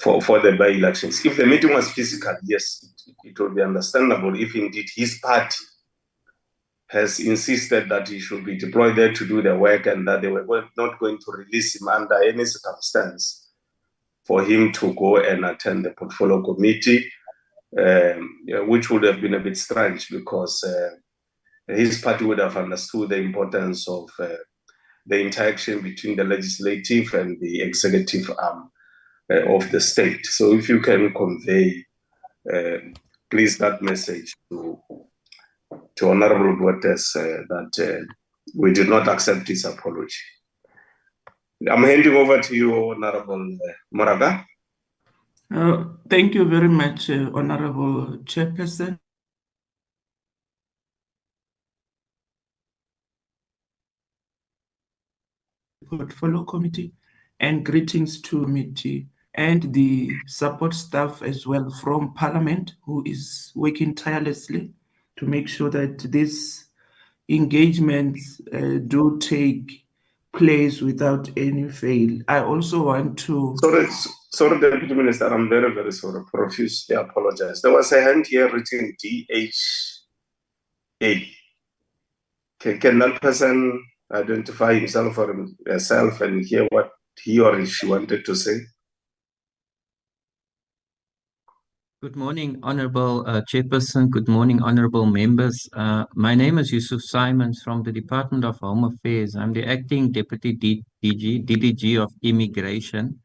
for the by-elections. If the meeting was physical, yes, it would be understandable if indeed his party has insisted that he should be deployed there to do the work and that they were not going to release him under any circumstance for him to go and attend the portfolio committee, which would have been a bit strange because his party would have understood the importance of the interaction between the legislative and the executive arm of the state. So if you can convey, please, that message to Honorable Duertes that we did not accept his apology. I'm handing over to you, Honorable Moraga. Thank you very much, Honorable Chairperson. Portfolio Committee, and greetings to committee and the support staff as well from Parliament, who is working tirelessly to make sure that these engagements do take place without any fail. I also want to... Sorry, Deputy Minister, I'm very, very sorry. Profusely apologize. There was a hand here written DHA. Can that person identify himself or herself and hear what he or she wanted to say? Good morning, Honorable Chairperson. Good morning, Honorable members. My name is Yusuf Simons from the Department of Home Affairs. I'm the Acting Deputy DDG of Immigration.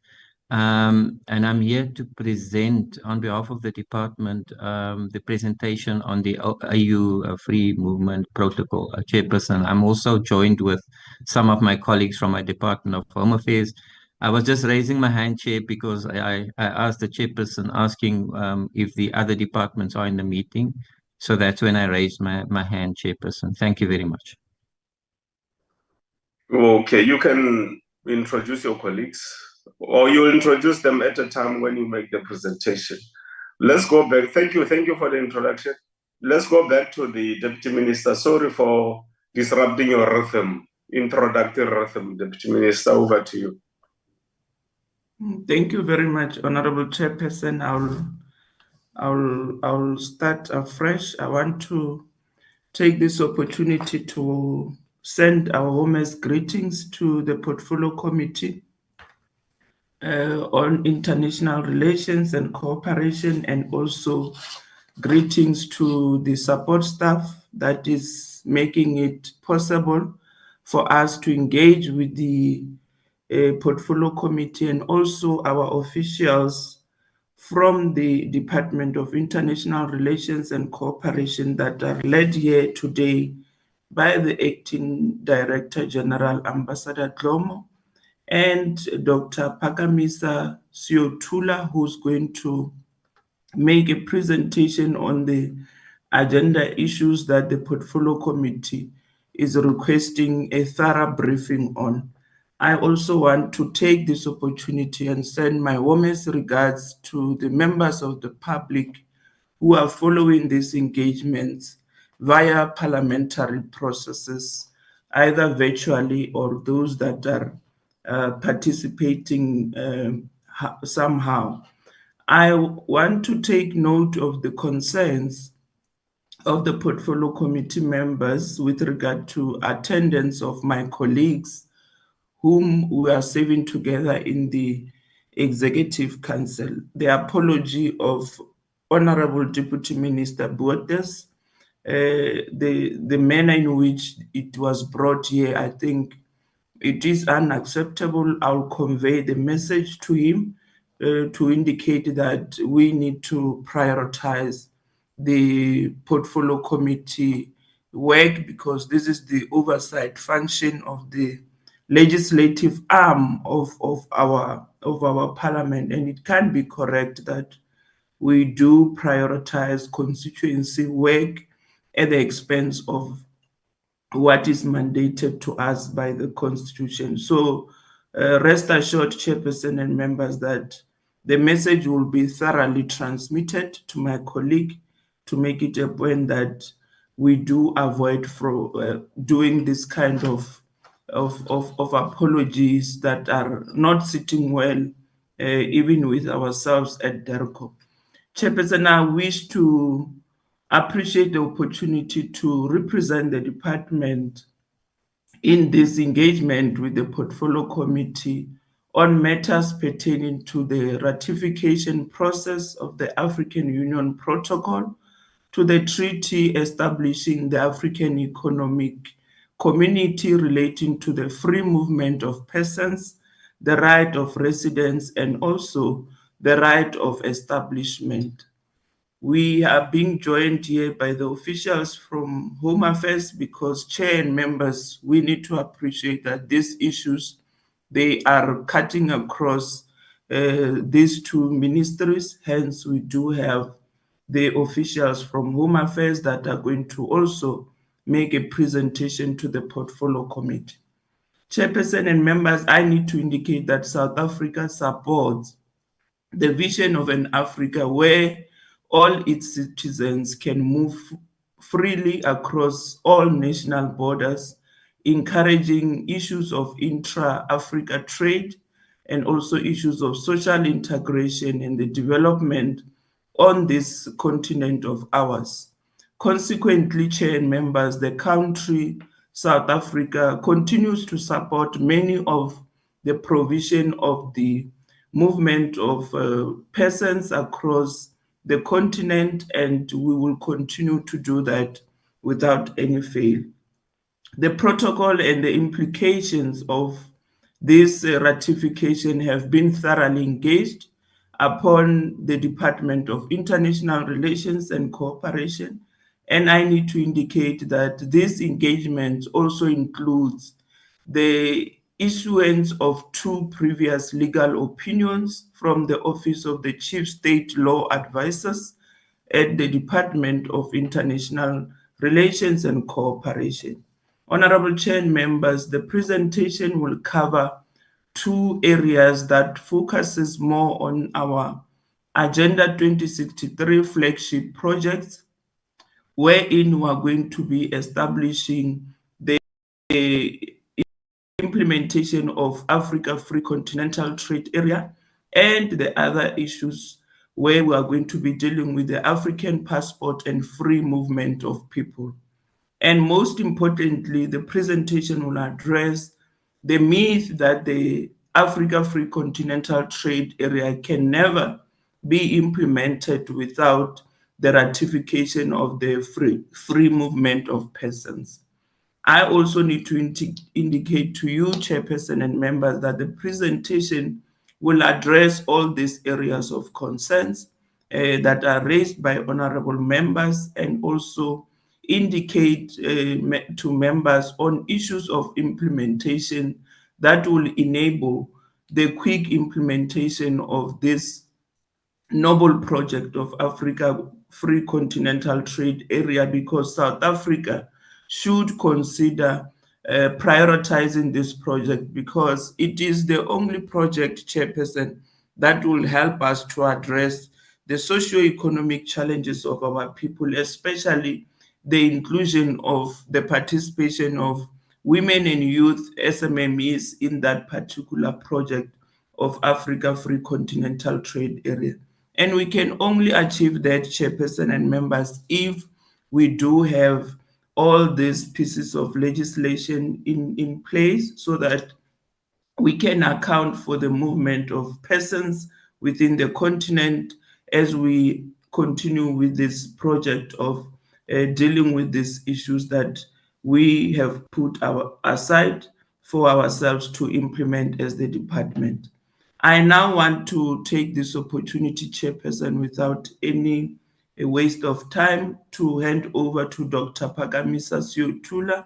And I'm here to present on behalf of the department the presentation on the AU Free Movement Protocol. Chairperson, I'm also joined with some of my colleagues from my Department of Home Affairs. I was just raising my hand, Chair, because I asked the Chairperson asking if the other departments are in the meeting. So that's when I raised my hand, Chairperson. Thank you very much. Okay, you can introduce your colleagues, or you'll introduce them at a time when you make the presentation. Let's go back. Thank you for the introduction. Let's go back to the Deputy Minister. Sorry for disrupting your rhythm, introductory rhythm. Deputy Minister, over to you. Thank you very much, Honorable Chairperson. I'll start afresh. I want to take this opportunity to send our warmest greetings to the Portfolio Committee on International Relations and Cooperation, and also greetings to the support staff that is making it possible for us to engage with the Portfolio Committee, and also our officials from the Department of International Relations and Cooperation that are led here today by the Acting Director General, Ambassador Dlomo, and Dr. Pakamisa Siotula, who's going to make a presentation on the agenda issues that the Portfolio Committee is requesting a thorough briefing on. I also want to take this opportunity and send my warmest regards to the members of the public who are following these engagements via parliamentary processes, either virtually or those that are participating somehow. I want to take note of the concerns of the Portfolio Committee members with regard to attendance of my colleagues whom we are serving together in the Executive Council. The apology of Honorable Deputy Minister Duertes, the manner in which it was brought here, I think it is unacceptable. I'll convey the message to him to indicate that we need to prioritize the Portfolio Committee work, because this is the oversight function of the legislative arm of our parliament, and it can be correct that we do prioritize constituency work at the expense of what is mandated to us by the Constitution. So rest assured, Chairperson and members, that the message will be thoroughly transmitted to my colleague to make it a point that we do avoid from doing this kind of apologies that are not sitting well even with ourselves at DERCO. Chairperson, I wish to appreciate the opportunity to represent the department in this engagement with the Portfolio Committee on matters pertaining to the ratification process of the African Union Protocol to the treaty establishing the African Economic Community relating to the free movement of persons, the right of residence, and also the right of establishment. We are being joined here by the officials from Home Affairs because chair and members, we need to appreciate that these issues, they are cutting across these two ministries. Hence, we do have the officials from Home Affairs that are going to also make a presentation to the Portfolio Committee. Chairperson and members, I need to indicate that South Africa supports the vision of an Africa where all its citizens can move freely across all national borders, encouraging issues of intra-Africa trade and also issues of social integration and the development on this continent of ours. Consequently, chair and members, the country, South Africa, continues to support many of the provision of the movement of persons across the continent, and we will continue to do that without any fail. The protocol and the implications of this ratification have been thoroughly engaged upon the Department of International Relations and Cooperation, and I need to indicate that this engagement also includes the issuance of two previous legal opinions from the Office of the Chief State Law Advisors at the Department of International Relations and Cooperation. Honorable Chair and members, the presentation will cover two areas that focuses more on our Agenda 2063 flagship projects, wherein we are going to be establishing the implementation of Africa Free Continental Trade Area, and the other issues where we are going to be dealing with the African passport and free movement of people. And most importantly, the presentation will address the myth that the Africa Free Continental Trade Area can never be implemented without the ratification of the free movement of persons. I also need to indicate to you, Chairperson and members, that the presentation will address all these areas of concerns that are raised by honorable members, and also indicate to members on issues of implementation that will enable the quick implementation of this noble project of Africa Free Continental Trade Area, because South Africa should consider prioritizing this project, because it is the only project, Chairperson, that will help us to address the socio-economic challenges of our people, especially the inclusion of the participation of women and youth SMMEs in that particular project of Africa Free Continental Trade Area. And we can only achieve that, Chairperson and members, if we do have all these pieces of legislation in place, so that we can account for the movement of persons within the continent as we continue with this project of dealing with these issues that we have put aside for ourselves to implement as the department. I now want to take this opportunity, Chairperson, without any waste of time, to hand over to Dr. Pakamisa Siotula,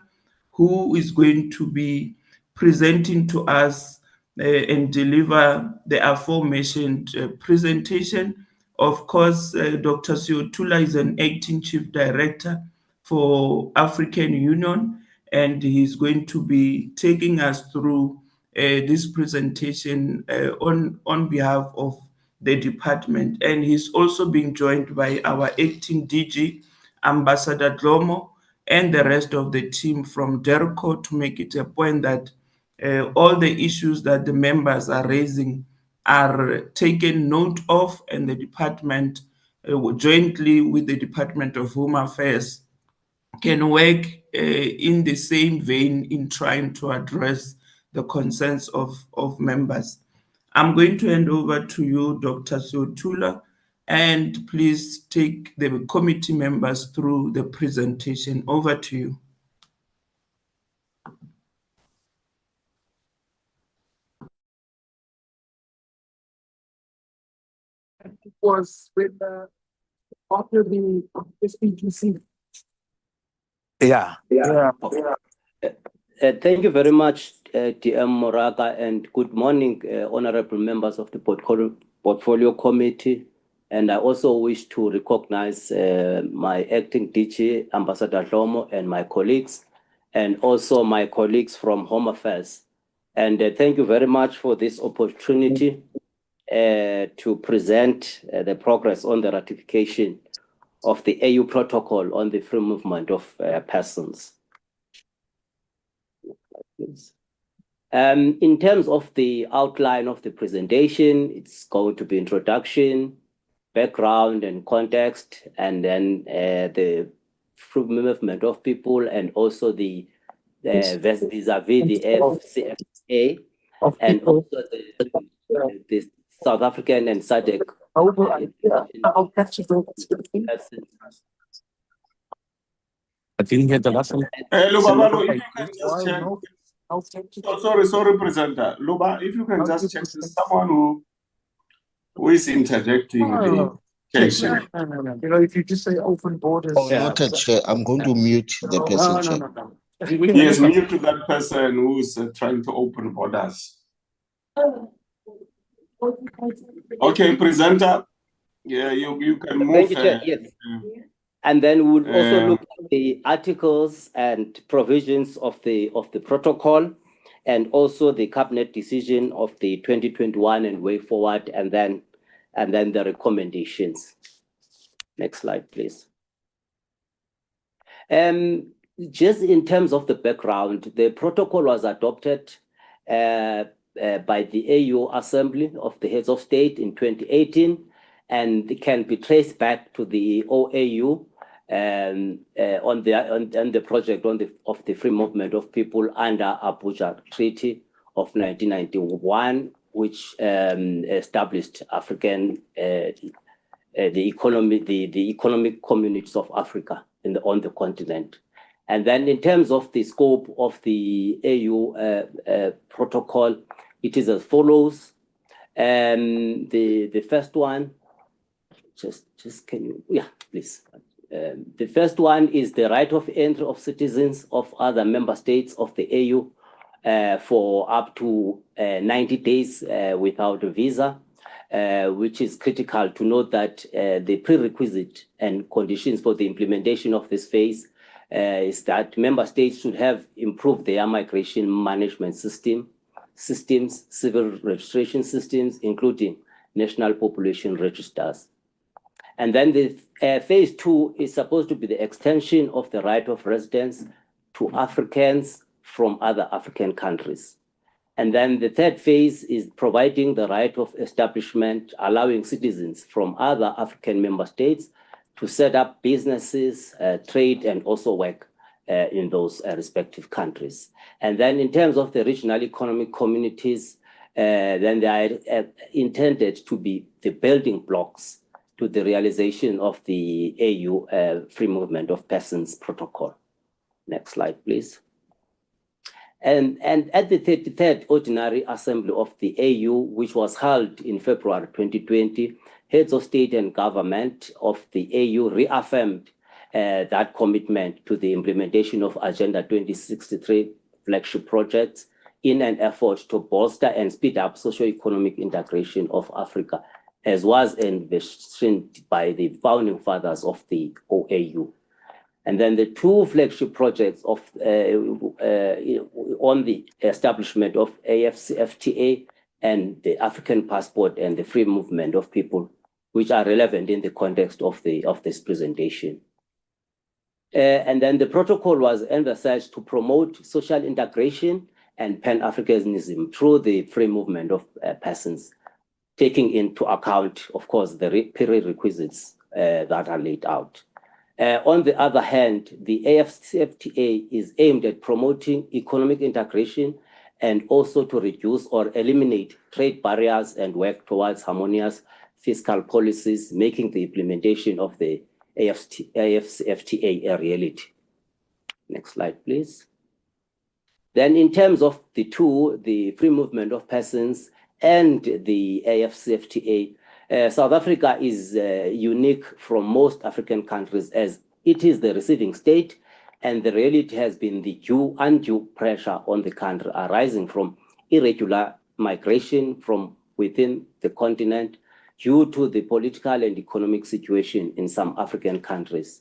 who is going to be presenting to us and deliver the aforementioned presentation. Of course, Dr. Siotula is an acting chief director for African Union, and he's going to be taking us through this presentation on behalf of the department. And he's also being joined by our acting DG, Ambassador Dlomo, and the rest of the team from DERCO, to make it a point that all the issues that the members are raising are taken note of, and the department, jointly with the Department of Home Affairs, can work in the same vein in trying to address the concerns of members. I'm going to hand over to you, Dr. Siotula, and please take the committee members through the presentation. Over to you. Was with after the SPGC. Yeah. Thank you very much, DM Moraga, and good morning, honorable members of the Portfolio Committee. And I also wish to recognize my acting DG, Ambassador Lomo, and my colleagues, and also my colleagues from Home Affairs. And thank you very much for this opportunity to present the progress on the ratification of the AU Protocol on the free movement of persons. In terms of the outline of the presentation, it's going to be introduction, background and context, and then the free movement of people, and also the vis-a-vis the FCFA, and also the South African and SADC. I didn't hear the last one. Luba, if you can just check. Sorry, presenter. Luba, if you can just check, there's someone who is interjecting the case. No. You know, if you just say open borders. Noted, Chair. I'm going to mute the person, Chair. No. Yes, mute to that person who's trying to open borders. Okay, presenter. Yeah, you can move. Yes. And then we would also look at the articles and provisions of the protocol, and also the cabinet decision of the 2021 and way forward, and then the recommendations. Next slide, please. Just in terms of the background, the protocol was adopted by the AU Assembly of the Heads of State in 2018, and it can be traced back to the OAU on the project of the free movement of people under Abuja Treaty of 1991, which established African the economic communities of Africa on the continent. And then in terms of the scope of the AU protocol, it is as follows. The first one, just can you, yeah, please. The first one is the right of entry of citizens of other member states of the AU for up to 90 days without a visa, which is critical to note that the prerequisite and conditions for the implementation of this phase is that member states should have improved their migration management systems, civil registration systems, including national population registers. And then the phase 2 is supposed to be the extension of the right of residence to Africans from other African countries. And then the third phase is providing the right of establishment, allowing citizens from other African member states to set up businesses, trade, and also work in those respective countries. And then in terms of the regional economic communities, then they are intended to be the building blocks to the realization of the AU Free Movement of Persons Protocol. Next slide, please. And at the 33rd Ordinary Assembly of the AU, which was held in February 2020, heads of state and government of the AU reaffirmed that commitment to the implementation of Agenda 2063 flagship projects in an effort to bolster and speed up socio-economic integration of Africa, as was envisioned by the founding fathers of the OAU. And then the two flagship projects of on the establishment of AfCFTA and the African passport and the free movement of people, which are relevant in the context of this presentation. And then the protocol was emphasized to promote social integration and Pan-Africanism through the free movement of persons, taking into account, of course, the prerequisites that are laid out. On the other hand, the AFCFTA is aimed at promoting economic integration and also to reduce or eliminate trade barriers and work towards harmonious fiscal policies, making the implementation of the AFCFTA a reality. Next slide, please. Then in terms of the two, the free movement of persons and the AFCFTA, South Africa is unique from most African countries as it is the receiving state, and the reality has been the undue pressure on the country arising from irregular migration from within the continent due to the political and economic situation in some African countries.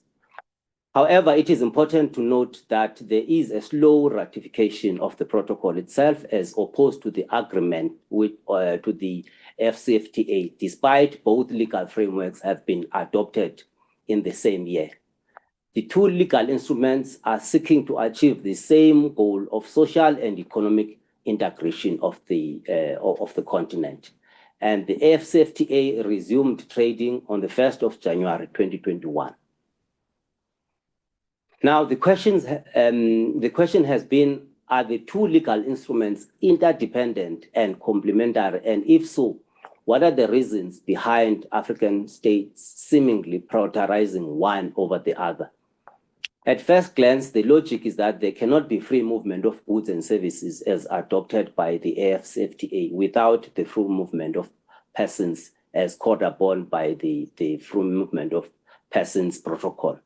However, it is important to note that there is a slow ratification of the protocol itself as opposed to the agreement with to the FCFTA, despite both legal frameworks have been adopted in the same year. The two legal instruments are seeking to achieve the same goal of social and economic integration of the continent. And the AFCFTA resumed trading on the 1st of January 2021. Now, the question has been, are the two legal instruments interdependent and complementary? And if so, what are the reasons behind African states seemingly prioritizing one over the other? At first glance, the logic is that there cannot be free movement of goods and services as adopted by the AFCFTA without the free movement of persons as called upon by the free movement of persons protocol.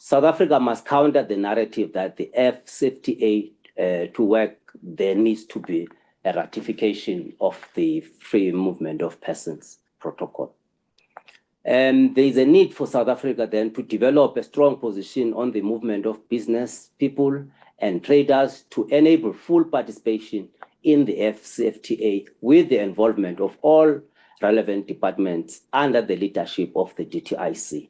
South Africa must counter the narrative that the FCFTA to work, there needs to be a ratification of the free movement of persons protocol. And there is a need for South Africa then to develop a strong position on the movement of business people and traders to enable full participation in the FCFTA with the involvement of all relevant departments under the leadership of the DTIC.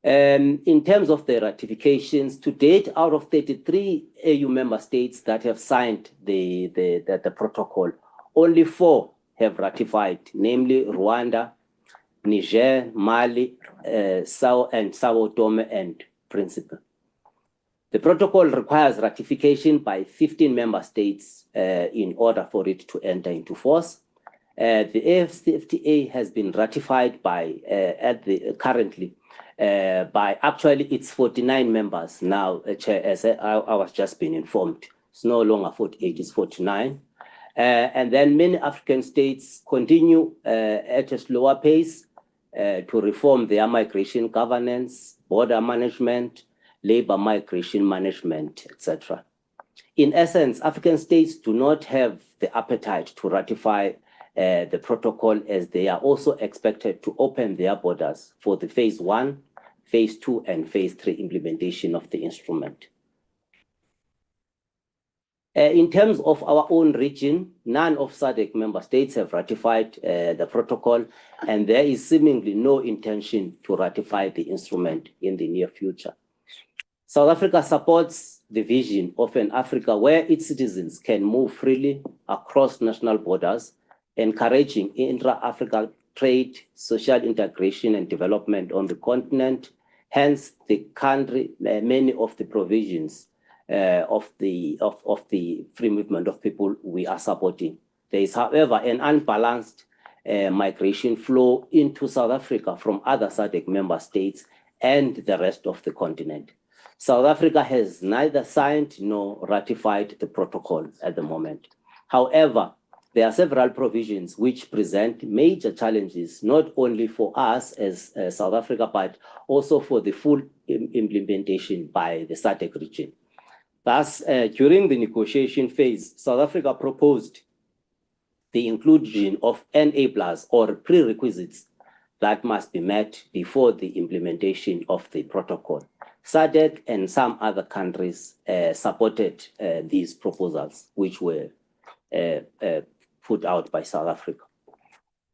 In terms of the ratifications, to date, out of 33 AU member states that have signed the protocol, only 4 have ratified, namely Rwanda, Niger, Mali, and Sao Tome and Principe. The protocol requires ratification by 15 member states in order for it to enter into force. The AFCFTA has been ratified by currently by actually it's 49 members now, Chair, as I was just being informed. It's no longer 48, it's 49. And then many African states continue at a slower pace to reform their migration governance, border management, labor migration management, etc. In essence, African states do not have the appetite to ratify the protocol as they are also expected to open their borders for the phase 1, phase 2, and phase 3 implementation of the instrument. In terms of our own region, none of SADC member states have ratified the protocol, and there is seemingly no intention to ratify the instrument in the near future. South Africa supports the vision of an Africa where its citizens can move freely across national borders, encouraging intra-Africa trade, social integration, and development on the continent. Hence, the country, many of the provisions of the free movement of people we are supporting. There is, however, an unbalanced migration flow into South Africa from other SADC member states and the rest of the continent. South Africa has neither signed nor ratified the protocol at the moment. However, there are several provisions which present major challenges, not only for us as South Africa, but also for the full implementation by the SADC region. Thus, during the negotiation phase, South Africa proposed the inclusion of enablers or prerequisites that must be met before the implementation of the protocol. SADC and some other countries supported these proposals, which were put out by South Africa.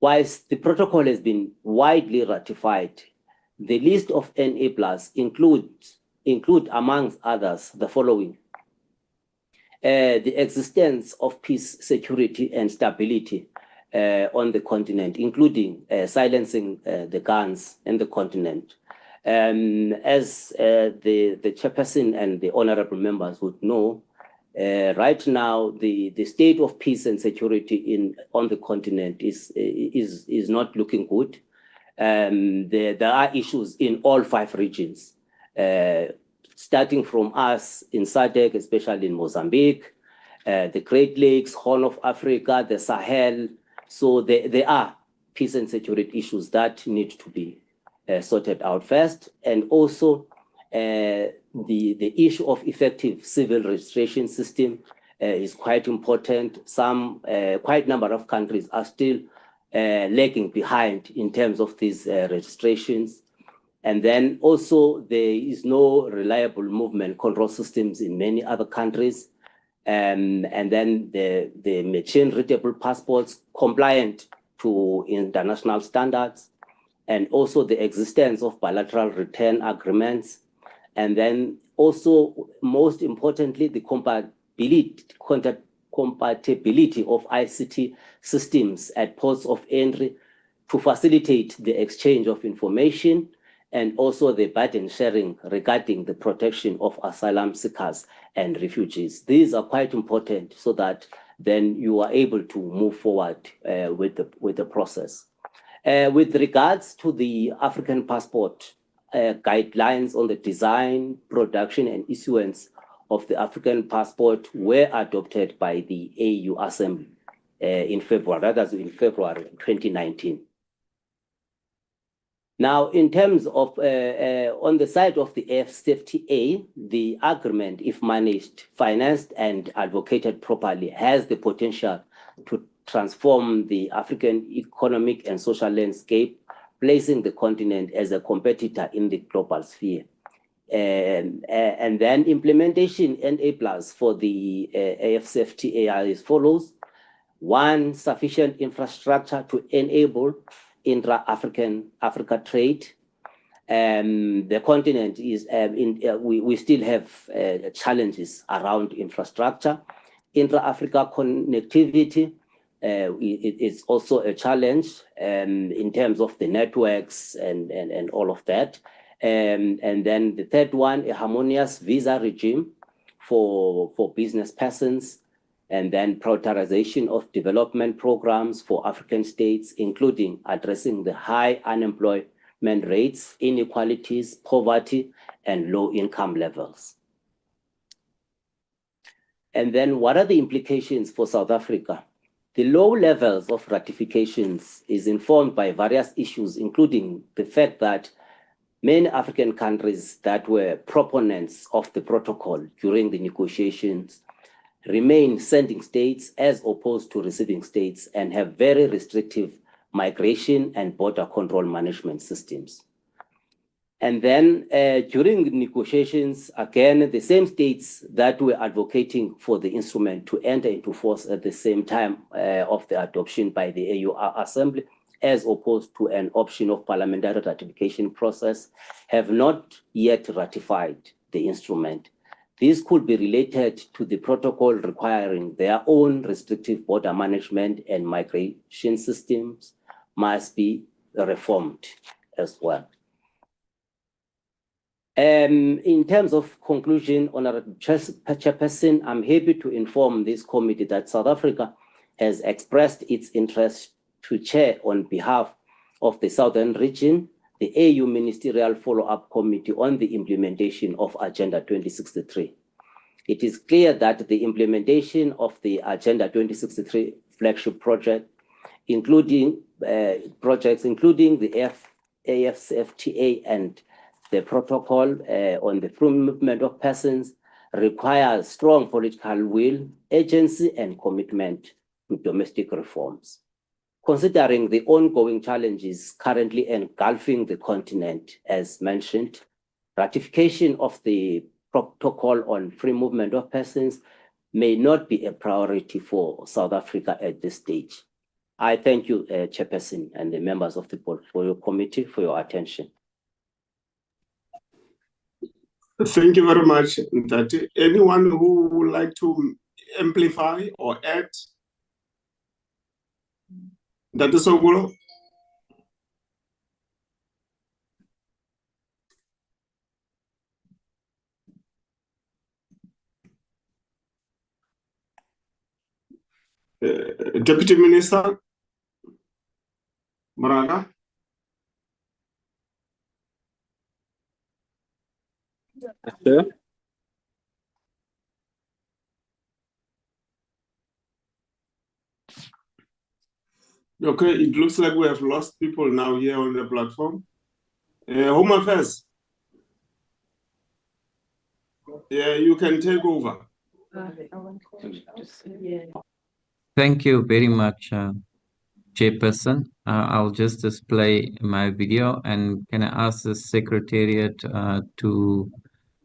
Whilst the protocol has been widely ratified, the list of enablers include amongst others the following: the existence of peace, security, and stability on the continent, including silencing the guns in the continent. As the chairperson and the honorable members would know, right now the state of peace and security on the continent is not looking good. There are issues in all 5 regions, starting from us in SADC, especially in Mozambique, the Great Lakes, Horn of Africa, the Sahel. So there are peace and security issues that need to be sorted out first. And also the issue of effective civil registration system is quite important. Quite a number of countries are still lagging behind in terms of these registrations. And then also there is no reliable movement control systems in many other countries. And then the machine readable passports compliant to international standards, and also the existence of bilateral return agreements. And then also, most importantly, the compatibility of ICT systems at ports of entry to facilitate the exchange of information, and also the burden sharing regarding the protection of asylum seekers and refugees. These are quite important so that then you are able to move forward with the process. With regards to the African passport, guidelines on the design, production, and issuance of the African passport were adopted by the AU Assembly in February 2019. Now, in terms of, on the side of the AfCFTA, the agreement, if managed, financed, and advocated properly, has the potential to transform the African economic and social landscape, placing the continent as a competitor in the global sphere. And then implementation enablers for the AfCFTA are as follows. 1, sufficient infrastructure to enable Africa trade. The continent is we still have challenges around infrastructure. Intra-Africa connectivity it's also a challenge in terms of the networks and all of that. And then the third one, a harmonious visa regime for business persons, and then prioritization of development programs for African states, including addressing the high unemployment rates, inequalities, poverty, and low income levels. And then what are the implications for South Africa? The low levels of ratifications is informed by various issues, including the fact that many African countries that were proponents of the protocol during the negotiations remain sending states as opposed to receiving states, and have very restrictive migration and border control management systems. And then during the negotiations, again, the same states that were advocating for the instrument to enter into force at the same time of the adoption by the AU Assembly, as opposed to an option of parliamentary ratification process, have not yet ratified the instrument. This could be related to the protocol requiring their own restrictive border management and migration systems must be reformed as well. In terms of conclusion, Honorable Chairperson, I'm happy to inform this committee that South Africa has expressed its interest to chair on behalf of the Southern Region, the AU Ministerial Follow-up Committee on the implementation of Agenda 2063. It is clear that the implementation of the Agenda 2063 flagship project, including projects including the AfCFTA and the protocol on the free movement of persons, requires strong political will, agency, and commitment to domestic reforms. Considering the ongoing challenges currently engulfing the continent, as mentioned, ratification of the protocol on free movement of persons may not be a priority for South Africa at this stage. I thank you, Chairperson, and the members of the Portfolio Committee for your attention. Thank you very much, Ntati. Anyone who would like to amplify or add? That is all. Deputy Minister Maraga. Sir? Okay, it looks like we have lost people now here on the platform. Home Affairs. Yeah, you can take over. Thank you very much, Chairperson. I'll just display my video, and can I ask the Secretariat to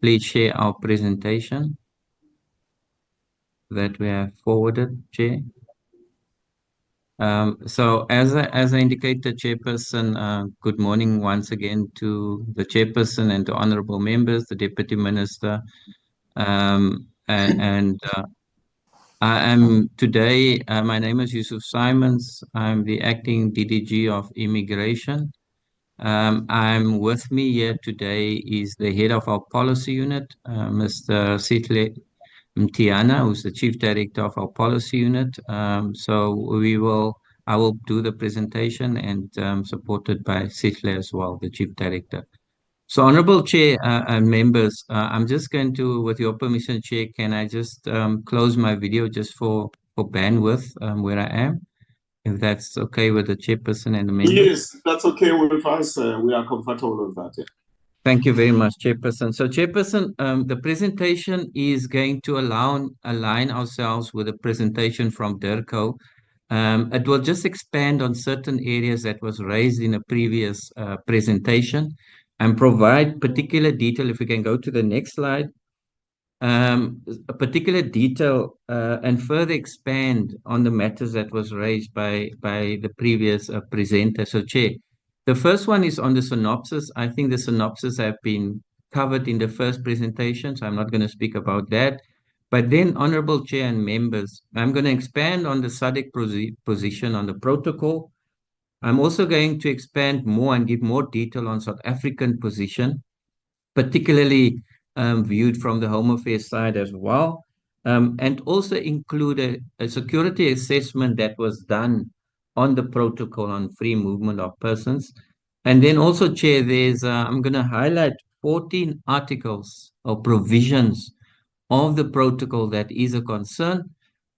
please share our presentation that we have forwarded, Chair? So as I indicated, Chairperson, good morning once again to the Chairperson and to honorable members, the Deputy Minister, and I am today, my name is Yusuf Simons. I'm the acting DDG of Immigration. I'm with me here today is the head of our policy unit, Mr. Sitle Mtiana, who's the chief director of our policy unit. So I will do the presentation and supported by Sitle as well, the chief director. So, Honorable Chair and members, I'm just going to, with your permission, Chair, can I just close my video just for bandwidth where I am, if that's okay with the Chairperson and the members? Yes, that's okay with us. We are comfortable with that. Yeah. Thank you very much, Chairperson. So, Chairperson, the presentation is going to align ourselves with a presentation from DIRCO. It will just expand on certain areas that was raised in a previous presentation and provide particular detail. If we can go to the next slide, a particular detail and further expand on the matters that was raised by the previous presenter. So, Chair, the first one is on the synopsis. I think the synopsis have been covered in the first presentation, so I'm not going to speak about that. But then, Honorable Chair and members, I'm going to expand on the SADC position on the protocol. I'm also going to expand more and give more detail on South African position, particularly viewed from the Home Affairs side as well, and also include a security assessment that was done on the protocol on free movement of persons. And then also, Chair, I'm going to highlight 14 articles or provisions of the protocol that is a concern,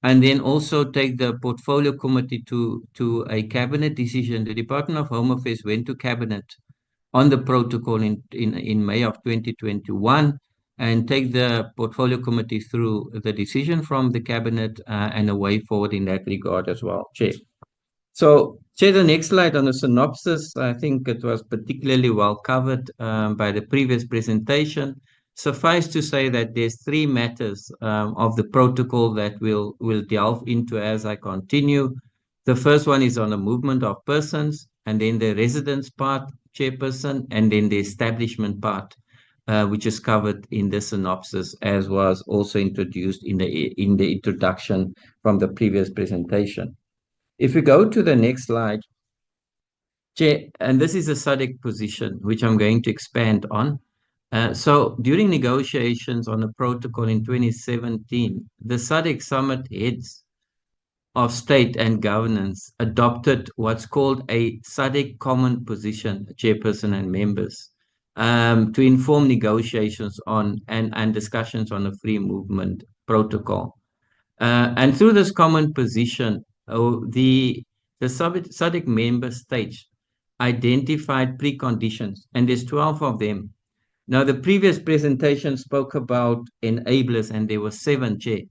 and then also take the portfolio committee to a cabinet decision. The Department of Home Affairs went to cabinet on the protocol in May of 2021 and take the portfolio committee through the decision from the cabinet and a way forward in that regard as well, Chair. So, Chair, the next slide on the synopsis, I think it was particularly well covered by the previous presentation. Suffice to say that there's three matters of the protocol that we'll delve into as I continue. The first one is on the movement of persons, and then the residence part, Chairperson, and then the establishment part, which is covered in the synopsis, as was also introduced in the introduction from the previous presentation. If we go to the next slide, Chair, and this is a SADC position, which I'm going to expand on. So during negotiations on the protocol in 2017, the SADC summit heads of state and governance adopted what's called a SADC common position, Chairperson and members, to inform negotiations on and discussions on the free movement protocol. And through this common position, the SADC member states identified preconditions, and there's 12 of them. Now, the previous presentation spoke about enablers, and there were 7, Chair.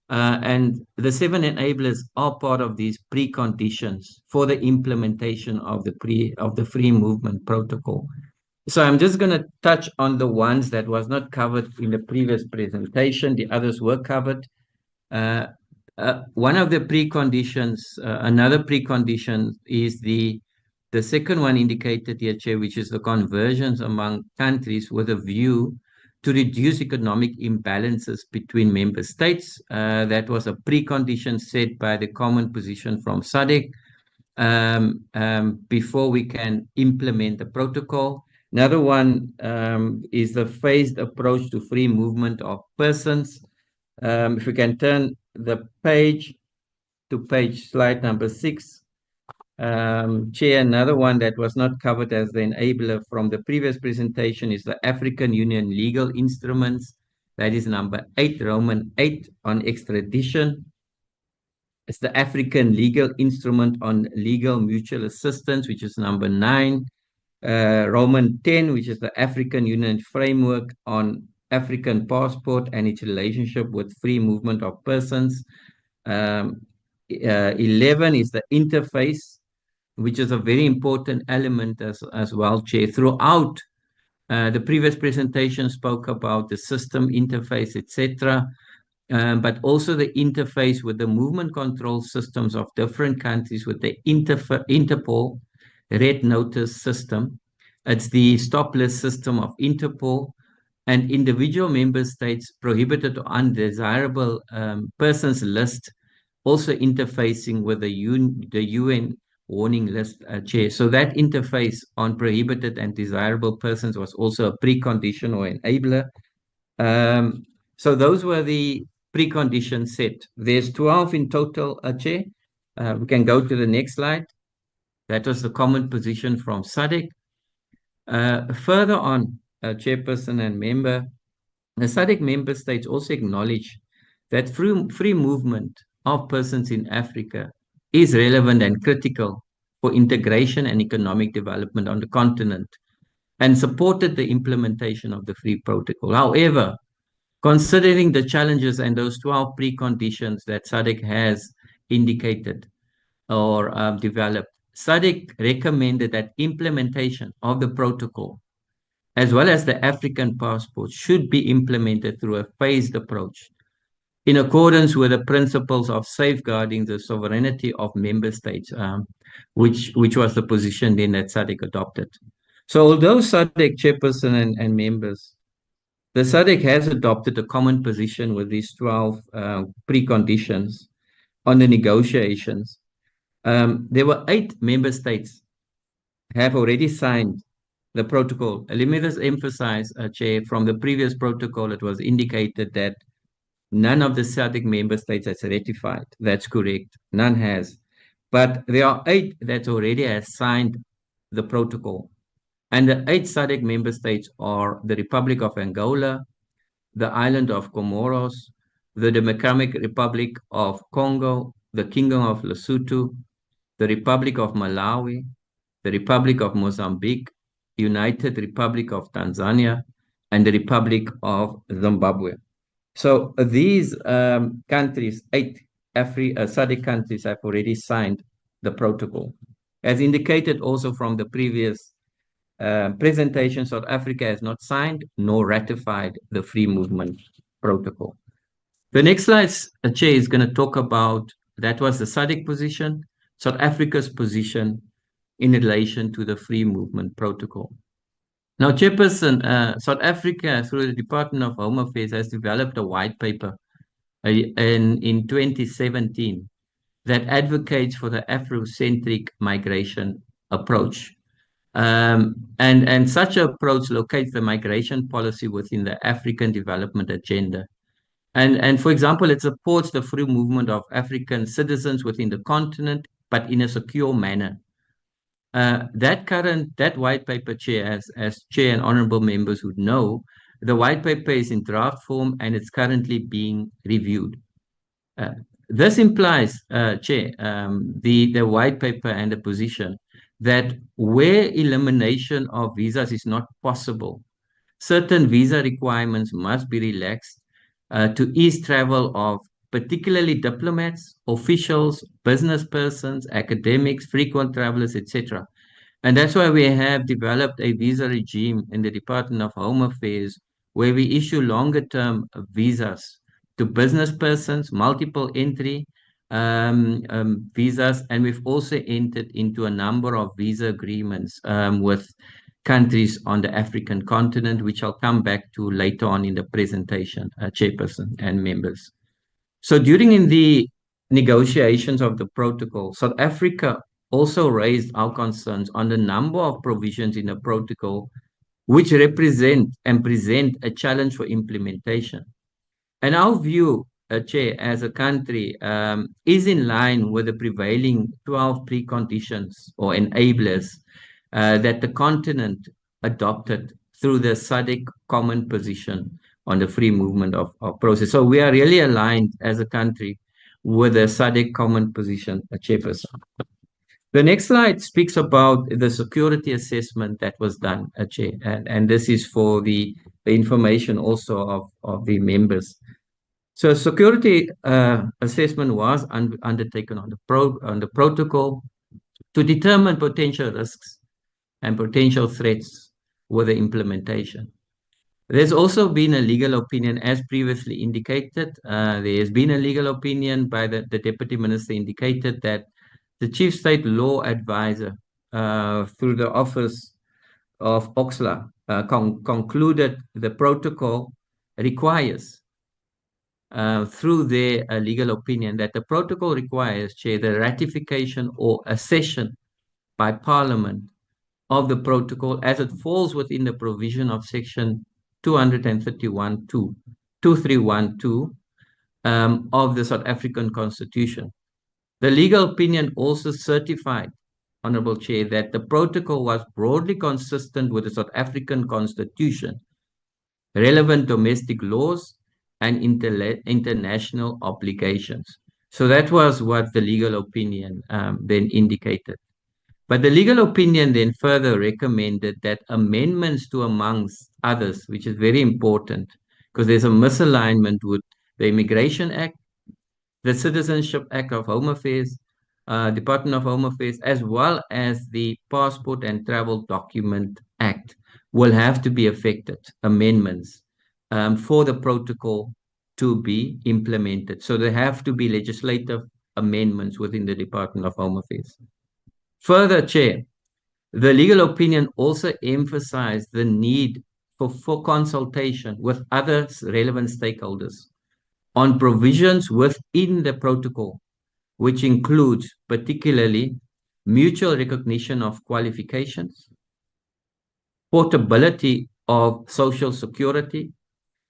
And the 7 enablers are part of these preconditions for the implementation of the free movement protocol. So I'm just going to touch on the ones that was not covered in the previous presentation. The others were covered. One of the preconditions, another precondition is the second one indicated here, Chair, which is the conversions among countries with a view to reduce economic imbalances between member states. That was a precondition set by the common position from SADC before we can implement the protocol. Another one is the phased approach to free movement of persons. If we can turn the page to slide number 6. Chair, another one that was not covered as the enabler from the previous presentation is the African Union legal instruments. That is number 8, Roman 8 on extradition. It's the African legal instrument on legal mutual assistance, which is number 9. Roman 10, which is the African Union framework on African passport and its relationship with free movement of persons. 11 is the interface, which is a very important element as well, Chair. Throughout the previous presentation spoke about the system interface, etc., but also the interface with the movement control systems of different countries with the Interpol red notice system. It's the stop list system of Interpol, and individual member states prohibited or undesirable persons list, also interfacing with the UN warning list, Chair. So that interface on prohibited and desirable persons was also a precondition or enabler. So those were the preconditions set. There's 12 in total, Chair. We can go to the next slide. That was the common position from SADC. Further on, Chairperson and member, the SADC member states also acknowledge that free movement of persons in Africa is relevant and critical for integration and economic development on the continent, and supported the implementation of the free protocol. However, considering the challenges and those 12 preconditions that SADC has indicated or developed, SADC recommended that implementation of the protocol, as well as the African passport, should be implemented through a phased approach in accordance with the principles of safeguarding the sovereignty of member states, which was the position then that SADC adopted. So although SADC chairperson and members, the SADC has adopted a common position with these 12 preconditions on the negotiations. There were 8 member states have already signed the protocol. Let me just emphasize, Chair, from the previous protocol, it was indicated that none of the SADC member states has ratified. That's correct. None has. But there are 8 that already has signed the protocol. And the 8 SADC member states are the Republic of Angola, the island of Comoros, the Democratic Republic of Congo, the Kingdom of Lesotho, the Republic of Malawi, the Republic of Mozambique, United Republic of Tanzania, and the Republic of Zimbabwe. So these countries, 8 SADC countries, have already signed the protocol. As indicated also from the previous presentation, South Africa has not signed nor ratified the free movement protocol. The next slide, Chair, is going to talk about, that was the SADC position, South Africa's position in relation to the free movement protocol. Now, Chairperson, South Africa, through the Department of Home Affairs, has developed a white paper in 2017 that advocates for the Afrocentric migration approach. And such an approach locates the migration policy within the African development agenda. And for example, it supports the free movement of African citizens within the continent, but in a secure manner. That white paper, Chair, as Chair and honorable members would know, the white paper is in draft form and it's currently being reviewed. This implies, Chair, the white paper and the position that where elimination of visas is not possible, certain visa requirements must be relaxed to ease travel of particularly diplomats, officials, business persons, academics, frequent travelers, etc. And that's why we have developed a visa regime in the Department of Home Affairs where we issue longer-term visas to business persons, multiple entry visas, and we've also entered into a number of visa agreements with countries on the African continent, which I'll come back to later on in the presentation, Chairperson and members. So during the negotiations of the protocol, South Africa also raised our concerns on the number of provisions in the protocol which represent and present a challenge for implementation. And our view, Chair, as a country, is in line with the prevailing 12 preconditions or enablers that the continent adopted through the SADC common position on the free movement of process. So we are really aligned as a country with the SADC common position, Chairperson. The next slide speaks about the security assessment that was done, Chair, and this is for the information also of the members. So security assessment was undertaken on the protocol to determine potential risks and potential threats with the implementation. There's also been a legal opinion, as previously indicated. There has been a legal opinion by the Deputy Minister indicated that the Chief State Law Advisor through the Office of Oxley concluded the protocol requires through their legal opinion that the protocol requires, Chair, the ratification or accession by Parliament of the protocol as it falls within the provision of Section 2312 of the South African Constitution. The legal opinion also certified, Honourable Chair, that the protocol was broadly consistent with the South African Constitution, relevant domestic laws, and international obligations. So that was what the legal opinion then indicated. But the legal opinion then further recommended that amendments to, amongst others, which is very important, because there's a misalignment with the Immigration Act, the Citizenship Act of Home Affairs, Department of Home Affairs, as well as the Passport and Travel Document Act, will have to be affected, amendments, for the protocol to be implemented. So there have to be legislative amendments within the Department of Home Affairs. Further, Chair, the legal opinion also emphasized the need for consultation with other relevant stakeholders on provisions within the protocol, which includes particularly mutual recognition of qualifications, portability of social security,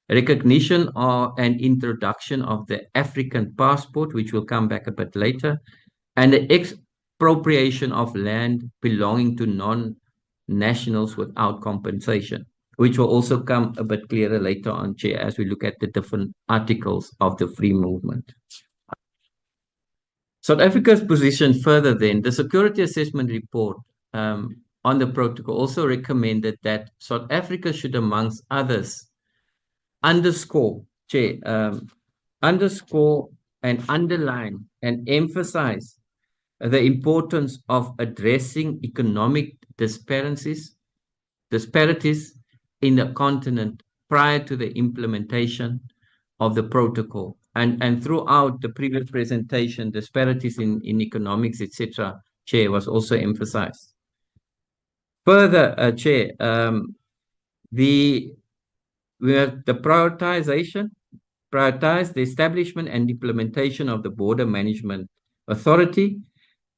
recognition and introduction of the African passport, which will come back a bit later, and the expropriation of land belonging to non-nationals without compensation, which will also come a bit clearer later on, Chair, as we look at the different articles of the free movement. South Africa's position further then, the security assessment report on the protocol also recommended that South Africa should, amongst others, underscore, Chair, underscore and underline and emphasize the importance of addressing economic disparities in the continent prior to the implementation of the protocol. And throughout the previous presentation, disparities in economics, etc., Chair, was also emphasized. Further, Chair, we have the prioritize the establishment and implementation of the Border Management Authority.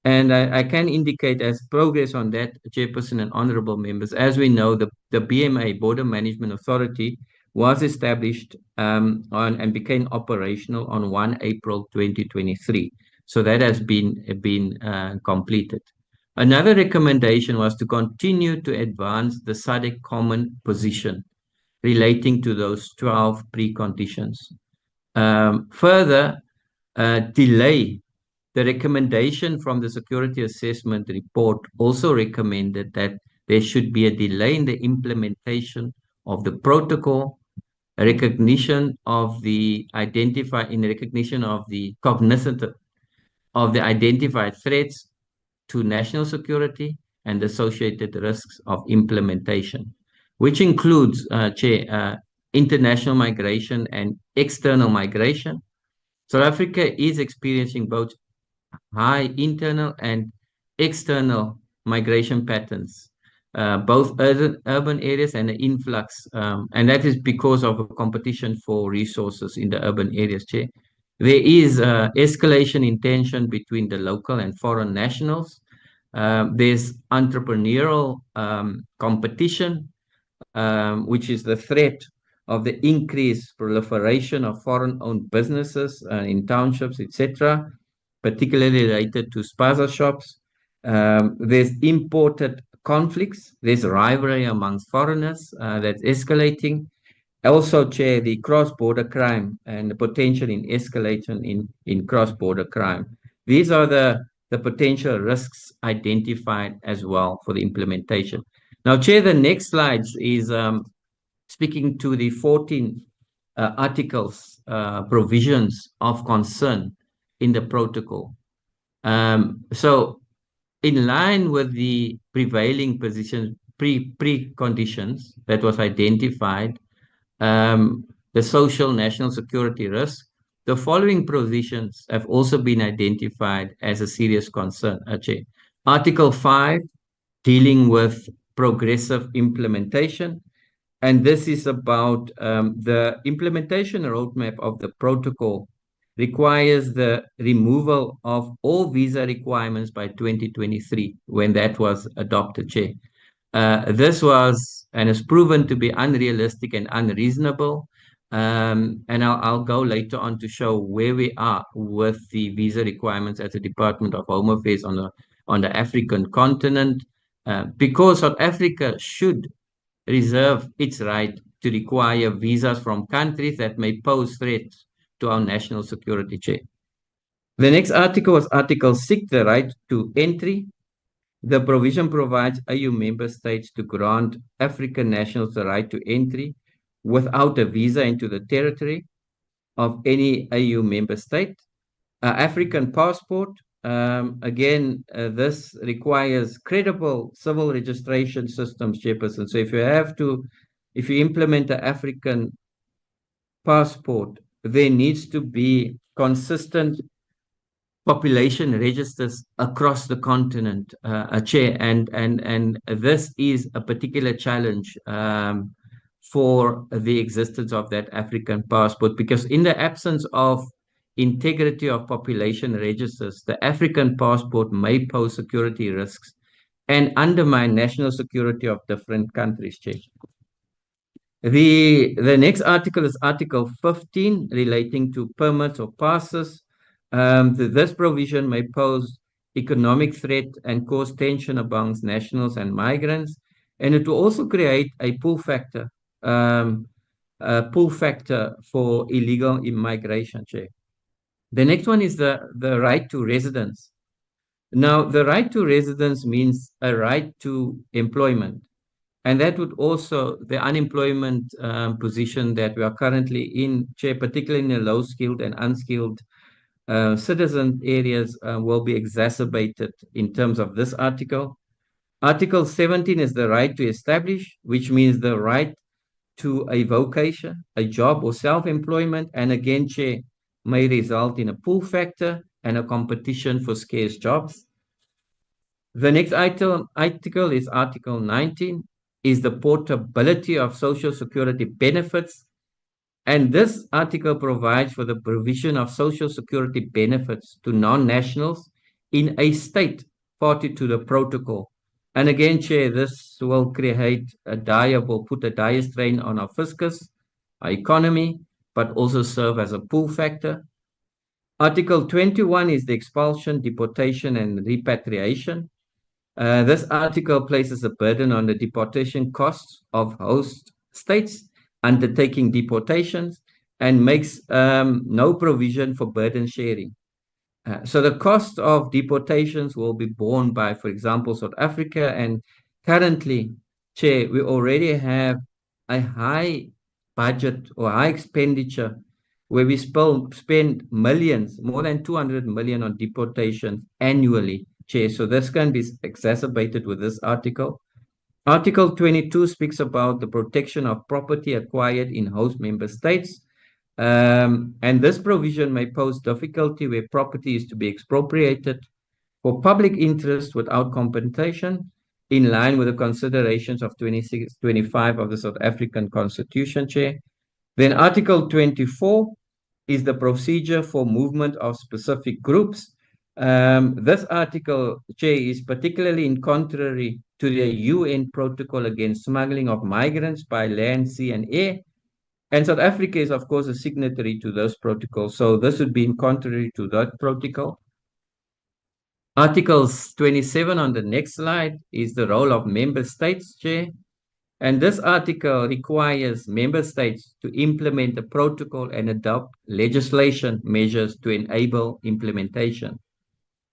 And I can indicate as progress on that, Chairperson and honorable members, as we know, the BMA, Border Management Authority, was established and became operational on 1 April 2023. So that has been completed. Another recommendation was to continue to advance the SADC common position relating to those 12 preconditions. Further, delay. The recommendation from the security assessment report also recommended that there should be a delay in the implementation of the protocol, recognition of the cognizance of the identified threats to national security and associated risks of implementation, which includes, Chair, international migration and external migration. South Africa is experiencing both high internal and external migration patterns both urban areas and the influx, and that is because of a competition for resources in the urban areas, Chair. There is escalation in tension between the local and foreign nationals. There's entrepreneurial competition, which is the threat of the increased proliferation of foreign-owned businesses in townships, etc., particularly related to spaza shops. There's imported conflicts. There's rivalry amongst foreigners that's escalating. Also, Chair, the cross-border crime and the potential in escalation in cross-border crime. These are the potential risks identified as well for the implementation. Now, Chair, the next slide is speaking to the 14 articles, provisions of concern in the protocol. So, in line with the prevailing position, preconditions that was identified, the social national security risk, the following provisions have also been identified as a serious concern, Chair. Article 5, dealing with progressive implementation. And this is about the implementation roadmap of the protocol requires the removal of all visa requirements by 2023, when that was adopted, Chair. This was and is proven to be unrealistic and unreasonable. And I'll go later on to show where we are with the visa requirements at the Department of Home Affairs on the African continent, because South Africa should reserve its right to require visas from countries that may pose threats to our national security, Chair. The next article was Article 6, the right to entry. The provision provides AU member states to grant African nationals the right to entry without a visa into the territory of any AU member state. African passport, again, this requires credible civil registration systems, Chairperson. So if you implement the African passport, there needs to be consistent population registers across the continent, Chair, and this is a particular challenge for the existence of that African passport, because in the absence of integrity of population registers, the African passport may pose security risks and undermine national security of different countries, Chair. The next article is Article 15, relating to permits or passes. This provision may pose economic threat and cause tension amongst nationals and migrants, and it will also create a pull factor for illegal immigration, Chair. The next one is the right to residence. Now, the right to residence means a right to employment. And that would also, the unemployment position that we are currently in, Chair, particularly in the low-skilled and unskilled citizen areas, will be exacerbated in terms of this article. Article 17 is the right to establish, which means the right to a vocation, a job, or self-employment, and again, Chair, may result in a pull factor and a competition for scarce jobs. The next article is Article 19, is the portability of social security benefits. And this article provides for the provision of social security benefits to non-nationals in a state party to the protocol. And again, Chair, this will create put a dire strain on our fiscus, our economy, but also serve as a pull factor. Article 21 is the expulsion, deportation, and repatriation. This article places a burden on the deportation costs of host states undertaking deportations and makes no provision for burden sharing. So the cost of deportations will be borne by, for example, South Africa. And currently, Chair, we already have a high budget or high expenditure where we spend millions, more than 200 million on deportations annually, Chair. So this can be exacerbated with this article. Article 22 speaks about the protection of property acquired in host member states. And this provision may pose difficulty where property is to be expropriated for public interest without compensation. in line with the considerations of 26-25 of the South African Constitution, Chair. Then Article 24 is the procedure for movement of specific groups. This article, Chair, is particularly in contrary to the UN protocol against smuggling of migrants by land, sea, and air. And South Africa is, of course, a signatory to those protocols. So this would be in contrary to that protocol. Articles 27 on the next slide is the role of member states, Chair. And this article requires member states to implement the protocol and adopt legislation measures to enable implementation.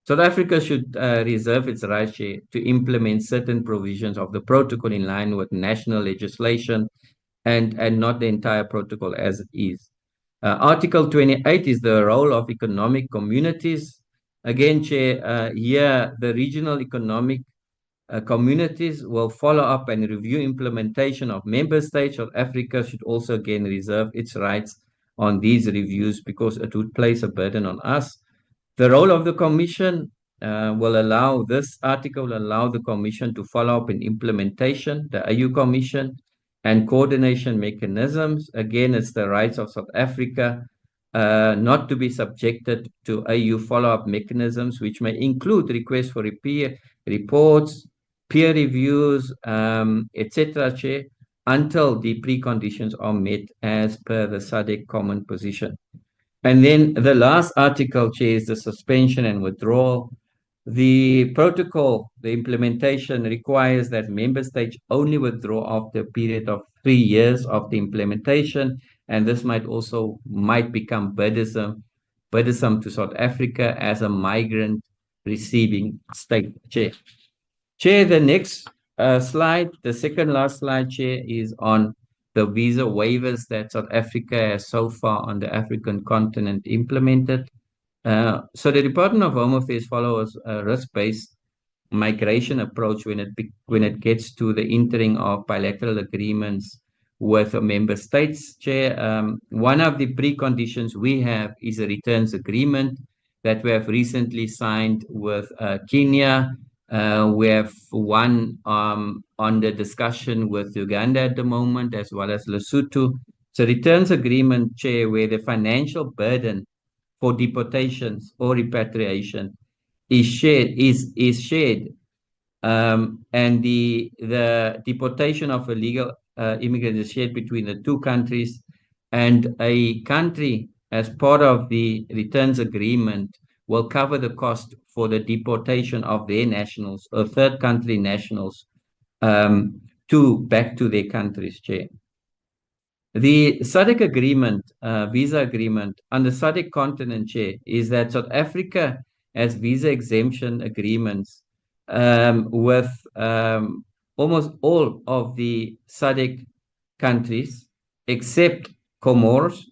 South Africa should reserve its right, Chair, to implement certain provisions of the protocol in line with national legislation and not the entire protocol as it is. Article 28 is the role of economic communities. Again, Chair, here the regional economic communities will follow up and review implementation of member states. South Africa should also again reserve its rights on these reviews because it would place a burden on us. The role of the Commission this article will allow the Commission to follow up in implementation, the AU Commission, and coordination mechanisms. Again, it's the rights of South Africa not to be subjected to AU follow-up mechanisms, which may include requests for reports, peer reviews, etc., Chair, until the preconditions are met as per the SADC common position. And then the last article, Chair, is the suspension and withdrawal. The protocol, the implementation requires that member states only withdraw after a period of 3 years of the implementation, and this might become burdensome to South Africa as a migrant receiving state, Chair. Chair, the next slide, the second last slide, Chair, is on the visa waivers that South Africa has so far on the African continent implemented. So the Department of Home Affairs follows a risk-based migration approach when it gets to the entering of bilateral agreements with member states, Chair. One of the preconditions we have is a returns agreement that we have recently signed with Kenya. We have one under discussion with Uganda at the moment, as well as Lesotho. So returns agreement, Chair, where the financial burden for deportations or repatriation is shared, and the deportation of illegal immigrants is shared between the two countries, and a country, as part of the returns agreement, will cover the cost for the deportation of their nationals or third country nationals back to their countries, Chair. The SADC agreement, visa agreement on the SADC continent, Chair, is that South Africa has visa exemption agreements with almost all of the SADC countries except Comoros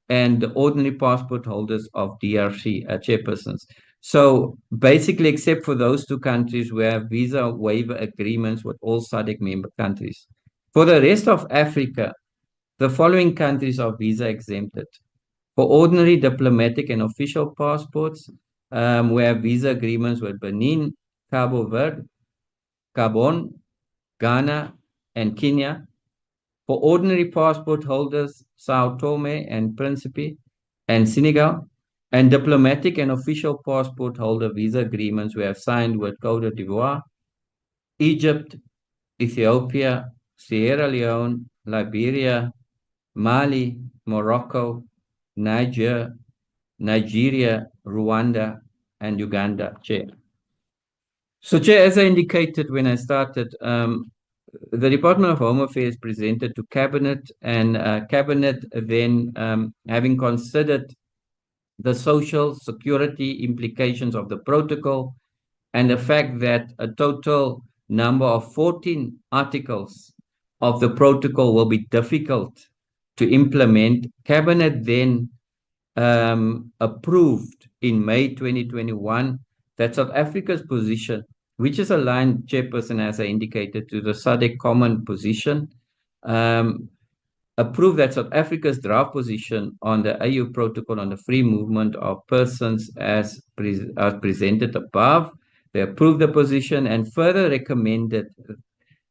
and the ordinary passport holders of DRC chairpersons. So basically, except for those two countries, we have visa waiver agreements with all SADC member countries. For the rest of Africa, the following countries are visa exempted. For ordinary diplomatic and official passports, we have visa agreements with Benin, Cabo Verde, Gabon, Ghana, and Kenya. For ordinary passport holders, Sao Tome and Principe, and Senegal. And diplomatic and official passport holder visa agreements we have signed with Côte d'Ivoire, Egypt, Ethiopia, Sierra Leone, Liberia, Mali, Morocco, Nigeria, Rwanda, and Uganda, Chair. So, Chair, as I indicated when I started, the Department of Home Affairs presented to Cabinet, and Cabinet then, having considered the social security implications of the protocol and the fact that a total number of 14 articles of the protocol will be difficult to implement, Cabinet then approved in May 2021 that South Africa's position, which is aligned, Chairperson, as I indicated, to the SADC common position, approved that South Africa's draft position on the AU protocol on the free movement of persons as presented above, They approved the position and further recommended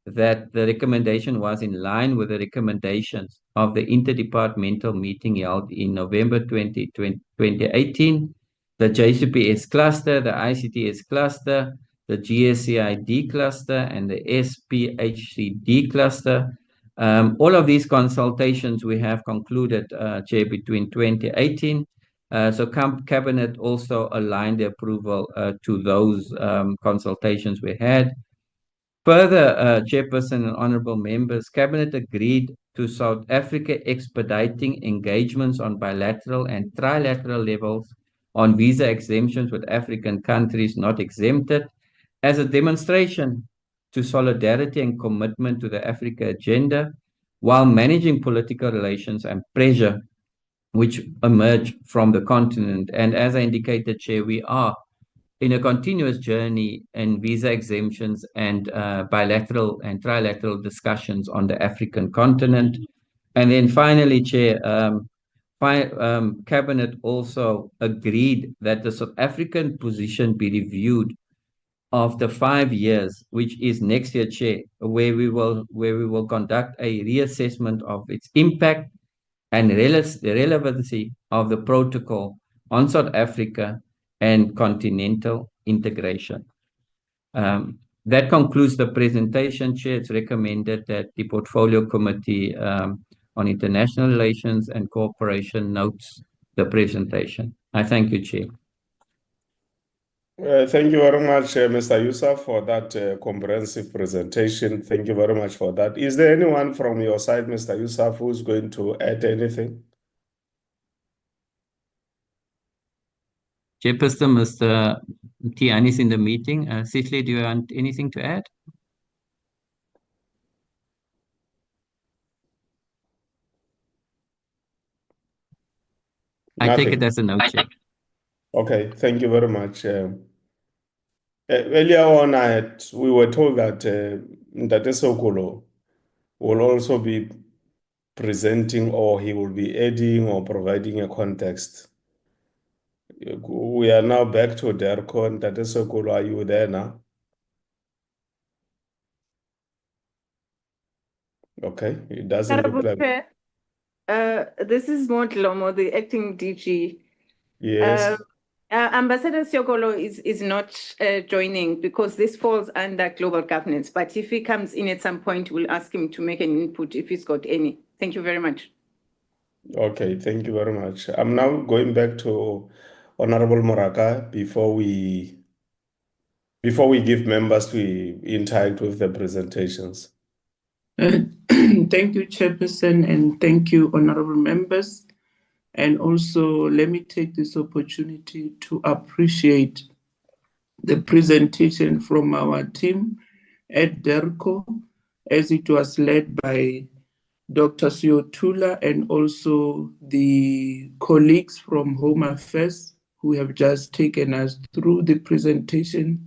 that the recommendation was in line with the recommendations of the interdepartmental meeting held in November 2018, the JCPS cluster, the ICTS cluster, the GSCID cluster, and the SPHCD cluster. All of these consultations we have concluded, Chair, between 2018. So Cabinet also aligned the approval to those consultations we had. Further, Chairperson and honorable members, Cabinet agreed to South Africa expediting engagements on bilateral and trilateral levels on visa exemptions with African countries not exempted as a demonstration to solidarity and commitment to the Africa agenda while managing political relations and pressure which emerge from the continent. And as I indicated, Chair, we are in a continuous journey in visa exemptions and bilateral and trilateral discussions on the African continent. And then finally, Chair, Cabinet also agreed that the South African position be reviewed after 5 years, which is next year, Chair, where we will conduct a reassessment of its impact and the relevancy of the protocol on South Africa and continental integration. That concludes the presentation, Chair. It's recommended that the Portfolio Committee on International Relations and Cooperation notes the presentation. I thank you, Chair. Thank you very much, Mr. Yusuf, for that comprehensive presentation. Thank you very much for that. Is there anyone from your side, Mr. Yusuf, who's going to add anything? Chairperson, Mr. Tiani is in the meeting. Cicely, do you want anything to add? I take it as a no, Chair. Okay, thank you very much. Earlier on, we were told that Ndate Sokolo will also be presenting, or he will be adding or providing a context. We are now back to DERCO. Ndate Sokolo, are you there now? Okay, it doesn't look like. This is Modlomo, the acting DG. Yes. Ambassador Siokolo is not joining because this falls under global governance. But if he comes in at some point, we'll ask him to make an input if he's got any. Thank you very much. Okay, thank you very much. I'm now going back to Honorable Moraka before we give members to interact with the presentations. Thank you, Chairperson, and thank you, honorable members. And also, let me take this opportunity to appreciate the presentation from our team at DERCO, as it was led by Dr. Siotula and also the colleagues from Home Affairs who have just taken us through the presentation,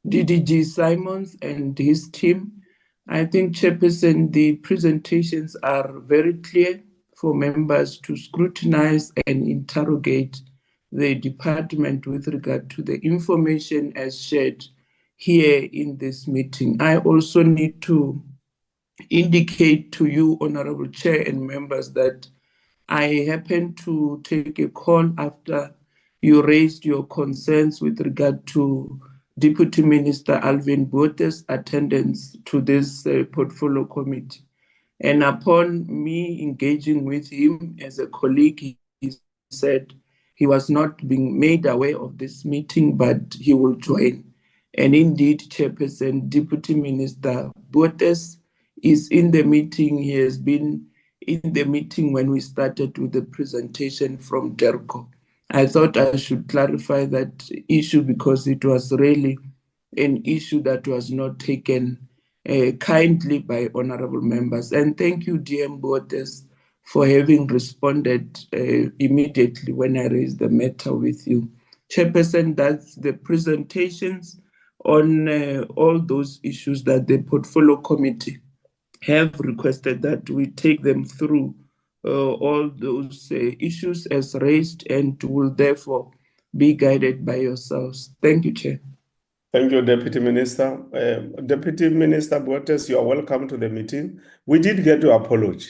DDG Simons and his team. I think, Chairperson, the presentations are very clear for members to scrutinize and interrogate the department with regard to the information as shared here in this meeting. I also need to indicate to you, Honorable Chair and members, that I happened to take a call after you raised your concerns with regard to Deputy Minister Alvin Bote's attendance to this portfolio committee. And upon me engaging with him as a colleague, he said he was not being made aware of this meeting, but he will join. And indeed, Chairperson, Deputy Minister Botes is in the meeting. He has been in the meeting when we started with the presentation from DERCO. I thought I should clarify that issue because it was really an issue that was not taken kindly by honorable members. And thank you, DM Botes, for having responded immediately when I raised the matter with you. Chairperson, that's the presentations on all those issues that the portfolio committee have requested that we take them through all those issues as raised and will therefore be guided by yourselves. Thank you, Chair. Thank you, Deputy Minister. Deputy Minister Bottas, you are welcome to the meeting. We did get your apology,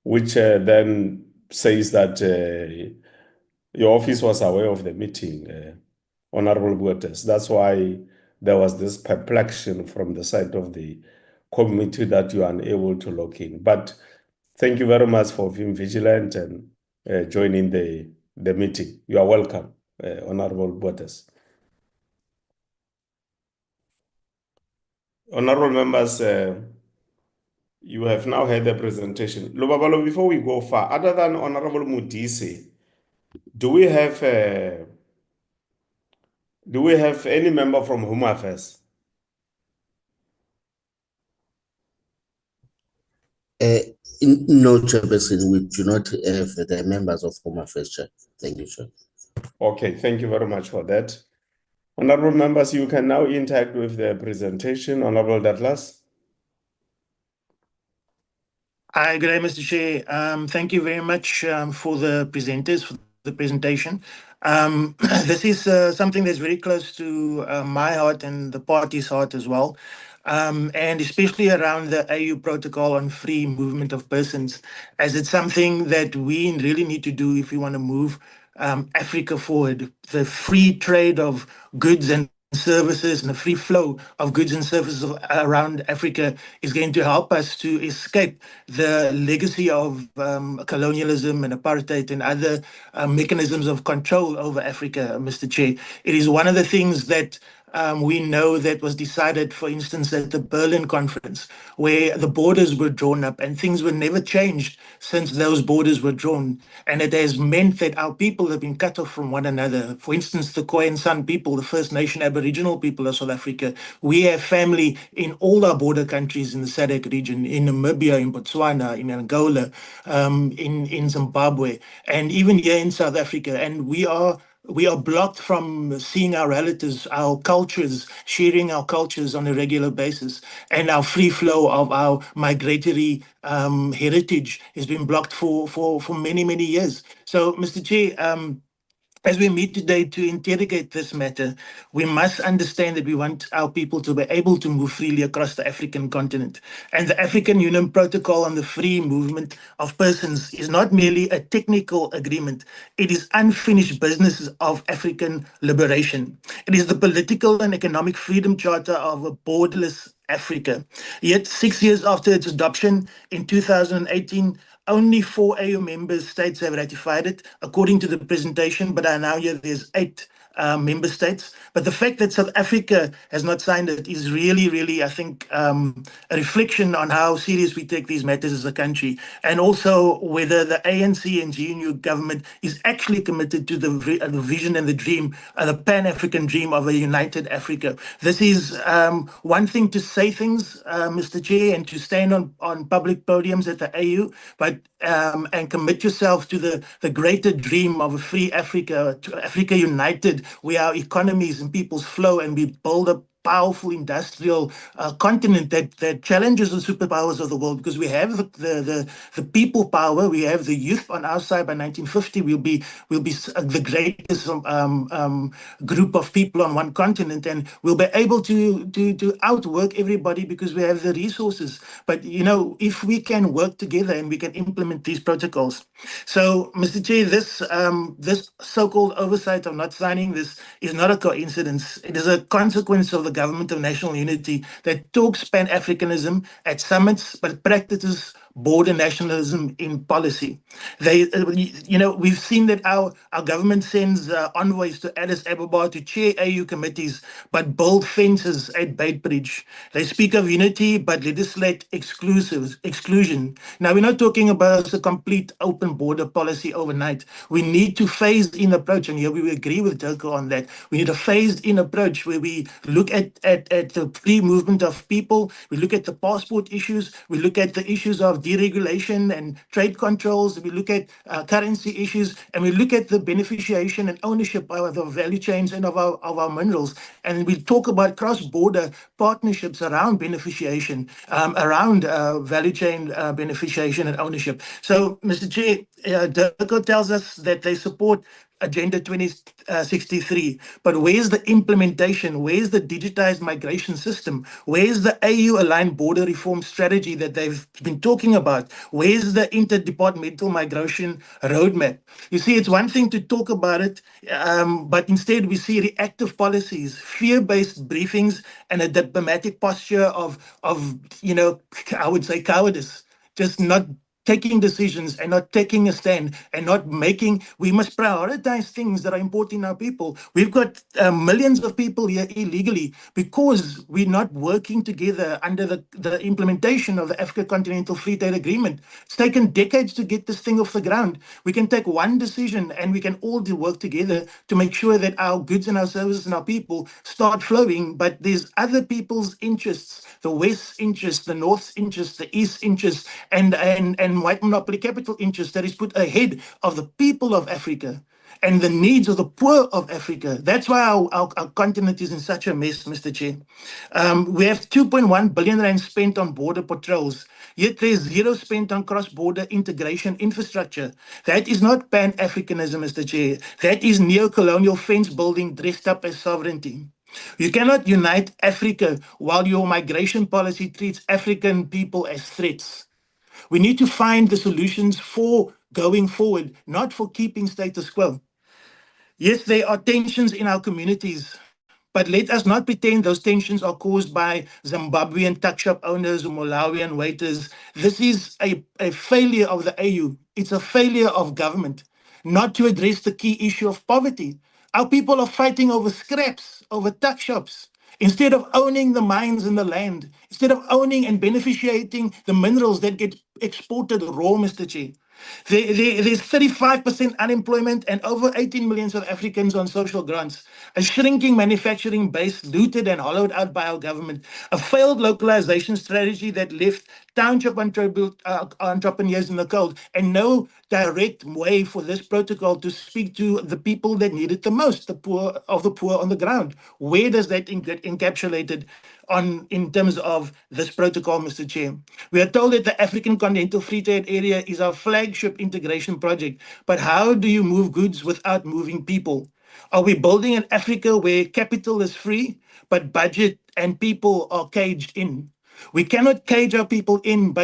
which then says that your office was aware of the meeting, Honorable Bottas. That's why there was this perplexion from the side of the committee that you are unable to log in. But thank you very much for being vigilant and joining the meeting. You are welcome, Honorable Bottas. Honorable members, you have now heard the presentation. Lobabalo, before we go far, other than Honorable Mudisi, do we have any member from Home Affairs? No, Chairperson, we do not have the members of Home Affairs, Chair. Thank you, Chair. Okay, thank you very much for that. Honorable members, you can now interact with the presentation. Honorable Douglas. Hi, good day, Mr. Chair. Thank you very much for the presenters for the presentation. This is something that's very close to my heart and the party's heart as well, and especially around the AU protocol on free movement of persons, as it's something that we really need to do if we want to move Africa forward. The free trade of goods and services and the free flow of goods and services around Africa is going to help us to escape the legacy of colonialism and apartheid and other mechanisms of control over Africa, Mr. Chair. It is one of the things that we know that was decided, for instance, at the Berlin Conference, where the borders were drawn up and things were never changed since those borders were drawn. And it has meant that our people have been cut off from one another. For instance, the Khoi and San people, the First Nation Aboriginal people of South Africa, we have family in all our border countries in the SADC region, in Namibia, in Botswana, in Angola, in Zimbabwe, and even here in South Africa. And we are blocked from seeing our relatives, our cultures, sharing our cultures on a regular basis. And our free flow of our migratory heritage has been blocked for many, many years. So, Mr. Chair, as we meet today to interrogate this matter, we must understand that we want our people to be able to move freely across the African continent. And the African Union Protocol on the free movement of persons is not merely a technical agreement, it is unfinished business of African liberation. It is the political and economic freedom charter of a borderless Africa. Yet 6 years after its adoption in 2018, only 4 AU member states have ratified it, according to the presentation, but now here there's 8 member states. But the fact that South Africa has not signed it is really, I think, a reflection on how serious we take these matters as a country, and also whether the ANC and GNU government is actually committed to the vision and the dream, the Pan-African dream of a united Africa. This is one thing to say things, Mr. Chair, and to stand on public podiums at the AU, but and commit yourself to the greater dream of a free Africa, to Africa united, where our economies and peoples flow and we build a powerful industrial continent that challenges the superpowers of the world, because we have the people power, we have the youth on our side. By 1950, we'll be the greatest group of people on one continent, and we'll be able to outwork everybody because we have the resources. But if we can work together and we can implement these protocols. So, Mr. Chair, this so-called oversight of not signing this is not a coincidence. It is a consequence of the Government of National Unity that talks Pan-Africanism at summits, but practices border nationalism in policy. We've seen that our government sends envoys to Addis Ababa to chair AU committees, but build fences at Beitbridge. They speak of unity, but legislate exclusion. Now, we're not talking about a complete open border policy overnight. We need to phase-in approach, and here we agree with Dirko on that. We need a phased-in approach where we look at the free movement of people, we look at the passport issues, we look at the issues of deregulation and trade controls, we look at currency issues, and we look at the beneficiation and ownership of the value chains and of our minerals. And we talk about cross-border partnerships around beneficiation, around value chain beneficiation and ownership. So, Mr. Chair, Dirko tells us that they support Agenda 2063, but where's the implementation? Where's the digitized migration system? Where's the AU-aligned border reform strategy that they've been talking about? Where's the interdepartmental migration roadmap? You see, it's one thing to talk about it, but instead we see reactive policies, fear-based briefings, and a diplomatic posture of I would say cowardice, just not taking decisions and not taking a stand and not making, we must prioritize things that are important in our people. We've got millions of people here illegally because we're not working together under the implementation of the Africa Continental Free Trade Agreement. It's taken decades to get this thing off the ground. We can take one decision and we can all work together to make sure that our goods and our services and our people start flowing, but there's other people's interests, the West's interests, the North's interests, the East's interests, and white monopoly capital interests that is put ahead of the people of Africa and the needs of the poor of Africa. That's why our continent is in such a mess, Mr. Chair. We have 2.1 billion rand spent on border patrols, yet there's zero spent on cross-border integration infrastructure. That is not Pan-Africanism, Mr. Chair. That is neo-colonial fence building dressed up as sovereignty. You cannot unite Africa while your migration policy treats African people as threats. We need to find the solutions for going forward, not for keeping status quo. Yes, there are tensions in our communities, but let us not pretend those tensions are caused by Zimbabwean tuck shop owners or Malawian waiters. This is a failure of the AU. It's a failure of government not to address the key issue of poverty. Our people are fighting over scraps, over tuck shops. Instead of owning the mines and the land, instead of owning and beneficiating the minerals that get exported raw, Mr. Chair. There's 35% unemployment and over 18 million South Africans on social grants, a shrinking manufacturing base looted and hollowed out by our government, a failed localization strategy that left township entrepreneurs in the cold, and no direct way for this protocol to speak to the people that need it the most, the poor on the ground. Where does that get encapsulated in terms of this protocol, Mr. Chair? We are told that the African Continental Free Trade Area is our flagship integration project, but how do you move goods without moving people? Are we building an Africa where capital is free, but budget and people are caged in? We cannot cage our people in,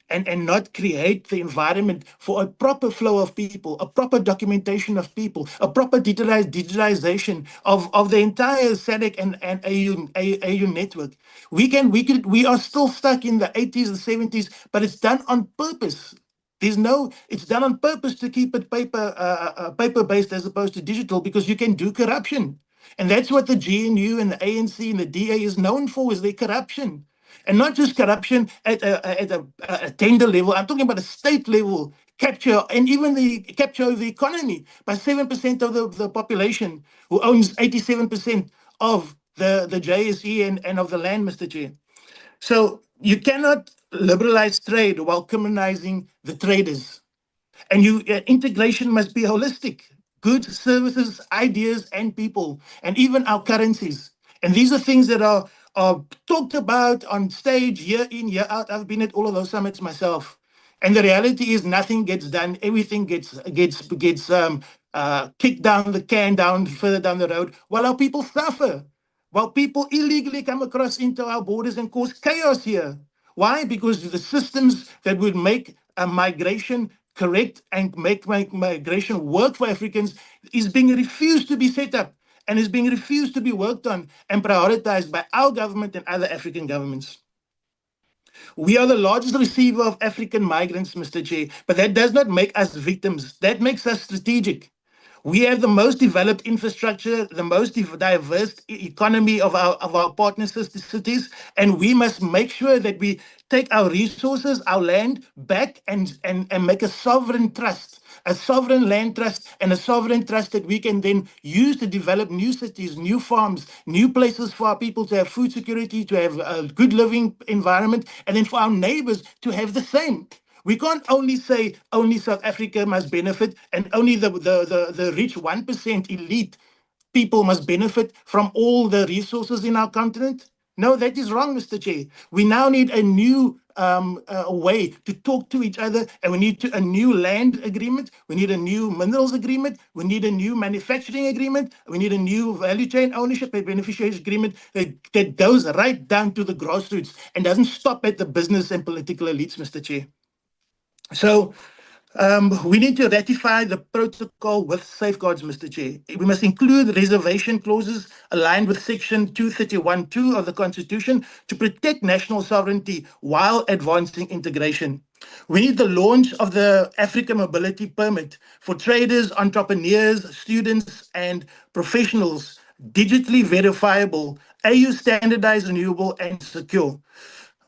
and not create the environment for a proper flow of people, a proper documentation of people, a proper digitalization of the entire SADC and AU network. We are still stuck in the 80s and 70s, but it's done on purpose. It's done on purpose to keep it paper-based as opposed to digital, because you can do corruption. And that's what the GNU and the ANC and the DA is known for, is their corruption. And not just corruption at a tender level. I'm talking about a state level capture, and even the capture of the economy by 7% of the population, who owns 87% of the JSE and of the land, Mr. Chair. So you cannot liberalize trade while criminalizing the traders. And integration must be holistic. Goods, services, ideas, and people, and even our currencies. And these are things that are talked about on stage year in, year out. I've been at all of those summits myself. And the reality is nothing gets done. Everything gets kicked down the can, further down the road, while our people suffer. While people illegally come across into our borders and cause chaos here. Why? Because the systems that would make a migration correct and make migration work for Africans is being refused to be set up, and is being refused to be worked on and prioritized by our government and other African governments. We are the largest receiver of African migrants, Mr. Chair, but that does not make us victims. That makes us strategic. We have the most developed infrastructure, the most diverse economy of our partner cities, and we must make sure that we take our resources, our land back and make a sovereign trust, a sovereign land trust, and a sovereign trust that we can then use to develop new cities, new farms, new places for our people to have food security, to have a good living environment, and then for our neighbors to have the same. We can't only say only South Africa must benefit and only the rich 1% elite people must benefit from all the resources in our continent. No, that is wrong, Mr. Chair. We now need a new way to talk to each other, and we need a new land agreement. We need a new minerals agreement. We need a new manufacturing agreement. We need a new value chain ownership and beneficiaries agreement that goes right down to the grassroots and doesn't stop at the business and political elites, Mr. Chair. So we need to ratify the protocol with safeguards, Mr. Chair. We must include reservation clauses aligned with Section 231(2) of the Constitution to protect national sovereignty while advancing integration. We need the launch of the African Mobility Permit for traders, entrepreneurs, students, and professionals, digitally verifiable, AU standardized, renewable, and secure.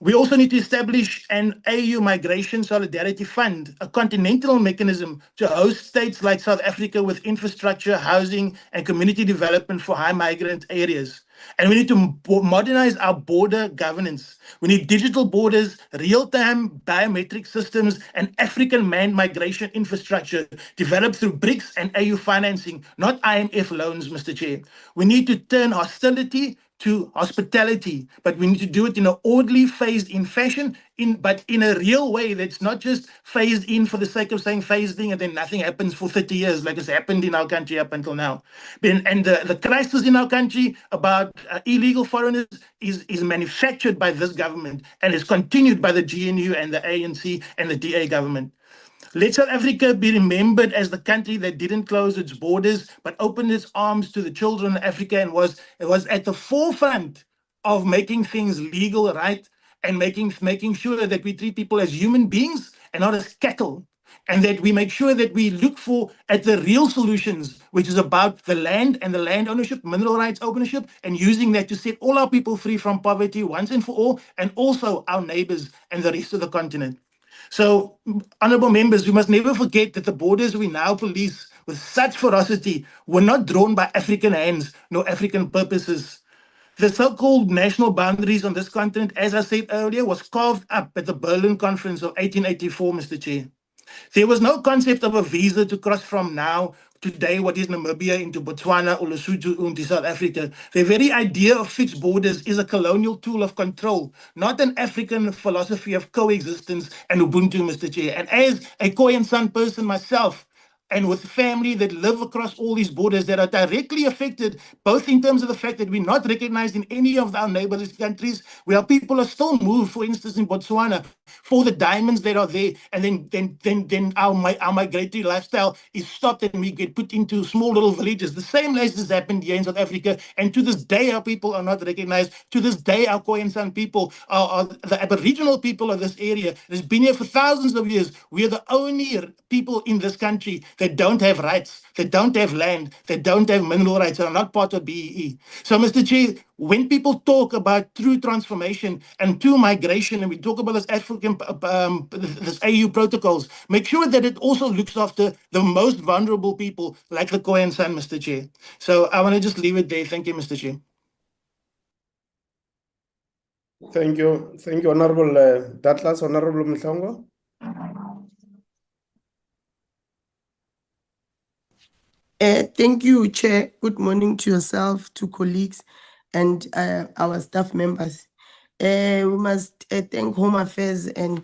We also need to establish an AU Migration Solidarity Fund, a continental mechanism to host states like South Africa with infrastructure, housing, and community development for high migrant areas. And we need to modernize our border governance. We need digital borders, real-time biometric systems, and African manned migration infrastructure developed through BRICS and AU financing, not IMF loans, Mr. Chair. We need to turn hostility to hospitality, but we need to do it in an orderly, phased-in fashion, but in a real way that's not just phased in for the sake of saying phased in and then nothing happens for 30 years like has happened in our country up until now. And the crisis in our country about illegal foreigners is manufactured by this government and is continued by the GNU and the ANC and the DA government. Let South Africa be remembered as the country that didn't close its borders, but opened its arms to the children of Africa and was at the forefront of making things legal, right? And making sure that we treat people as human beings and not as cattle. And that we make sure that we look at the real solutions, which is about the land and the land ownership, mineral rights ownership, and using that to set all our people free from poverty once and for all, and also our neighbors and the rest of the continent. So, honorable members, we must never forget that the borders we now police with such ferocity were not drawn by African hands nor African purposes. The so-called national boundaries on this continent, as I said earlier, was carved up at the Berlin Conference of 1884, Mr. Chair. There was no concept of a visa to cross from now, today, what is Namibia, into Botswana or Lesotho into South Africa. The very idea of fixed borders is a colonial tool of control, not an African philosophy of coexistence and Ubuntu, Mr. Chair. And as a Khoisan San person myself, and with family that live across all these borders that are directly affected, both in terms of the fact that we're not recognized in any of our neighboring countries, where people are still moved, for instance, in Botswana, for the diamonds that are there, and then our migratory lifestyle is stopped and we get put into small little villages. The same as has happened here in South Africa, and to this day our people are not recognized. To this day our Khoisan San people are the Aboriginal people of this area. It's been here for thousands of years. We are the only people in this country that don't have rights, that don't have land, that don't have mineral rights, and are not part of BEE. So, Mr. Chair, when people talk about true transformation and true migration, and we talk about this this AU protocols, make sure that it also looks after the most vulnerable people, like the Khoisan San, Mr. Chair. So I want to just leave it there. Thank you, Mr. Chair. Thank you, Honorable Douglas. Honorable Mhlongo. Thank you, Chair. Good morning to yourself, to colleagues, and our staff members. We must thank Home Affairs and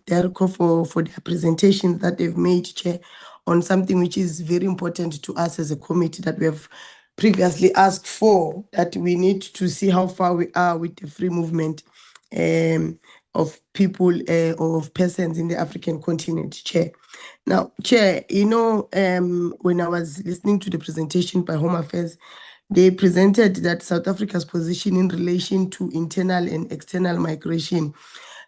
DERCO for their presentations that they've made, Chair, on something which is very important to us as a committee that we have previously asked for, that we need to see how far we are with the free movement of people or of persons in the African continent, Chair. Now, Chair, you know, when I was listening to the presentation by Home Affairs, they presented that South Africa's position in relation to internal and external migration,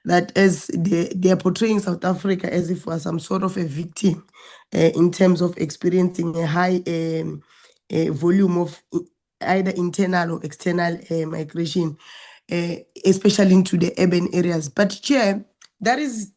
that as they are portraying South Africa as if we are some sort of a victim in terms of experiencing a high volume of either internal or external migration, especially into the urban areas. But Chair, that is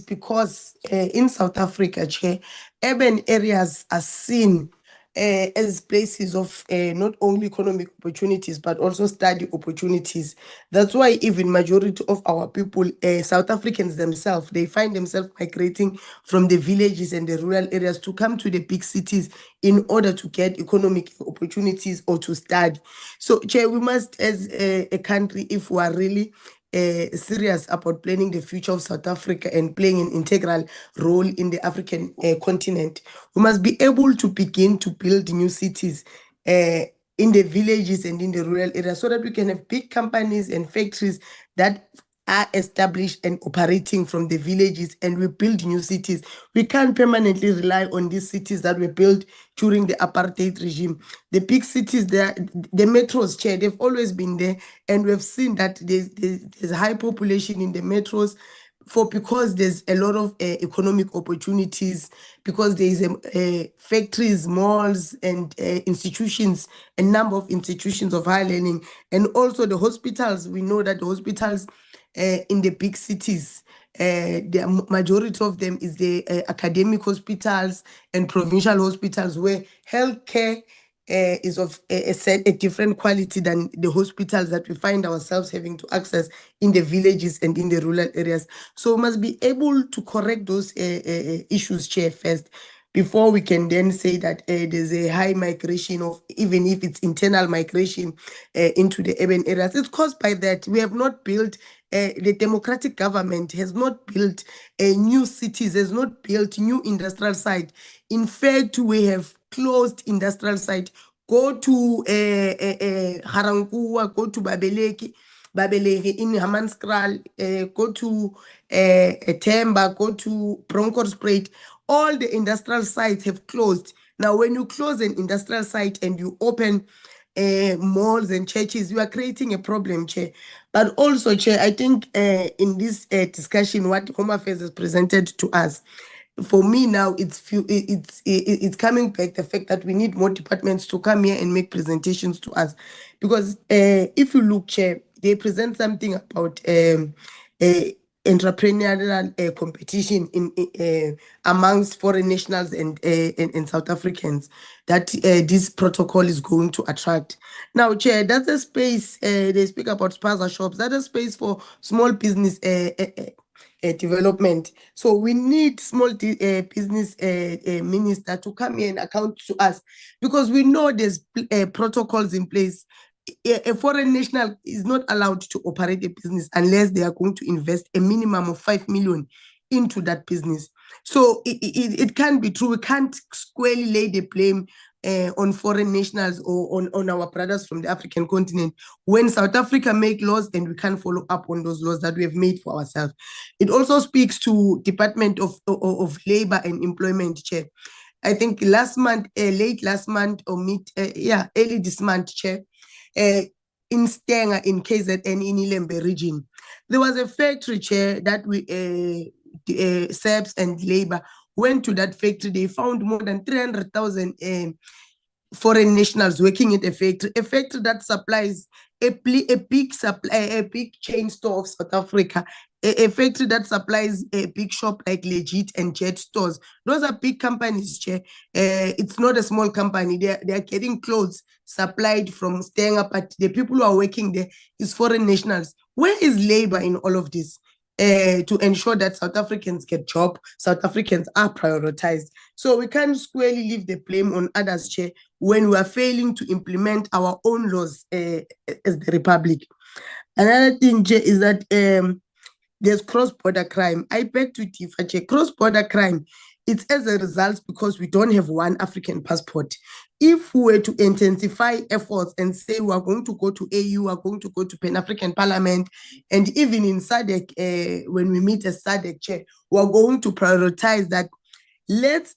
because in South Africa, Chair, urban areas are seen as places of not only economic opportunities but also study opportunities. That's why even majority of our people, South Africans themselves, they find themselves migrating from the villages and the rural areas to come to the big cities in order to get economic opportunities or to study. So, Chair, we must, as a country, if we are really serious about planning the future of South Africa and playing an integral role in the African continent, we must be able to begin to build new cities in the villages and in the rural areas so that we can have big companies and factories that are established and operating from the villages, and we build new cities. We can't permanently rely on these cities that were built during the apartheid regime. The big cities, the metros, Chair, they've always been there, and we've seen that there's a high population in the metros because there's a lot of economic opportunities, because there's factories, malls, and institutions, a number of institutions of higher learning, and also the hospitals. We know that the hospitals in the big cities, the majority of them is the academic hospitals and provincial hospitals, where healthcare is of a different quality than the hospitals that we find ourselves having to access in the villages and in the rural areas. So we must be able to correct those issues, Chair, first, before we can then say that there's a high migration of, even if it's internal migration into the urban areas. It's caused by that. We have not built, the democratic government has not built new cities, has not built new industrial site. In fact, we have closed industrial site. Go to Harankua, go to Babeleki in Hammanskral, go to Temba, go to Bronkhorstspruit. All the industrial sites have closed. Now, when you close an industrial site and you open malls and churches, you are creating a problem, Chair. But also, Chair, I think in this discussion, what Home Affairs has presented to us, for me now, it's coming back the fact that we need more departments to come here and make presentations to us. Because if you look, Chair, they present something about entrepreneurial competition in amongst foreign nationals and South Africans that this protocol is going to attract. Now, Chair, that's a space, they speak about spaza shops, that's a space for small business development. So we need small business minister to come here and account to us, because we know there's protocols in place. A foreign national is not allowed to operate a business unless they are going to invest a minimum of 5 million into that business. So it can't be true. We can't squarely lay the blame on foreign nationals or on our brothers from the African continent when South Africa make laws and we can't follow up on those laws that we have made for ourselves. It also speaks to Department of Labor and Employment, Chair. I think last month, late last month or early this month, Chair, in Stenga, in KZN, in Ilembe region, there was a factory, Chair, that we SEPS and Labor went to that factory. They found more than 300,000 foreign nationals working at a factory that supplies a big chain store of South Africa, a factory that supplies a big shop like Legit and Jet stores. Those are big companies, Chair. It's not a small company. They are getting clothes supplied from Stenga, but the people who are working there is foreign nationals. Where is labor in all of this? To ensure that South Africans get jobs, South Africans are prioritized. So we can't squarely leave the blame on others, Chair, when we are failing to implement our own laws as the Republic. Another thing, Chair, is that there's cross-border crime. I beg to differ, Chair. Cross-border crime, it's as a result because we don't have one African passport. If we were to intensify efforts and say we are going to go to AU, we are going to go to Pan-African Parliament, and even in SADC, when we meet as SADC, Chair, we are going to prioritize that. Let's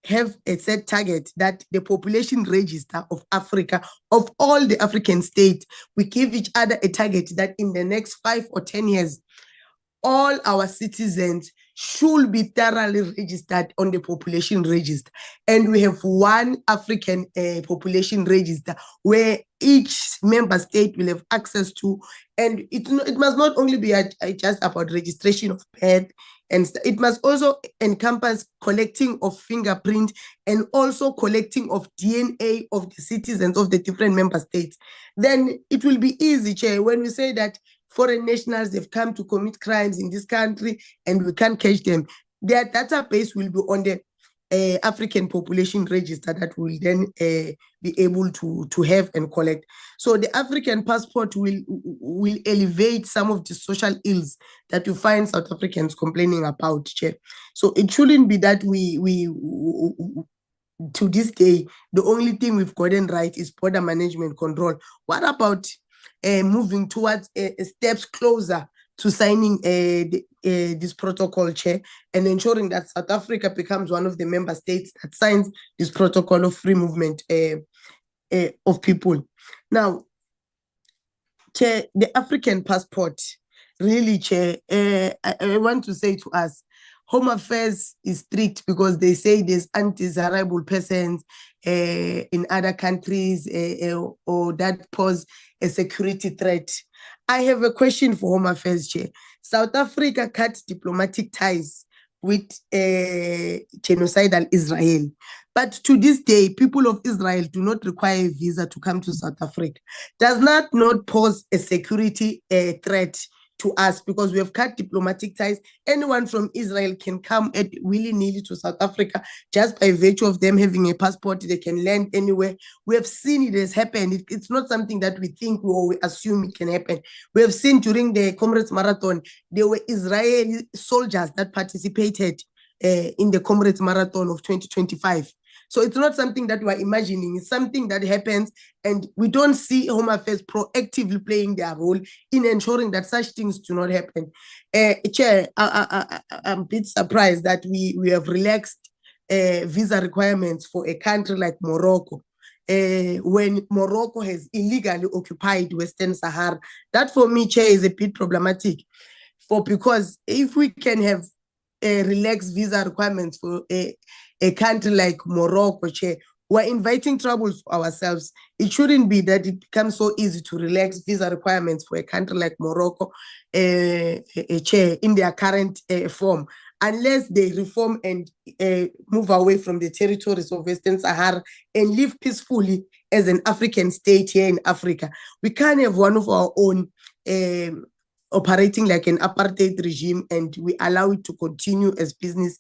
have a set target that the population register of Africa, of all the African states, we give each other a target that in the next 5 or 10 years, all our citizens should be thoroughly registered on the population register. And we have one African population register where each member state will have access to, and it must not only be just about registration of birth, and it must also encompass collecting of fingerprint and also collecting of DNA of the citizens of the different member states. Then it will be easy, Chair, when we say that foreign nationals have come to commit crimes in this country and we can't catch them. Their database will be on the African population register that will then be able to have and collect. So the African passport will elevate some of the social ills that you find South Africans complaining about, Chair. So it shouldn't be that we to this day, the only thing we've gotten right is border management control. What about moving towards steps closer to signing this protocol, Chair, and ensuring that South Africa becomes one of the member states that signs this protocol of free movement of people? Now, Chair, the African passport, really, Chair, I want to say to us, Home Affairs is strict because they say there's undesirable persons in other countries or that pose a security threat. I have a question for Home Affairs, Chair. South Africa cut diplomatic ties with genocidal Israel. But to this day, people of Israel do not require a visa to come to South Africa. Does not pose a security threat to us because we have cut diplomatic ties? Anyone from Israel can come at willy-nilly to South Africa just by virtue of them having a passport. They can land anywhere. We have seen it has happened. It's not something that we think or we assume it can happen. We have seen during the Comrades Marathon, there were Israeli soldiers that participated in the Comrades Marathon of 2025. So it's not something that we're imagining. It's something that happens, and we don't see Home Affairs proactively playing their role in ensuring that such things do not happen. Chair, I'm a bit surprised that we have relaxed visa requirements for a country like Morocco, when Morocco has illegally occupied Western Sahara. That for me, Chair, is a bit problematic, because if we can have relaxed visa requirements for a country like Morocco, Chair, we're inviting trouble for ourselves. It shouldn't be that it becomes so easy to relax visa requirements for a country like Morocco, Chair, in their current form, unless they reform and move away from the territories of Western Sahara and live peacefully as an African state here in Africa. We can't have one of our own operating like an apartheid regime, and we allow it to continue as business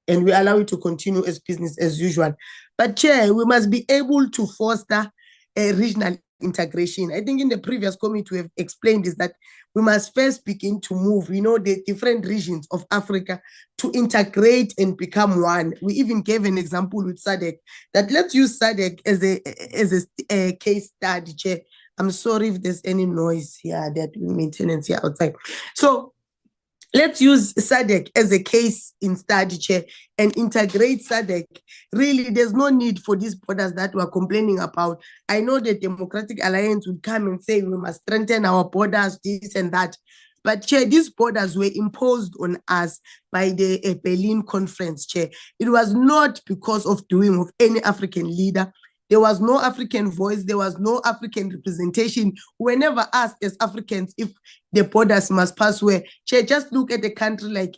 as usual. But Chair, we must be able to foster a regional integration. I think in the previous committee we have explained is that we must first begin to move, the different regions of Africa to integrate and become one. We even gave an example with SADC, that let's use SADC as a case study, Chair. I'm sorry if there's any noise here, that maintenance here outside. So let's use SADC as a case in study, Chair, and integrate SADC. Really, there's no need for these borders that we're complaining about. I know the Democratic Alliance will come and say we must strengthen our borders, this and that. But, Chair, these borders were imposed on us by the Berlin Conference, Chair. It was not because of doing of any African leader. There was no African voice. There was no African representation. We were never asked as Africans if the borders must pass where. Chair, just look at a country like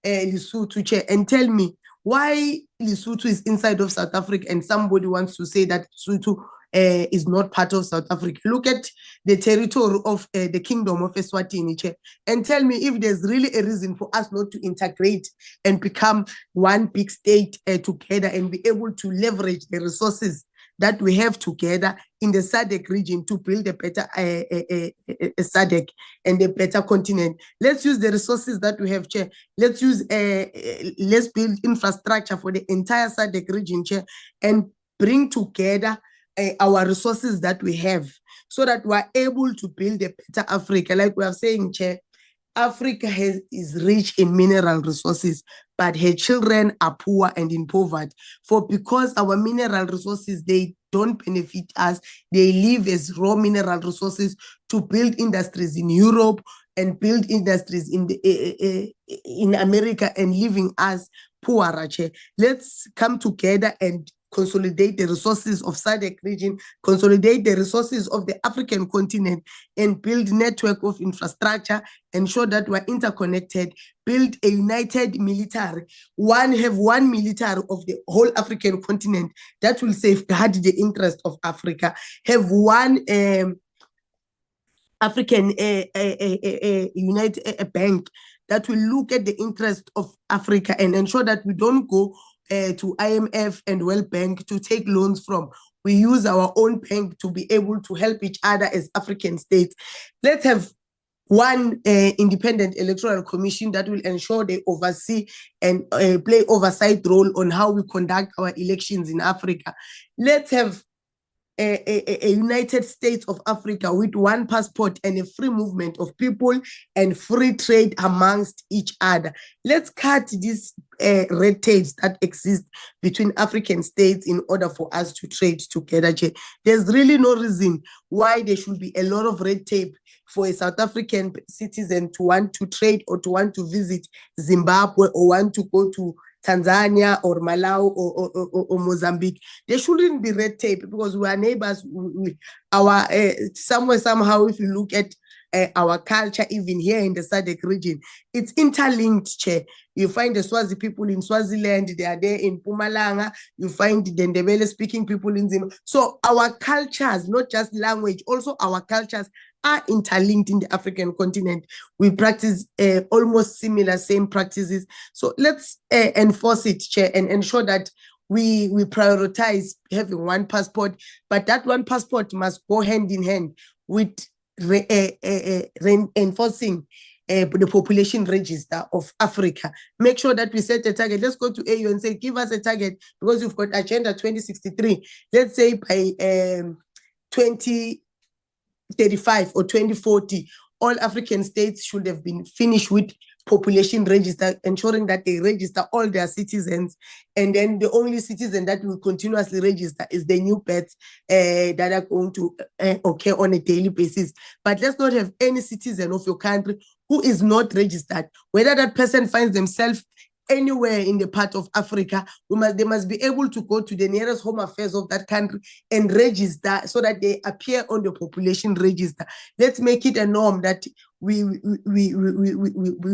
Lesotho, Chair, and tell me why Lesotho is inside of South Africa and somebody wants to say that Lesotho is not part of South Africa. Look at the territory of the Kingdom of Eswatini, Chair, and tell me if there's really a reason for us not to integrate and become one big state together and be able to leverage the resources that we have together in the SADC region to build a better SADC and a better continent. Let's use the resources that we have, Chair. Let's build infrastructure for the entire SADC region, Chair, and bring together our resources that we have so that we're able to build a better Africa. Like we are saying, Chair, Africa is rich in mineral resources, but her children are poor and in poverty. Because our mineral resources, they don't benefit us. They live as raw mineral resources to build industries in Europe and build industries in America and leaving us poorer. Let's come together and consolidate the resources of SADC region, consolidate the resources of the African continent, and build network of infrastructure, ensure that we're interconnected, build a united military, have one military of the whole African continent that will safeguard the interest of Africa, have one African United Bank that will look at the interest of Africa and ensure that we don't go to IMF and World Bank to take loans from. We use our own bank to be able to help each other as African states. Let's have one independent electoral commission that will ensure they oversee and play oversight role on how we conduct our elections in Africa. Let's have a United States of Africa with one passport and a free movement of people and free trade amongst each other. Let's cut these red tapes that exist between African states in order for us to trade together. There's really no reason why there should be a lot of red tape for a South African citizen to want to trade or to want to visit Zimbabwe or want to go to Tanzania or Malawi or Mozambique. There shouldn't be red tape because we are neighbors. Our somehow, if you look at our culture, even here in the SADC region, it's interlinked. Che. You find the Swazi people in Swaziland, they are there in Mpumalanga. You find the Ndebele speaking people in Zimbabwe. So our cultures, not just language, also our cultures are interlinked in the African continent. We practice almost similar, same practices. So let's enforce it, Chair, and ensure that we prioritize having one passport, but that one passport must go hand in hand with enforcing the population register of Africa. Make sure that we set a target. Let's go to AU and say, give us a target because you've got Agenda 2063. Let's say by 2035 or 2040, all African states should have been finished with population register, ensuring that they register all their citizens. And then the only citizen that will continuously register is the new pets that are going to occur on a daily basis. But let's not have any citizen of your country who is not registered, whether that person finds themselves anywhere in the part of Africa. They must be able to go to the nearest Home Affairs of that country and register so that they appear on the population register. Let's make it a norm that we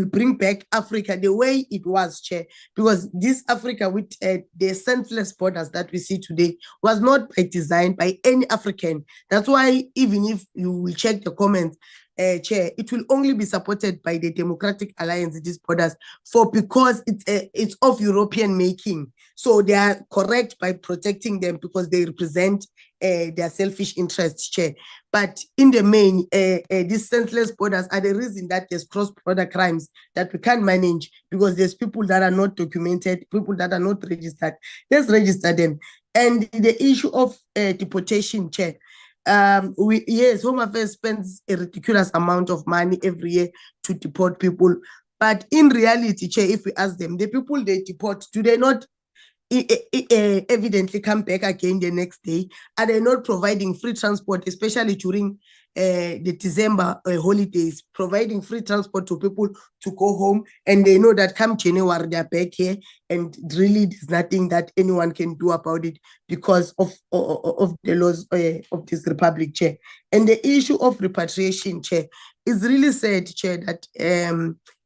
bring back Africa the way it was, Chair, because this Africa with the senseless borders that we see today was not by design by any African. That's why even if you will check the comments, Chair, it will only be supported by the Democratic Alliance, these borders, because it's of European making. So they are correct by protecting them because they represent their selfish interests, Chair. But in the main, these senseless borders are the reason that there's cross-border crimes that we can't manage because there's people that are not documented, people that are not registered. Let's register them. And the issue of deportation, Chair, yes, Home Affairs spends a ridiculous amount of money every year to deport people. But in reality, Chair, if we ask them, the people they deport, do they not evidently come back again the next day? Are they not providing free transport, especially during the December holidays, providing free transport to people to go home, and they know that come January they're back here, and really there's nothing that anyone can do about it because of the laws of this republic, Chair. And the issue of repatriation, Chair, is really sad, Chair, that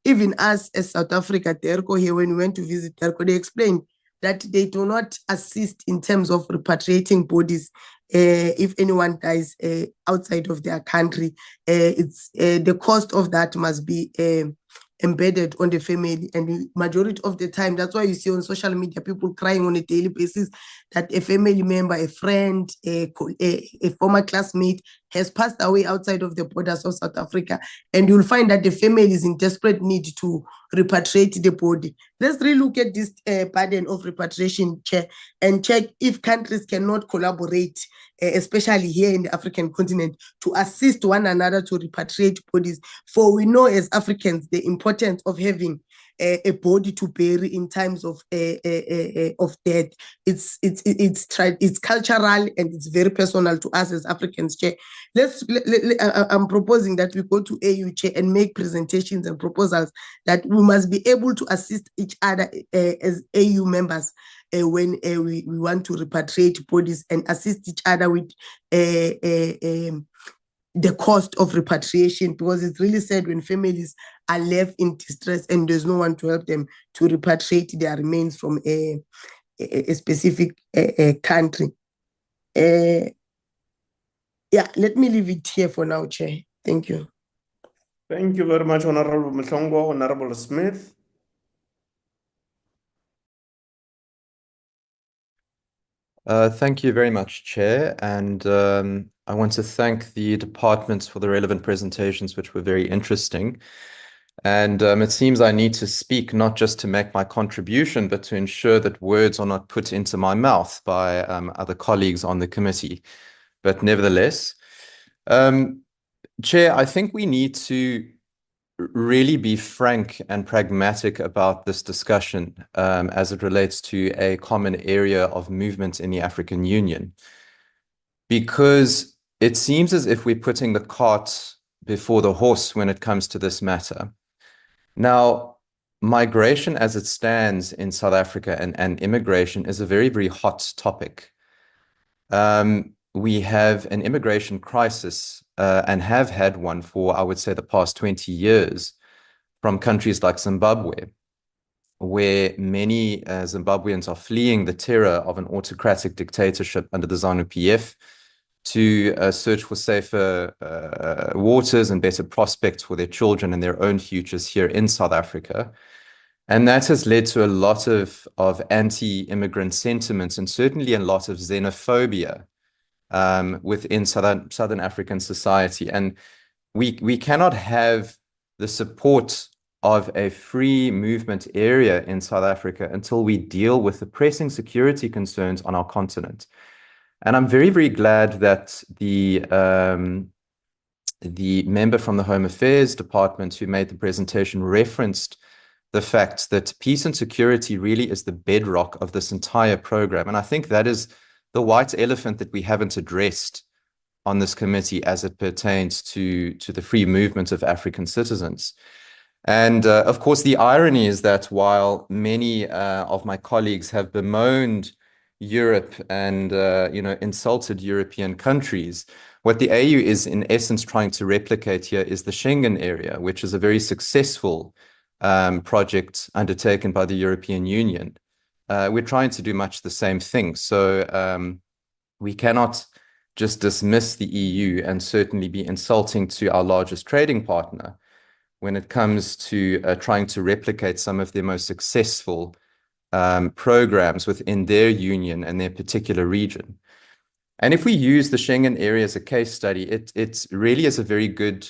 even us as South Africa, TERCO here, when we went to visit TERCO, they explained that they do not assist in terms of repatriating bodies if anyone dies outside of their country. It's the cost of that must be embedded on the family, and the majority of the time, that's why you see on social media people crying on a daily basis that a family member, a friend, a former classmate has passed away outside of the borders of South Africa, and you'll find that the family is in desperate need to repatriate the body. Let's relook at this burden of repatriation, Chair, and check if countries cannot collaborate, especially here in the African continent, to assist one another to repatriate bodies. For we know as Africans the importance of having a body to bury in times of death. It's cultural and it's very personal to us as Africans, Chair. I'm proposing that we go to AU, Chair, and make presentations and proposals that we must be able to assist each other as AU members when we want to repatriate bodies and assist each other with the cost of repatriation, because it's really sad when families are left in distress and there's no one to help them to repatriate their remains from a specific country. Yeah, let me leave it here for now, Chair. Thank you. Thank you very much, Honorable Mhlongo. Honorable Smith. Thank you very much, Chair, and I want to thank the departments for the relevant presentations, which were very interesting. And it seems I need to speak not just to make my contribution, but to ensure that words are not put into my mouth by other colleagues on the committee. But nevertheless, Chair, I think we need to really be frank and pragmatic about this discussion as it relates to a common area of movement in the African Union. Because it seems as if we're putting the cart before the horse when it comes to this matter. Now, migration as it stands in South Africa and immigration is a very, very hot topic. We have an immigration crisis and have had one for, I would say, the past 20 years from countries like Zimbabwe, where many Zimbabweans are fleeing the terror of an autocratic dictatorship under the ZANU-PF to search for safer waters and better prospects for their children and their own futures here in South Africa. And that has led to a lot of anti-immigrant sentiments and certainly a lot of xenophobia within Southern African society. And we cannot have the support of a free movement area in South Africa until we deal with the pressing security concerns on our continent. And I'm very, very glad that the member from the Home Affairs Department who made the presentation referenced the fact that peace and security really is the bedrock of this entire program. And I think that is the white elephant that we haven't addressed on this committee as it pertains to the free movement of African citizens. And of course, the irony is that while many of my colleagues have bemoaned Europe and insulted European countries, what the AU is in essence trying to replicate here is the Schengen area, which is a very successful project undertaken by the European Union. We're trying to do much the same thing. So we cannot just dismiss the EU and certainly be insulting to our largest trading partner when it comes to trying to replicate some of their most successful programs within their union and their particular region. And if we use the Schengen area as a case study, it really is a very good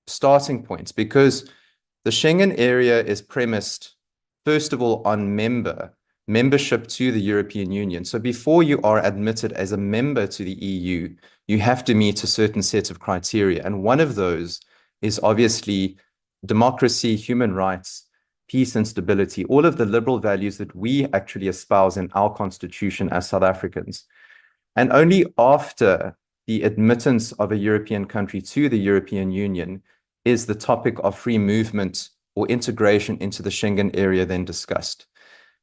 starting point, because the Schengen area is premised, first of all, on membership to the European Union. So before you are admitted as a member to the EU, you have to meet a certain set of criteria. And one of those is obviously democracy, human rights, peace and stability, all of the liberal values that we actually espouse in our constitution as South Africans. And only after the admittance of a European country to the European Union is the topic of free movement or integration into the Schengen area then discussed.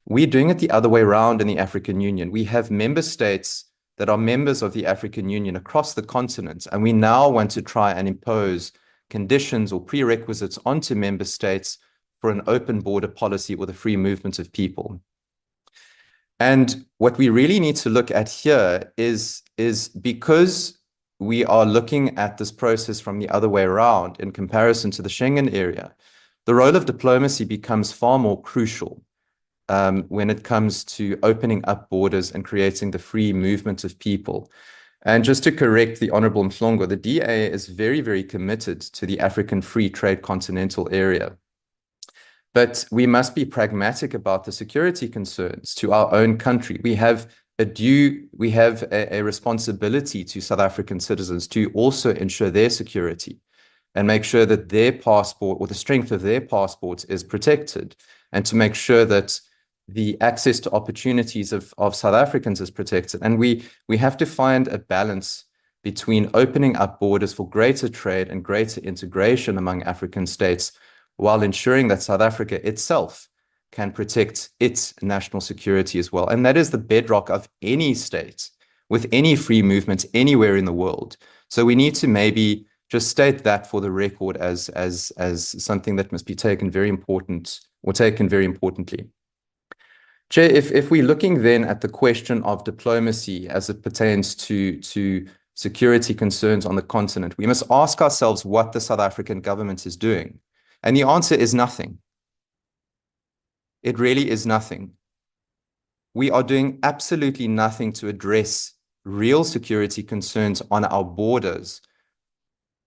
We're doing it the other way around in the African Union. We have member states that are members of the African Union across the continent, and we now want to try and impose conditions or prerequisites onto member states for an open border policy or the free movement of people. And what we really need to look at here is because we are looking at this process from the other way around in comparison to the Schengen area, the role of diplomacy becomes far more crucial when it comes to opening up borders and creating the free movement of people. And just to correct the Honorable Mhlongo, the DA is very, very committed to the African Free Trade Continental Area. But we must be pragmatic about the security concerns to our own country. We have a responsibility to South African citizens to also ensure their security. and make sure that their passport or the strength of their passports is protected, and to make sure that the access to opportunities of South Africans is protected. And we have to find a balance between opening up borders for greater trade and greater integration among African states, while ensuring that South Africa itself can protect its national security as well. And that is the bedrock of any state with any free movement anywhere in the world. So we need to maybe just state that for the record as something that must be taken very important, or taken very importantly. Chair, if we're looking then at the question of diplomacy as it pertains to security concerns on the continent, we must ask ourselves what the South African government is doing. And the answer is nothing. It really is nothing. We are doing absolutely nothing to address real security concerns on our borders.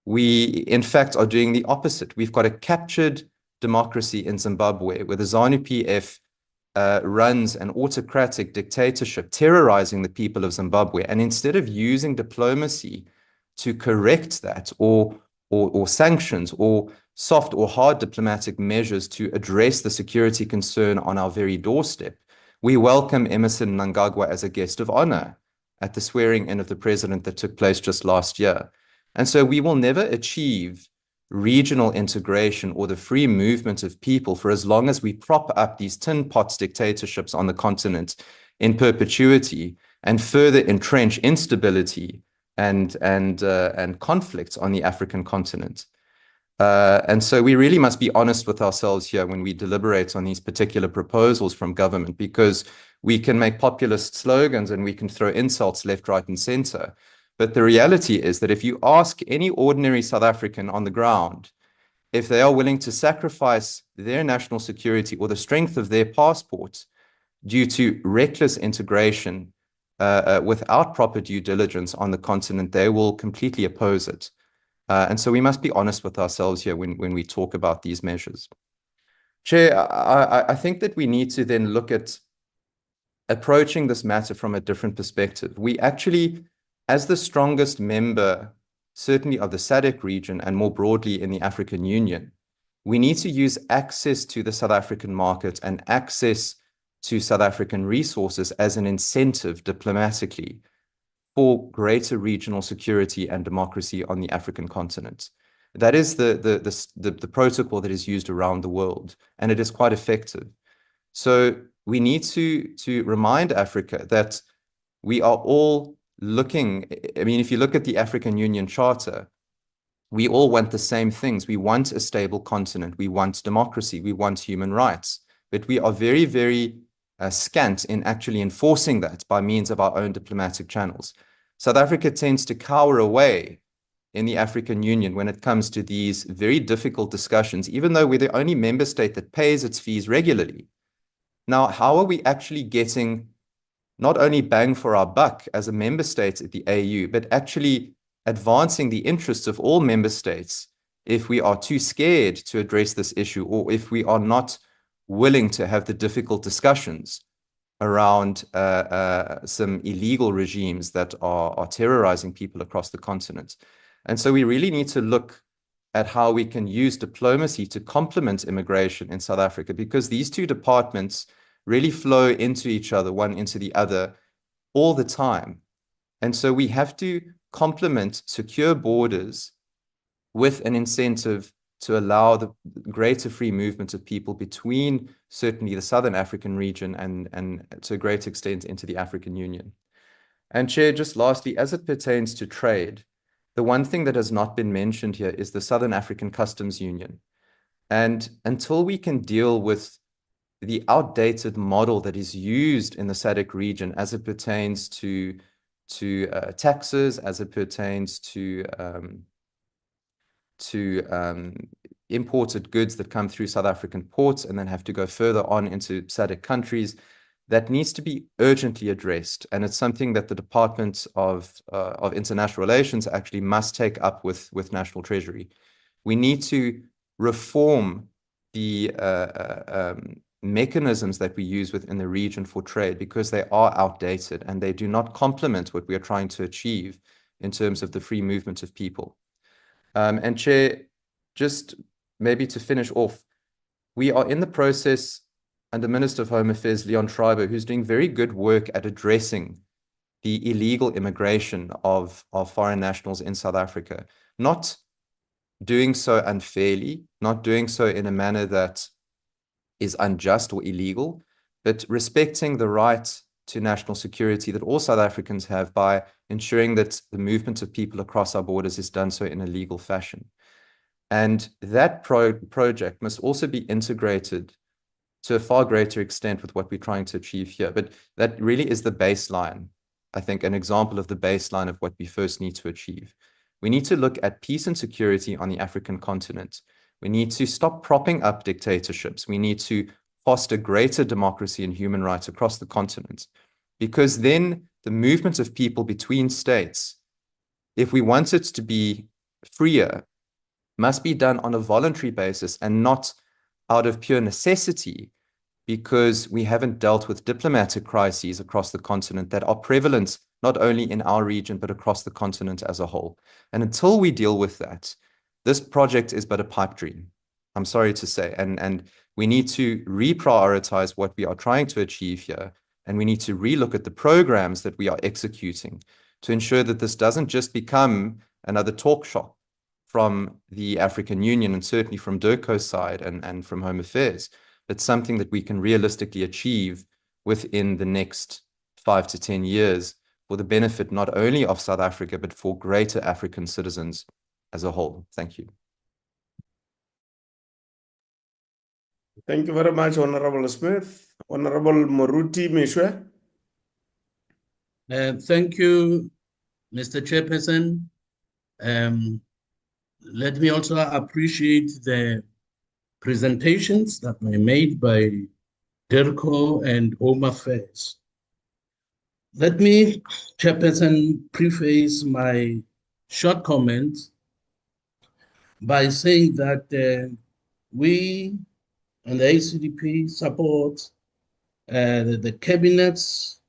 We, in fact, are doing the opposite. We've got a captured democracy in Zimbabwe where the ZANU-PF runs an autocratic dictatorship, terrorizing the people of Zimbabwe. And instead of using diplomacy to correct that, or sanctions, or soft or hard diplomatic measures to address the security concern on our very doorstep, we welcome Emmerson Mnangagwa as a guest of honor at the swearing in of the president that took place just last year. And so we will never achieve regional integration or the free movement of people for as long as we prop up these tin pots dictatorships on the continent in perpetuity and further entrench instability and conflicts on the African continent. And so we really must be honest with ourselves here when we deliberate on these particular proposals from government, because we can make populist slogans and we can throw insults left, right, and center. But the reality is that if you ask any ordinary South African on the ground if they are willing to sacrifice their national security or the strength of their passports due to reckless integration without proper due diligence on the continent, they will completely oppose it. And so we must be honest with ourselves here when we talk about these measures. Chair, I think that we need to then look at approaching this matter from a different perspective. We actually, as the strongest member, certainly of the SADC region and more broadly in the African Union, we need to use access to the South African market and access to South African resources as an incentive diplomatically for greater regional security and democracy on the African continent. That is the protocol that is used around the world, and it is quite effective. So we need to remind Africa that we are all looking, I mean, if you look at the African Union Charter, we all want the same things. We want a stable continent. We want democracy. We want human rights. But we are very, very scant in actually enforcing that by means of our own diplomatic channels. South Africa tends to cower away in the African Union when it comes to these very difficult discussions, even though we're the only member state that pays its fees regularly. Now, how are we actually getting not only bang for our buck as a member state at the AU, but actually advancing the interests of all member states if we are too scared to address this issue, or if we are not willing to have the difficult discussions around some illegal regimes that are terrorizing people across the continent? And so we really need to look at how we can use diplomacy to complement immigration in South Africa, because these two departments really flow into each other, one into the other all the time. And so we have to complement secure borders with an incentive to allow the greater free movement of people between certainly the Southern African region and to a great extent into the African Union. And Chair, just lastly, as it pertains to trade, the one thing that has not been mentioned here is the Southern African Customs Union. And until we can deal with the outdated model that is used in the SADC region as it pertains to taxes, as it pertains to imported goods that come through South African ports and then have to go further on into SADC countries, that needs to be urgently addressed. And it's something that the Department of International Relations actually must take up with National Treasury. We need to reform the mechanisms that we use within the region for trade, because they are outdated and they do not complement what we are trying to achieve in terms of the free movement of people. And Chair, just maybe to finish off, we are in the process under Minister of Home Affairs, Leon Schreiber, who's doing very good work at addressing the illegal immigration of foreign nationals in South Africa, not doing so unfairly, not doing so in a manner that is unjust or illegal, but respecting the right to national security that all South Africans have by ensuring that the movement of people across our borders is done so in a legal fashion. And that project must also be integrated to a far greater extent with what we're trying to achieve here. But that really is the baseline, I think, an example of the baseline of what we first need to achieve. We need to look at peace and security on the African continent. We need to stop propping up dictatorships. We need to foster greater democracy and human rights across the continent, because then the movement of people between states, if we want it to be freer, must be done on a voluntary basis and not out of pure necessity, because we haven't dealt with diplomatic crises across the continent that are prevalent not only in our region, but across the continent as a whole. And until we deal with that, this project is but a pipe dream, I'm sorry to say. And we need to reprioritize what we are trying to achieve here. And we need to relook at the programs that we are executing to ensure that this doesn't just become another talk shop from the African Union, and certainly from DIRCO's side and from Home Affairs, but something that we can realistically achieve within the next 5 to 10 years for the benefit not only of South Africa, but for greater African citizens as a whole. Thank you. Thank you very much, Honorable Smith. Honorable Moruti Mishwe. Thank you, Mr. Chairperson. Let me also appreciate the presentations that were made by DIRCO and Home Affairs. Let me, Chairperson, preface my short comment by saying that we and the ACDP support the Cabinet's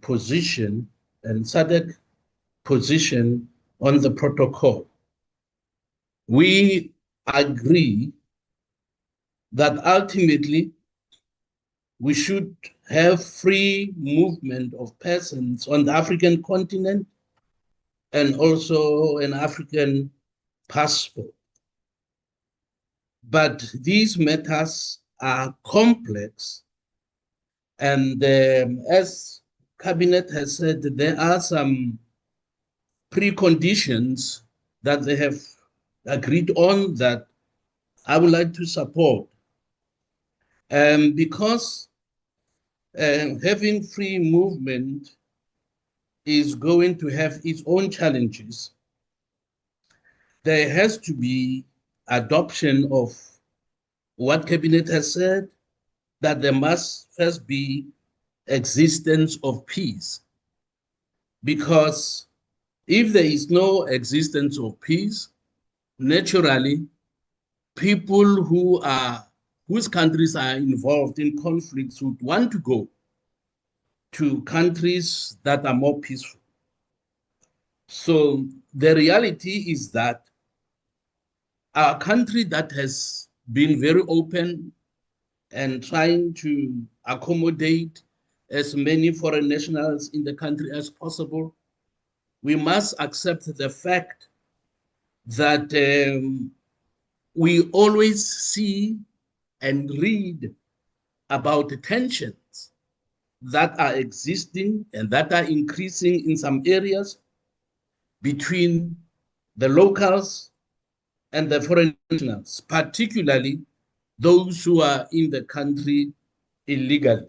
position and SADC position on the protocol. We agree that ultimately we should have free movement of persons on the African continent and also an African passport. But these matters are complex, and as Cabinet has said, there are some preconditions that they have agreed on that I would like to support. Because having free movement is going to have its own challenges, there has to be adoption of what Cabinet has said, that there must first be existence of peace. Because if there is no existence of peace, naturally, people whose countries are involved in conflicts would want to go to countries that are more peaceful. So the reality is that our country that has been very open and trying to accommodate as many foreign nationals in the country as possible, we must accept the fact that we always see and read about the tensions that are existing and that are increasing in some areas between the locals and the foreign nationals, particularly those who are in the country illegally.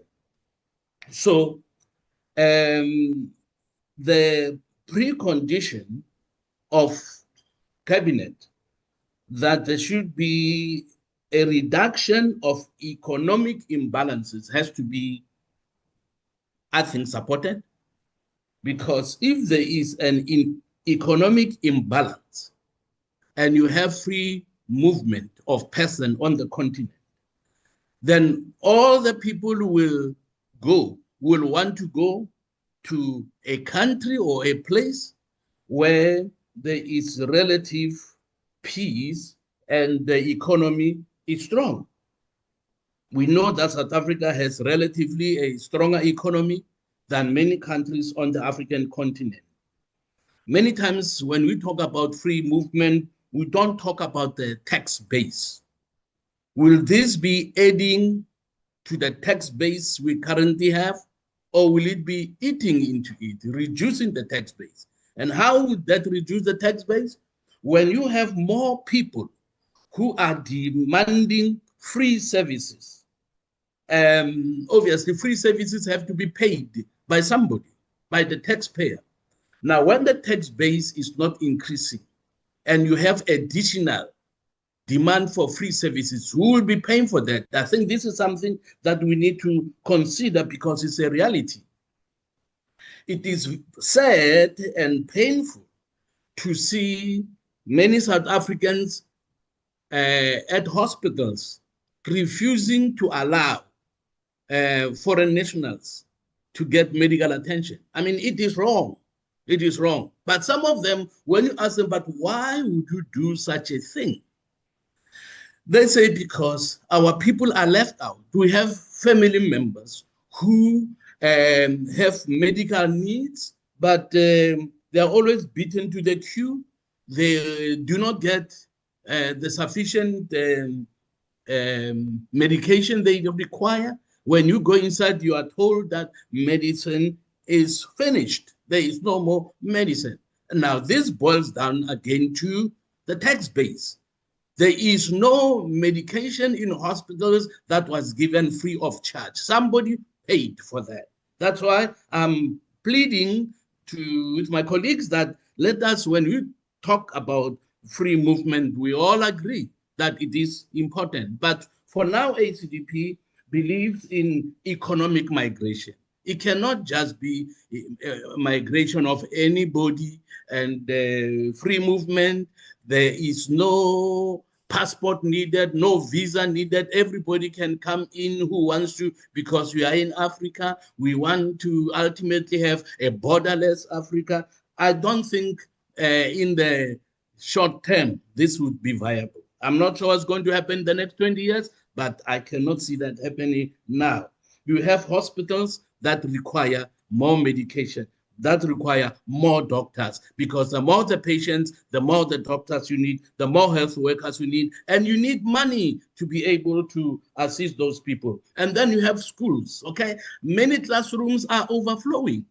So the precondition of Cabinet that there should be a reduction of economic imbalances has to be, I think, supported, because if there is an economic imbalance and you have free movement of persons on the continent, then all the people will want to go to a country or a place where there is relative peace and the economy is strong. We know that South Africa has relatively a stronger economy than many countries on the African continent. Many times when we talk about free movement, we don't talk about the tax base. Will this be adding to the tax base we currently have, or will it be eating into it, reducing the tax base? And how would that reduce the tax base? When you have more people who are demanding free services, obviously free services have to be paid by somebody, by the taxpayer. Now, when the tax base is not increasing and you have additional demand for free services, who will be paying for that? I think this is something that we need to consider because it's a reality. It is sad and painful to see many South Africans at hospitals refusing to allow foreign nationals to get medical attention. I mean, it is wrong. It is wrong. But some of them, when you ask them, but why would you do such a thing? They say, because our people are left out. We have family members who have medical needs, but they are always beaten to the queue. They do not get the sufficient medication they require. When you go inside, you are told that medicine is finished. There is no more medicine. Now, this boils down again to the tax base. There is no medication in hospitals that was given free of charge. Somebody paid for that. That's why I'm pleading with my colleagues that let us, when we talk about free movement, we all agree that it is important. But for now, ACDP believes in economic migration. It cannot just be migration of anybody and free movement. There is no passport needed, no visa needed. Everybody can come in who wants to, because we are in Africa. We want to ultimately have a borderless Africa. I don't think in the short term this would be viable. I'm not sure what's going to happen in the next 20 years, but I cannot see that happening now. You have hospitals that require more medication, that require more doctors, because the more the patients, the more the doctors you need, the more health workers you need, and you need money to be able to assist those people. And then you have schools, okay? Many classrooms are overflowing,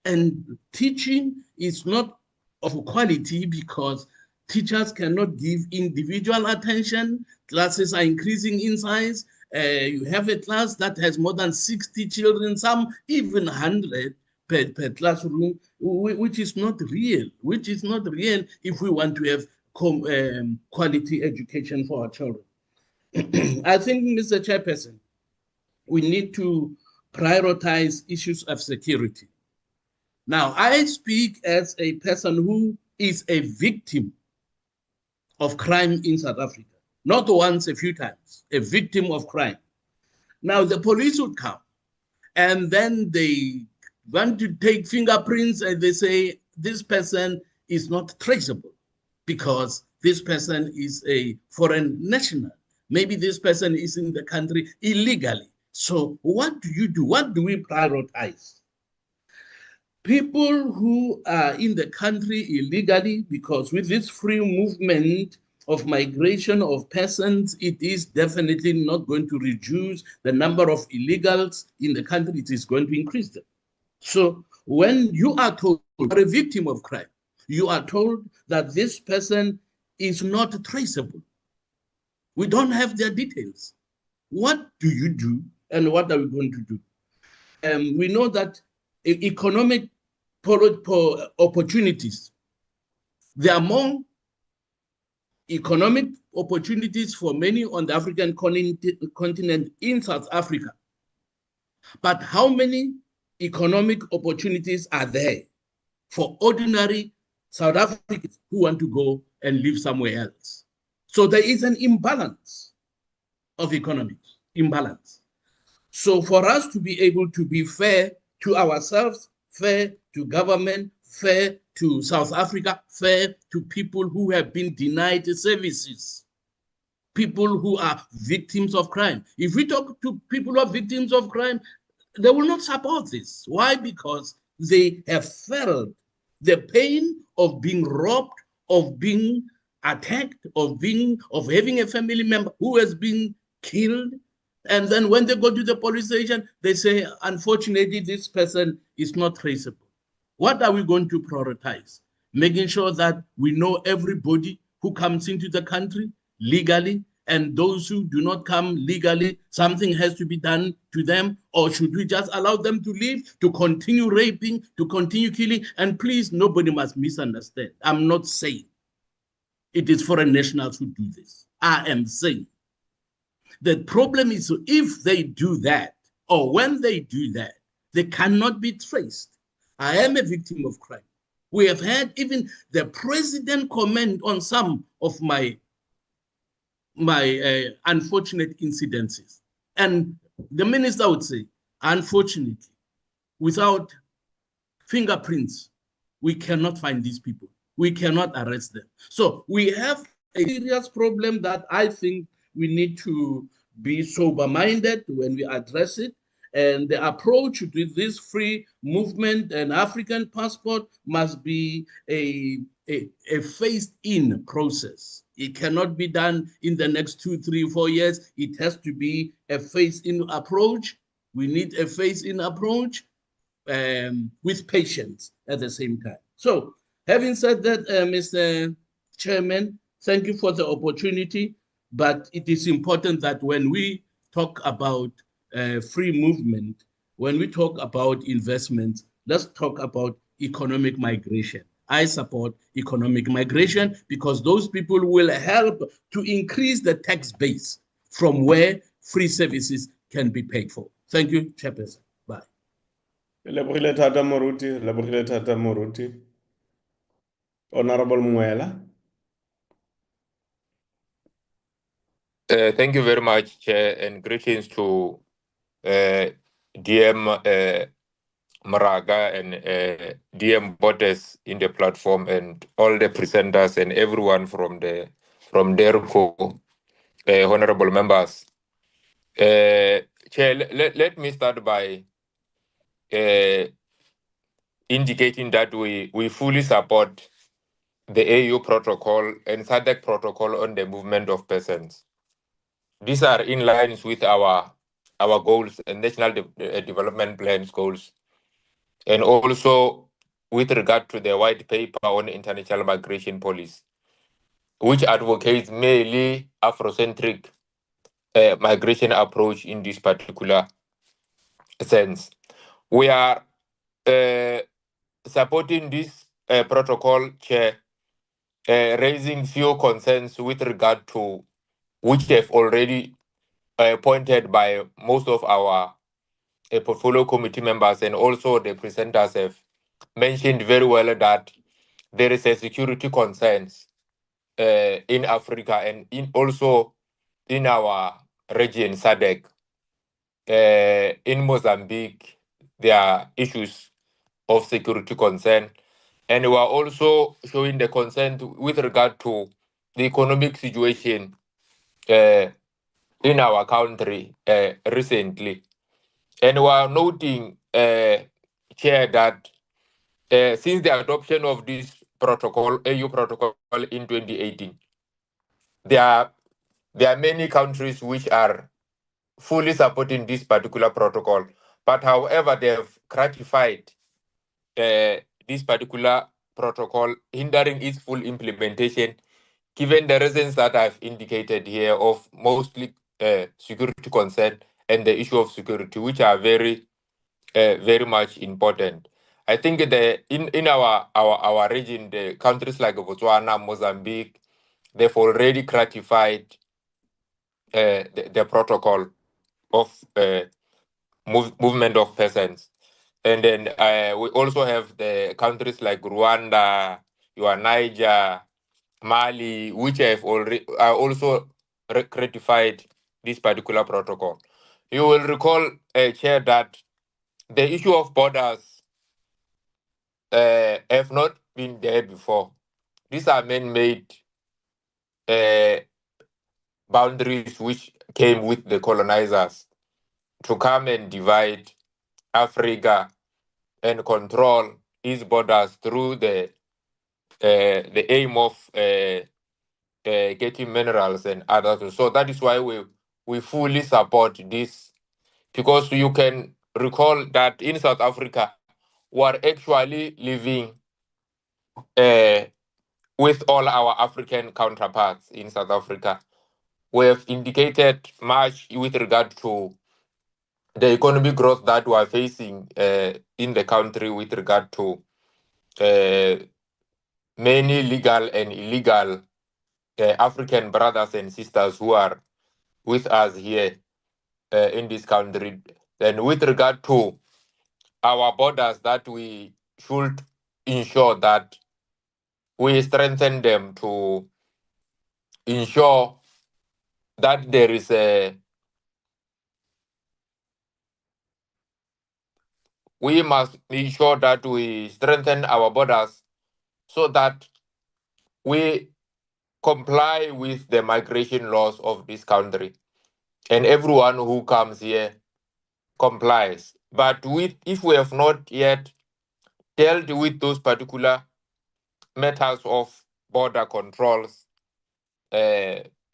and teaching is not of quality because teachers cannot give individual attention. Classes are increasing in size. You have a class that has more than 60 children, some even 100 per classroom, which is not real, if we want to have quality education for our children. I think, Mr. Chairperson, we need to prioritize issues of security. Now, I speak as a person who is a victim of crime in South Africa. Not once, a few times, a victim of crime. Now, the police would come and then they want to take fingerprints and they say, this person is not traceable because this person is a foreign national. Maybe this person is in the country illegally. So what do you do? What do we prioritize? People who are in the country illegally, because with this free movement of migration of persons, it is definitely not going to reduce the number of illegals in the country. It is going to increase them. So when you are told you are a victim of crime, you are told that this person is not traceable. We don't have their details. What do you do and what are we going to do? We know that economic opportunities, there are more economic opportunities for many on the African continent in South Africa. But how many economic opportunities are there for ordinary South Africans who want to go and live somewhere else? So there is an imbalance of economics, imbalance. So for us to be able to be fair to ourselves, fair to government, fair to South Africa, fair to people who have been denied services, people who are victims of crime. If we talk to people who are victims of crime, they will not support this. Why? Because they have felt the pain of being robbed, of being attacked, of having a family member who has been killed. And then when they go to the police station, they say, unfortunately, this person is not traceable. What are we going to prioritize? Making sure that we know everybody who comes into the country legally, and those who do not come legally, something has to be done to them, or should we just allow them to live, to continue raping, to continue killing? And please, nobody must misunderstand. I'm not saying it is foreign nationals who do this. I am saying the problem is if they do that, or when they do that, they cannot be traced. I am a victim of crime. We have had even the president comment on some of my unfortunate incidences. And the minister would say, unfortunately, without fingerprints, we cannot find these people. We cannot arrest them. So we have a serious problem that I think we need to be sober-minded when we address it. And the approach to this free movement and African passport must be a phased-in process. It cannot be done in the next 2, 3, 4 years. It has to be a phased-in approach. We need a phased-in approach with patience at the same time. So, having said that, Mr. Chairman, thank you for the opportunity. But it is important that when we talk about free movement, when we talk about investment, let's talk about economic migration. I support economic migration because those people will help to increase the tax base from where free services can be paid for. Thank you, Chairperson. Bye. Lebogile thata Moruti, lebogile thata Moruti. Honorable Muela. Thank you very much, Chair, and greetings to DM Maraga and DM Botes in the platform and all the presenters and everyone from DERCO, honorable members. Chair, let me start by indicating that we fully support the AU protocol and SADC protocol on the movement of persons. These are in line with our goals and national development plans goals, and also with regard to the white paper on international migration policy, which advocates mainly Afrocentric migration approach in this particular sense. We are supporting this protocol, Chair, raising few concerns with regard to which have already pointed by most of our portfolio committee members, and also the presenters have mentioned very well that there is a security concerns in Africa and also in our region, SADC. In Mozambique, there are issues of security concern, and we are also showing the concern with regard to the economic situation in our country recently. And we are noting, Chair, that since the adoption of this protocol, AU protocol in 2018, there are many countries which are fully supporting this particular protocol. But however, they have ratified this particular protocol, hindering its full implementation, given the reasons that I've indicated here of mostly security concern and the issue of security, which are very much important. I think in our region, the countries like Botswana, Mozambique, they've already ratified the protocol of movement of persons. And then we also have the countries like Rwanda, Niger, Mali, which have already also ratified this particular protocol. You will recall, Chair, that the issue of borders have not been there before. These are man-made boundaries which came with the colonizers to come and divide Africa and control its borders through the aim of getting minerals and others. So that is why we fully support this, because you can recall that in South Africa we are actually living with all our African counterparts in South Africa. We have indicated much with regard to the economic growth that we are facing in the country with regard to many legal and illegal African brothers and sisters who are with us here in this country. And with regard to our borders, that we should ensure that we strengthen them to ensure that there is we must ensure that we strengthen our borders so that we comply with the migration laws of this country, and everyone who comes here complies. But if we have not yet dealt with those particular matters of border controls,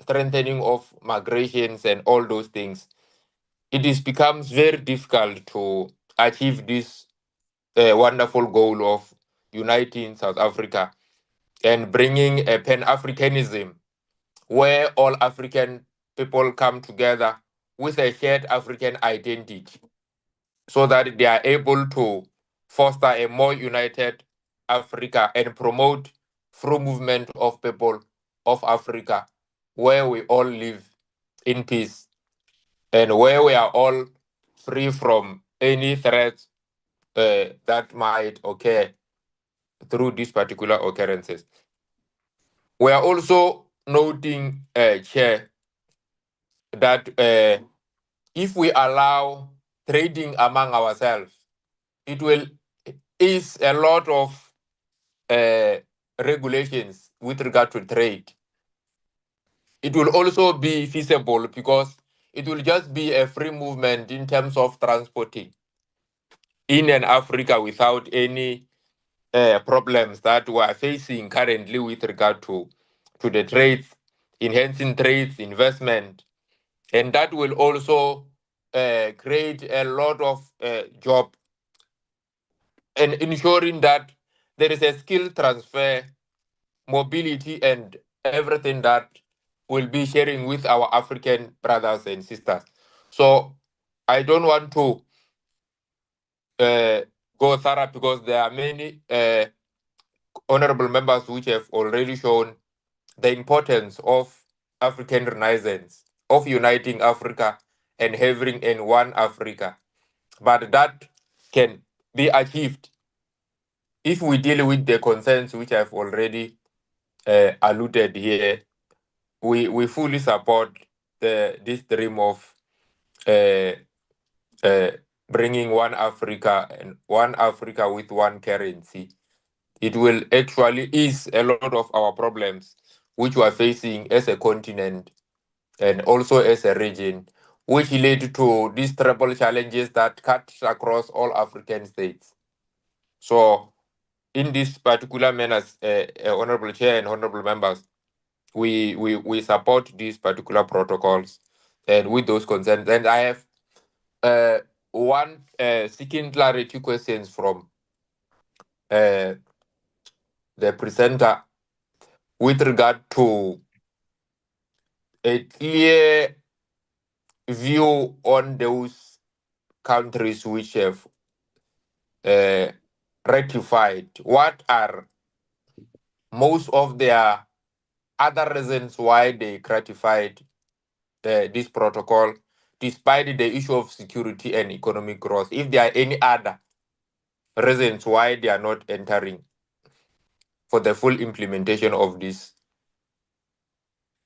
strengthening of migrations and all those things, becomes very difficult to achieve this wonderful goal of uniting South Africa and bringing a Pan-Africanism where all African people come together with a shared African identity so that they are able to foster a more united Africa and promote free movement of people of Africa, where we all live in peace and where we are all free from any threats that might occur through these particular occurrences. We are also noting, Chair, that if we allow trading among ourselves, it will ease a lot of regulations with regard to trade. It will also be feasible because it will just be a free movement in terms of transporting in and Africa without any problems that we are facing currently with regard to the trades, enhancing trades, investment, and that will also create a lot of job and ensuring that there is a skill transfer, mobility, and everything that will be sharing with our African brothers and sisters. So I don't want to go thorough because there are many honorable members which have already shown the importance of African Renaissance, of uniting Africa and having in one Africa. But that can be achieved if we deal with the concerns which I've already alluded here. We fully support this dream of bringing one Africa and one Africa with one currency. It will actually ease a lot of our problems which we are facing as a continent and also as a region, which lead to these treble challenges that cut across all African states. So in this particular manner, Honorable Chair and Honorable Members, we support these particular protocols and with those concerns. And I have one seeking clarity questions from the presenter with regard to a clear view on those countries which have ratified. What are most of their other reasons why they ratified this protocol, despite the issue of security and economic growth? If there are any other reasons why they are not entering for the full implementation of this,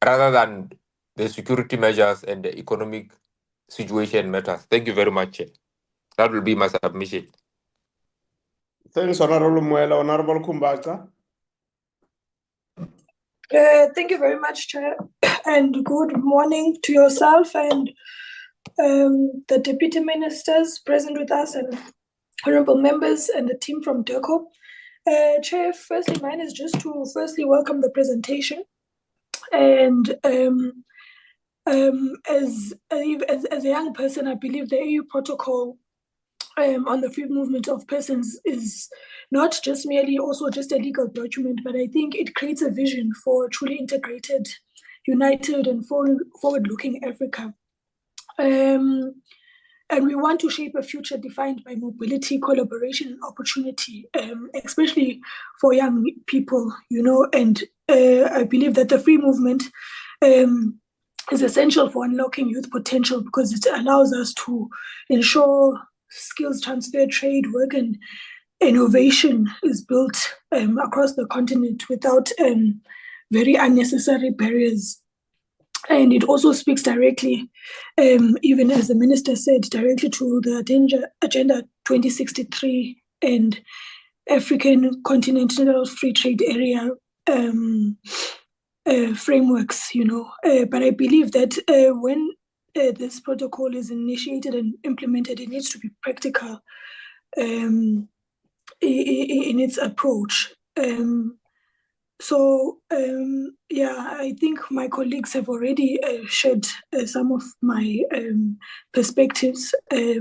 rather than the security measures and the economic situation matters. Thank you very much, Chair. That will be my submission. Thanks, Honorable Muela. Honorable Kumbacha. Thank you very much, Chair, and good morning to yourself and the deputy ministers present with us and honorable members and the team from DERCO. Chair, firstly, mine is just to firstly welcome the presentation, and as a young person, I believe the AU protocol on the free movement of persons is not just merely also just a legal document, but I think it creates a vision for a truly integrated, united, and forward-looking Africa. And we want to shape a future defined by mobility, collaboration, and opportunity, especially for young people, you know, and I believe that the free movement is essential for unlocking youth potential because it allows us to ensure skills transfer, trade, work, and innovation is built across the continent without very unnecessary barriers. And it also speaks directly, even as the minister said, directly to the Agenda 2063 and African Continental Free Trade Area frameworks, you know. But I believe that when this protocol is initiated and implemented, it needs to be practical in its approach. Yeah, I think my colleagues have already shared some of my perspectives,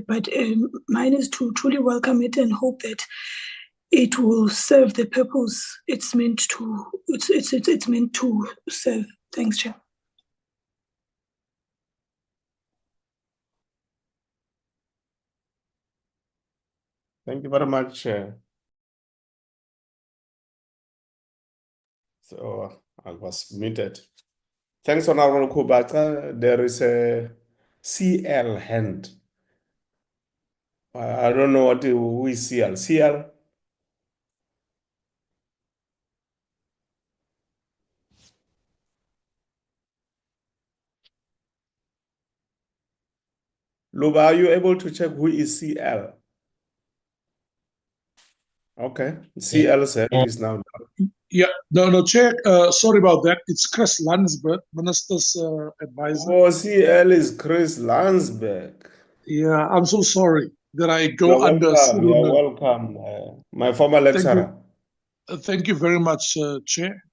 but mine is to truly welcome it and hope that it will serve the purpose it's meant to. It's meant to serve. Thanks, Chair. Thank you very much. So I was muted. Thanks, Honorable Kubata. There is a CL hand. I don't know who is CL. CL? Luba, are you able to check who is CL? Okay, CL's hand is now down. Yeah, no, Chair, sorry about that. It's Chris Landsberg, Minister's advisor. Oh, CL is Chris Landsberg. Yeah, I'm so sorry that I go under pseudonym. You're welcome, my former lecturer. Thank you very much, Chair,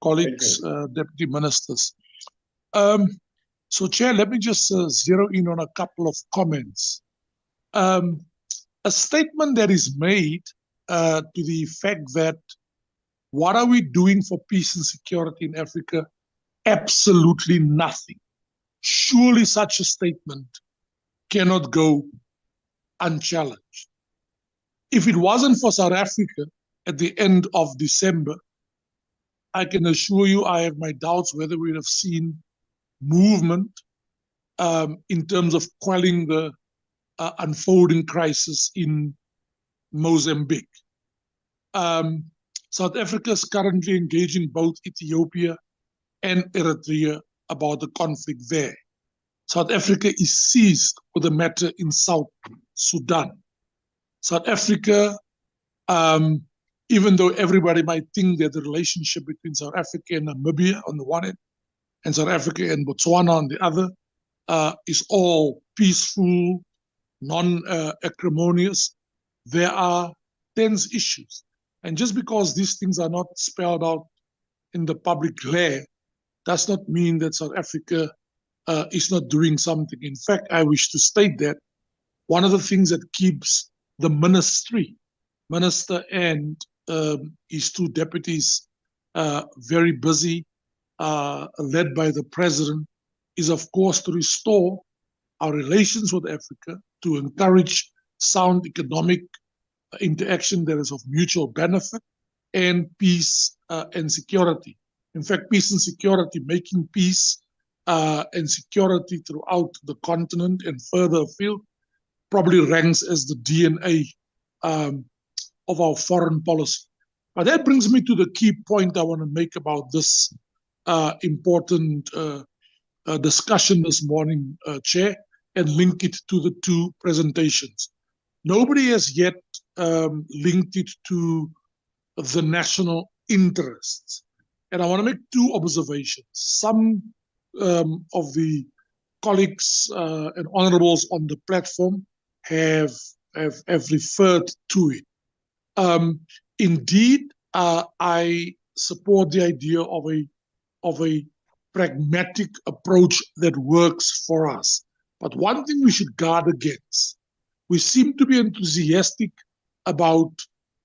colleagues, deputy ministers. So, Chair, let me just zero in on a couple of comments. A statement that is made to the effect that what are we doing for peace and security in Africa? Absolutely nothing. Surely such a statement cannot go unchallenged. If it wasn't for South Africa at the end of December, I can assure you I have my doubts whether we would have seen movement in terms of quelling the unfolding crisis in Mozambique. South Africa is currently engaging both Ethiopia and Eritrea about the conflict there. South Africa is seized with the matter in South Sudan. South Africa, even though everybody might think that the relationship between South Africa and Namibia on the one hand, and South Africa and Botswana on the other, is all peaceful, non-acrimonious, there are tense issues. And just because these things are not spelled out in the public glare does not mean that South Africa is not doing something. In fact, I wish to state that one of the things that keeps the minister and his two deputies very busy, led by the president, is of course to restore our relations with Africa, to encourage sound economic interaction that is of mutual benefit, and peace and security. In fact, peace and security, making peace and security throughout the continent and further afield, probably ranks as the DNA of our foreign policy. But that brings me to the key point I want to make about this important discussion this morning, Chair, and link it to the two presentations. Nobody has yet linked it to the national interests. And I want to make two observations. Some of the colleagues and honorables on the platform have referred to it. Indeed, I support the idea of a pragmatic approach that works for us. But one thing we should guard against, we seem to be enthusiastic about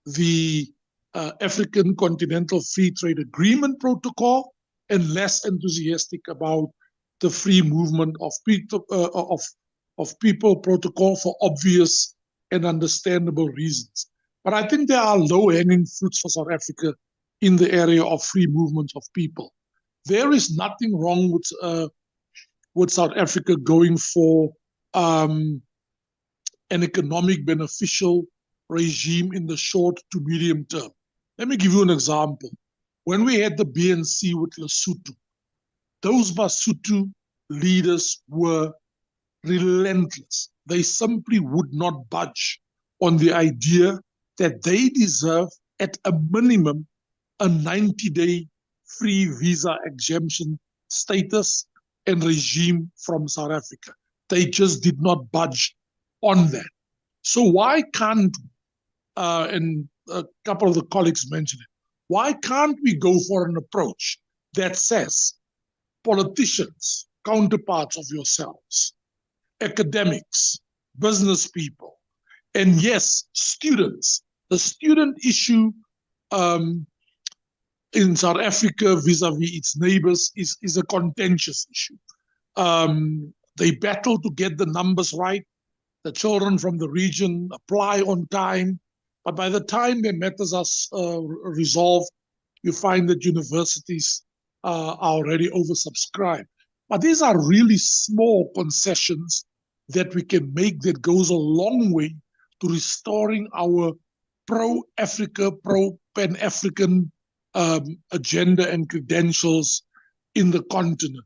the African Continental Free Trade Agreement protocol and less enthusiastic about the free movement of people protocol for obvious and understandable reasons. But I think there are low-hanging fruits for South Africa in the area of free movement of people. There is nothing wrong with South Africa going for an economic beneficial regime in the short to medium term. Let me give you an example. When we had the BNC with Lesotho, those Basotho leaders were relentless. They simply would not budge on the idea that they deserve, at a minimum, a 90-day free visa exemption status and regime from South Africa. They just did not budge on that. So why can't, and a couple of the colleagues mentioned it, why can't we go for an approach that says politicians, counterparts of yourselves, academics, business people, and yes, students. The student issue in South Africa vis-a-vis its neighbors is a contentious issue. They battle to get the numbers right. The children from the region apply on time, but by the time their matters are resolved, you find that universities are already oversubscribed. But these are really small concessions that we can make that goes a long way to restoring our pro-Africa, pro-Pan-African agenda and credentials in the continent.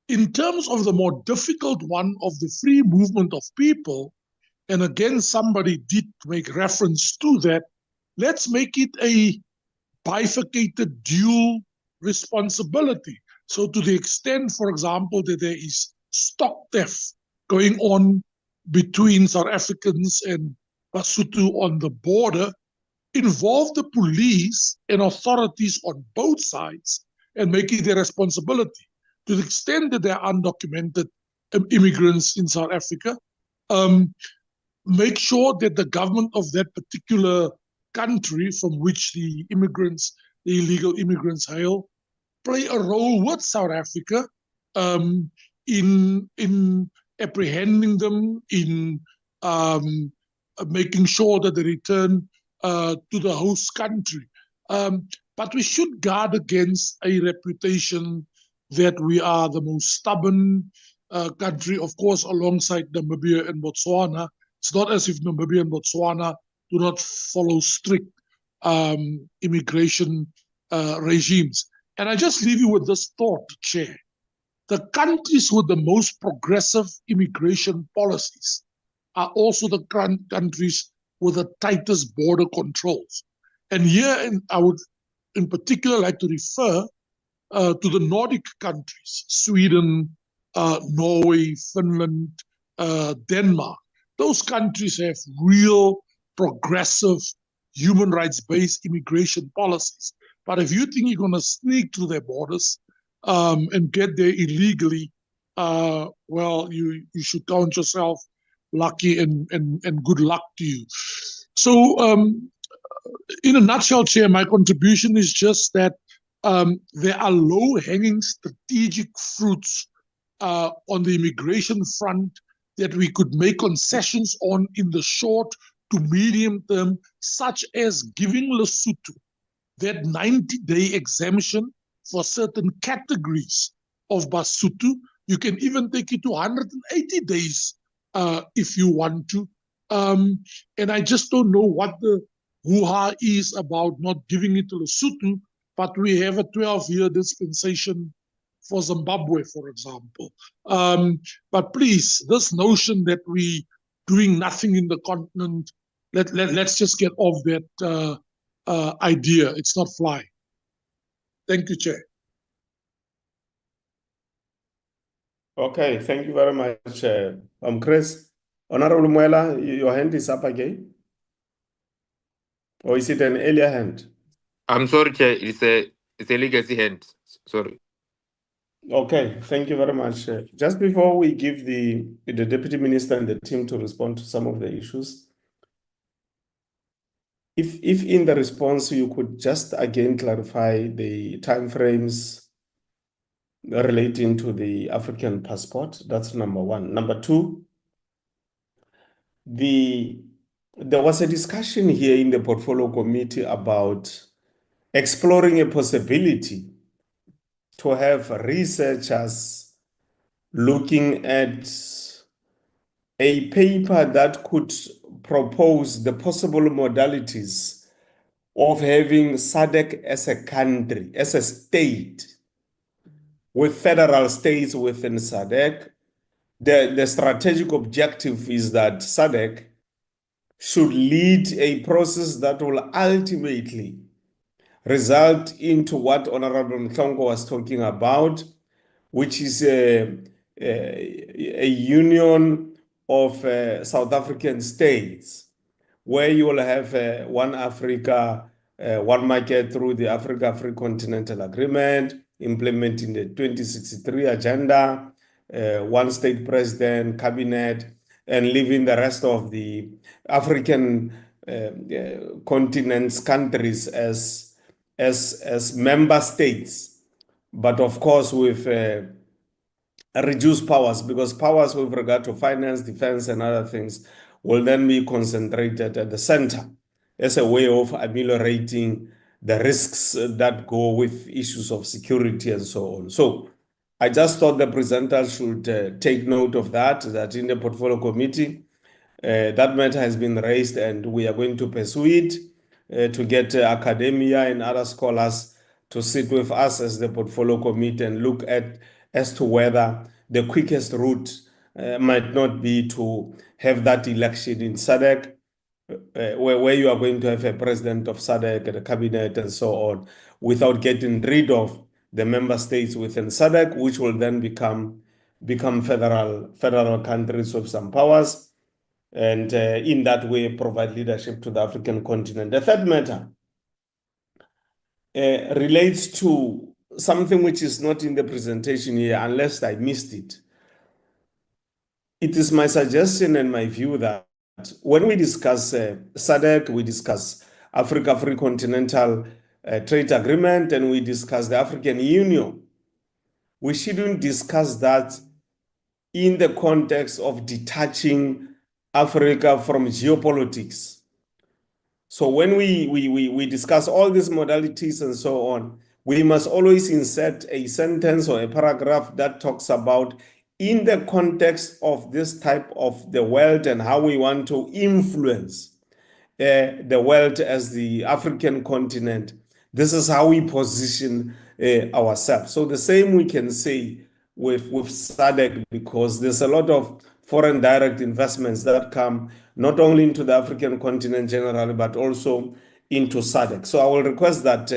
In terms of the more difficult one of the free movement of people, and again, somebody did make reference to that, let's make it a bifurcated dual responsibility. So to the extent, for example, that there is stock theft going on between South Africans and Basotho on the border, involve the police and authorities on both sides and make it their responsibility. To the extent that there are undocumented immigrants in South Africa, make sure that the government of that particular country from which the immigrants, the illegal immigrants hail, play a role with South Africa in apprehending them, in making sure that they return to the host country. But we should guard against a reputation that we are the most stubborn country, of course, alongside Namibia and Botswana. It's not as if Namibia and Botswana do not follow strict immigration regimes. And I just leave you with this thought, Chair. The countries with the most progressive immigration policies are also the countries with the tightest border controls. And here, I would in particular like to refer to the Nordic countries, Sweden, Norway, Finland, Denmark. Those countries have real progressive human rights-based immigration policies. But if you think you're going to sneak through their borders and get there illegally, well, you should count yourself lucky and good luck to you. So in a nutshell, Chair, my contribution is just that there are low-hanging strategic fruits on the immigration front that we could make concessions on in the short to medium term, such as giving Lesotho that 90-day exemption for certain categories of Basotho. You can even take it to 180 days if you want to. And I just don't know what the hoo-ha is about not giving it to Lesotho, but we have a 12-year dispensation for Zimbabwe, for example. But please, this notion that we doing nothing in the continent, let's just get off that idea. It's not flying. Thank you, Chair. Okay, thank you very much, Chris. Honorable Muela, your hand is up again. Or is it an earlier hand? I'm sorry, Chair. It's a legacy hand. Sorry. Okay, thank you very much. Just before we give the Deputy Minister and the team to respond to some of the issues, if in the response you could just again clarify the timeframes relating to the African passport, that's number one. Number two, there was a discussion here in the portfolio committee about exploring a possibility to have researchers looking at a paper that could propose the possible modalities of having SADC as a country, as a state, with federal states within SADC. The strategic objective is that SADC should lead a process that will ultimately result into what Honorable Mhlongo was talking about, which is a union of South African states, where you will have one Africa, one market through the Africa-Free Continental Agreement, implementing the 2063 agenda, one state president, cabinet, and leaving the rest of the African continent's countries as member states, but of course with reduced powers, because powers with regard to finance, defense, and other things will then be concentrated at the center as a way of ameliorating the risks that go with issues of security and so on. So I just thought the presenter should take note of that in the portfolio committee, that matter has been raised and we are going to pursue it to get academia and other scholars to sit with us as the portfolio committee and look at as to whether the quickest route might not be to have that election in SADC, where you are going to have a president of SADC and a cabinet and so on, without getting rid of the member states within SADC, which will then become federal countries with some powers, and in that way provide leadership to the African continent. The third matter relates to something which is not in the presentation here, unless I missed it. It is my suggestion and my view that when we discuss SADC, we discuss Africa Free Continental Trade Agreement, and we discuss the African Union, we shouldn't discuss that in the context of detaching Africa from geopolitics. So when we discuss all these modalities and so on, we must always insert a sentence or a paragraph that talks about, in the context of this type of the world and how we want to influence the world as the African continent, this is how we position ourselves. So the same we can say with SADC, because there's a lot of foreign direct investments that come not only into the African continent generally, but also into SADC. So I will request that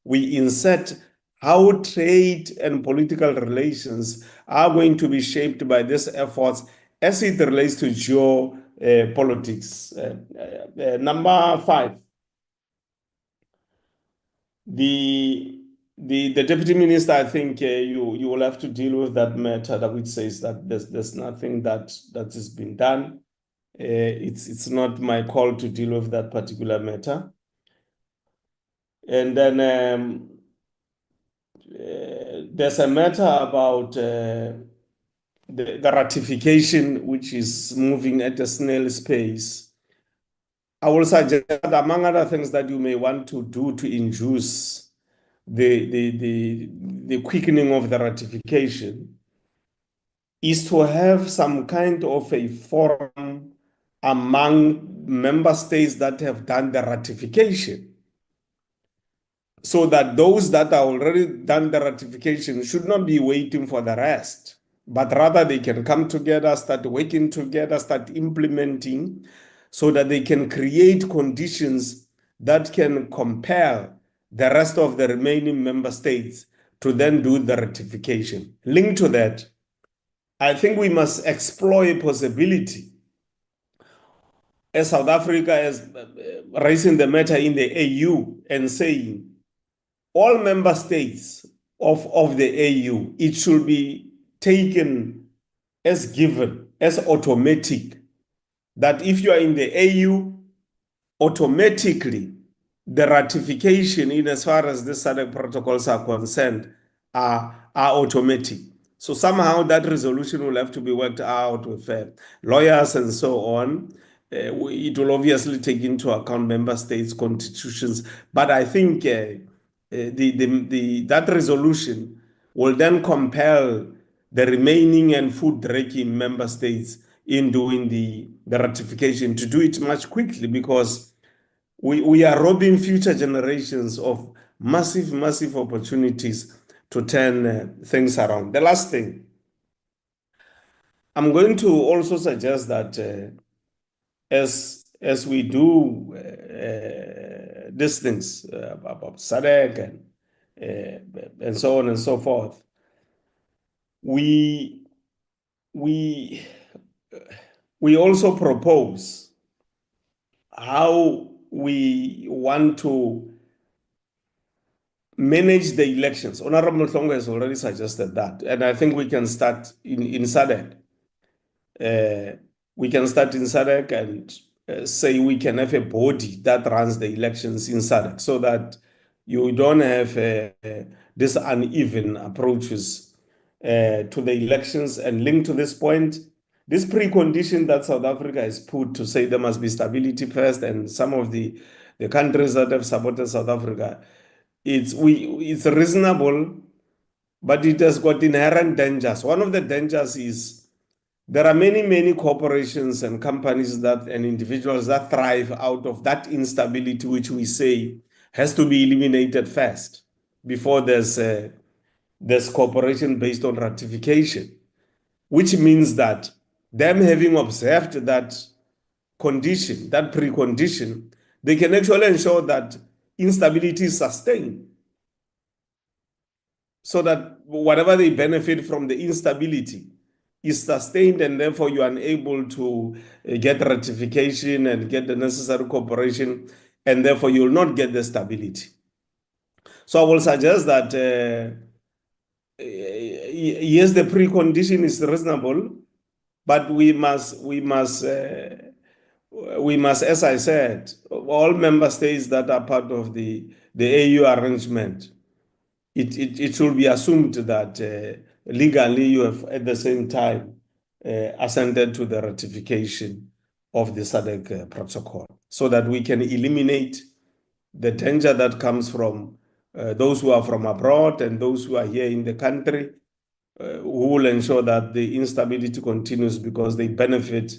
we insert how trade and political relations are going to be shaped by these efforts as it relates to geopolitics. Number 5, the deputy minister, I think you will have to deal with that matter, that which says that there's nothing that has been done. It's not my call to deal with that particular matter. And then there's a matter about the ratification, which is moving at a snail's pace. I will suggest that, among other things that you may want to do to induce the quickening of the ratification, is to have some kind of a forum among member states that have done the ratification, so that those that are already done the ratification should not be waiting for the rest, but rather they can come together, start working together, start implementing, so that they can create conditions that can compel the rest of the remaining member states to then do the ratification. Linked to that, I think we must explore a possibility as South Africa is raising the matter in the AU and saying all member states of the AU, it should be taken as given, as automatic, that if you are in the AU, automatically the ratification in as far as the SADC protocols are concerned are automatic. So somehow that resolution will have to be worked out with lawyers and so on. It will obviously take into account member states' constitutions, but I think that resolution will then compel the remaining and food-drinking member states in doing the ratification to do it much quickly, because we are robbing future generations of massive, massive opportunities to turn things around. The last thing, I'm going to also suggest that as we do these things about SADC and so on and so forth, we also propose how we want to manage the elections. Honorable Tlongo has already suggested that, and I think we can start in SADC. We can start in SADC and say we can have a body that runs the elections in SADC, so that you don't have these uneven approaches to the elections. And linked to this point, this precondition that South Africa has put to say there must be stability first, and some of the countries that have supported South Africa, it's reasonable, but it has got inherent dangers. One of the dangers is there are many, many corporations and companies and individuals that thrive out of that instability, which we say has to be eliminated first before there's cooperation based on ratification, which means that them having observed that condition, that precondition, they can actually ensure that instability is sustained, so that whatever they benefit from the instability is sustained, and therefore you are unable to get ratification and get the necessary cooperation, and therefore you will not get the stability. So I will suggest that yes, the precondition is reasonable, but we must, as I said, all member states that are part of the AU arrangement, it should be assumed that legally you have at the same time assented to the ratification of the SADC protocol, so that we can eliminate the danger that comes from those who are from abroad and those who are here in the country, who will ensure that the instability continues because they benefit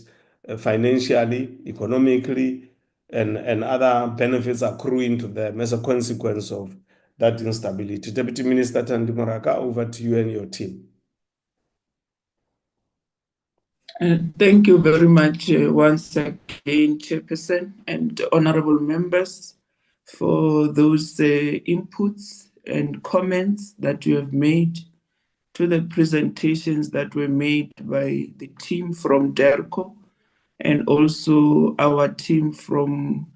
financially, economically, and other benefits accruing to them as a consequence of that instability. Deputy Minister Thandi Moraka, over to you and your team. Thank you very much once again, Chairperson and honorable members, for those inputs and comments that you have made to the presentations that were made by the team from DERCO and also our team from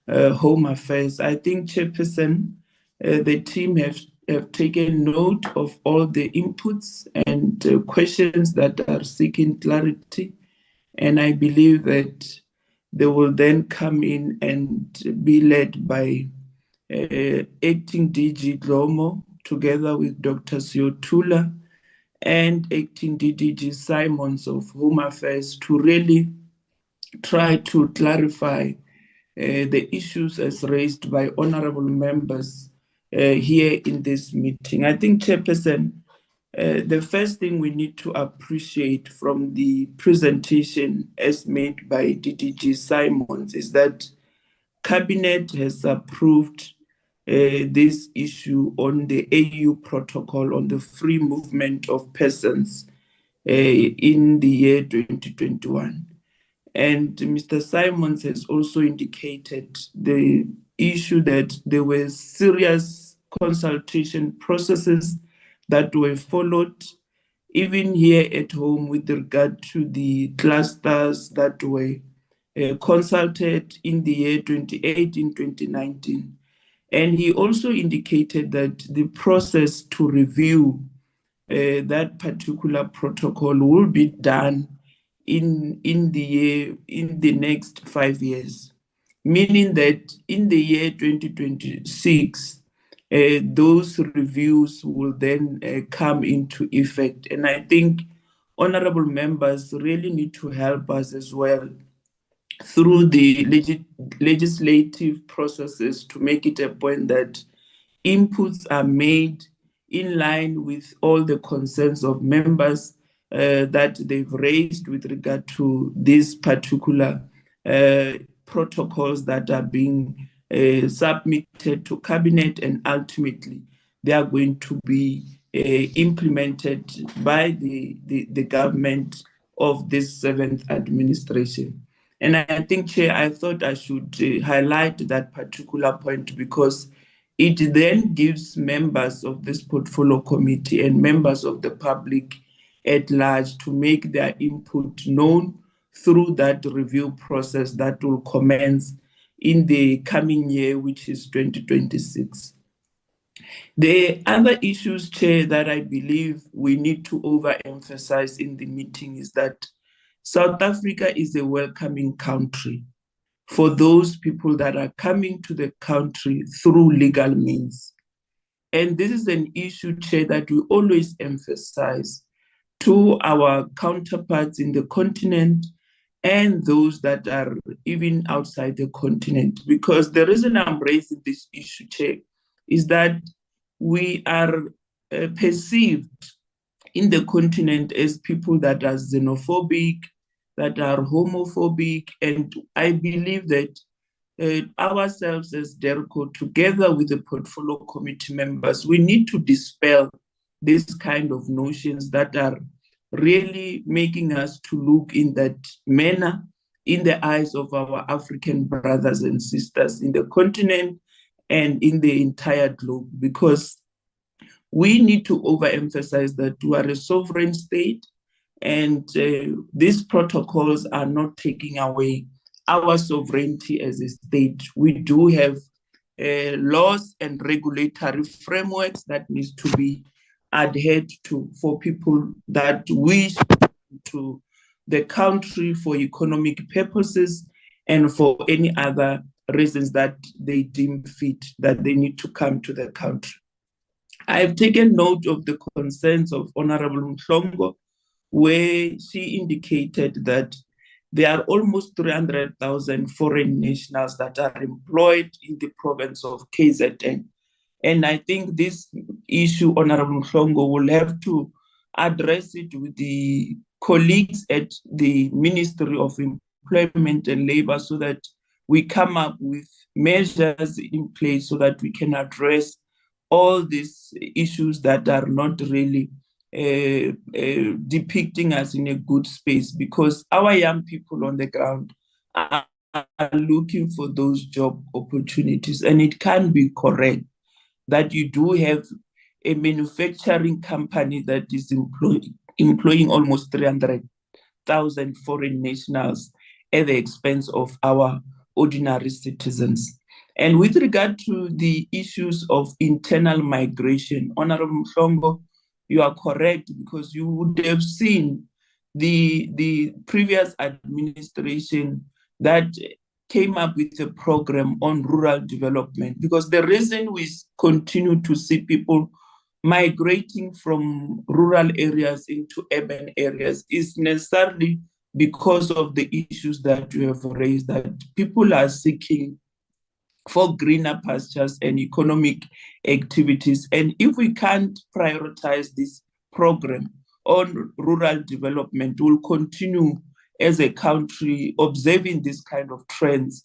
Home Affairs. I think, Chairperson, the team have taken note of all the inputs and questions that are seeking clarity. And I believe that they will then come in and be led by Acting DG Dlomo together with Dr. Siotula and Acting DDG Simons of Home Affairs to really try to clarify the issues as raised by honorable members here in this meeting. I think, Chairperson, the first thing we need to appreciate from the presentation as made by DDG Simons is that Cabinet has approved this issue on the AU protocol on the free movement of persons in the year 2021. And Mr. Simons has also indicated the issue that there were serious consultation processes that were followed, even here at home, with regard to the clusters that were consulted in the year 2018, 2019. And he also indicated that the process to review that particular protocol will be done in the next 5 years, meaning that in the year 2026, those reviews will then come into effect. And I think honorable members really need to help us as well through the legislative processes to make it a point that inputs are made in line with all the concerns of members that they've raised with regard to these particular protocols that are being submitted to cabinet, and ultimately they are going to be implemented by the government of this 7th administration. And I think, Chair, I thought I should highlight that particular point because it then gives members of this portfolio committee and members of the public at large to make their input known through that review process that will commence in the coming year, which is 2026. The other issues, Chair, that I believe we need to overemphasize in the meeting is that South Africa is a welcoming country for those people that are coming to the country through legal means. And this is an issue, Chair, that we always emphasize to our counterparts in the continent and those that are even outside the continent. Because the reason I'm raising this issue, Chair, is that we are perceived in the continent as people that are xenophobic, that are homophobic, and I believe that ourselves as DERCO, together with the portfolio committee members, we need to dispel this kind of notions that are really making us to look in that manner in the eyes of our African brothers and sisters in the continent and in the entire globe, because we need to overemphasize that we are a sovereign state, and these protocols are not taking away our sovereignty as a state. We do have laws and regulatory frameworks that needs to be adhered to for people that wish to the country for economic purposes and for any other reasons that they deem fit that they need to come to the country. I have taken note of the concerns of Honorable Mhlongo, where she indicated that there are almost 300,000 foreign nationals that are employed in the province of KZN. And I think this issue, Honorable Mhlongo, will have to address it with the colleagues at the Ministry of Employment and Labor so that we come up with measures in place so that we can address all these issues that are not really depicting us in a good space, because our young people on the ground are looking for those job opportunities. And it can be correct that you do have a manufacturing company that is employing almost 300,000 foreign nationals at the expense of our ordinary citizens. And with regard to the issues of internal migration, Honorable Mhlongo, you are correct, because you would have seen the previous administration that came up with a program on rural development, because the reason we continue to see people migrating from rural areas into urban areas is necessarily because of the issues that you have raised, that people are seeking for greener pastures and economic activities. And if we can't prioritize this program on rural development, we'll continue as a country observing this kind of trends.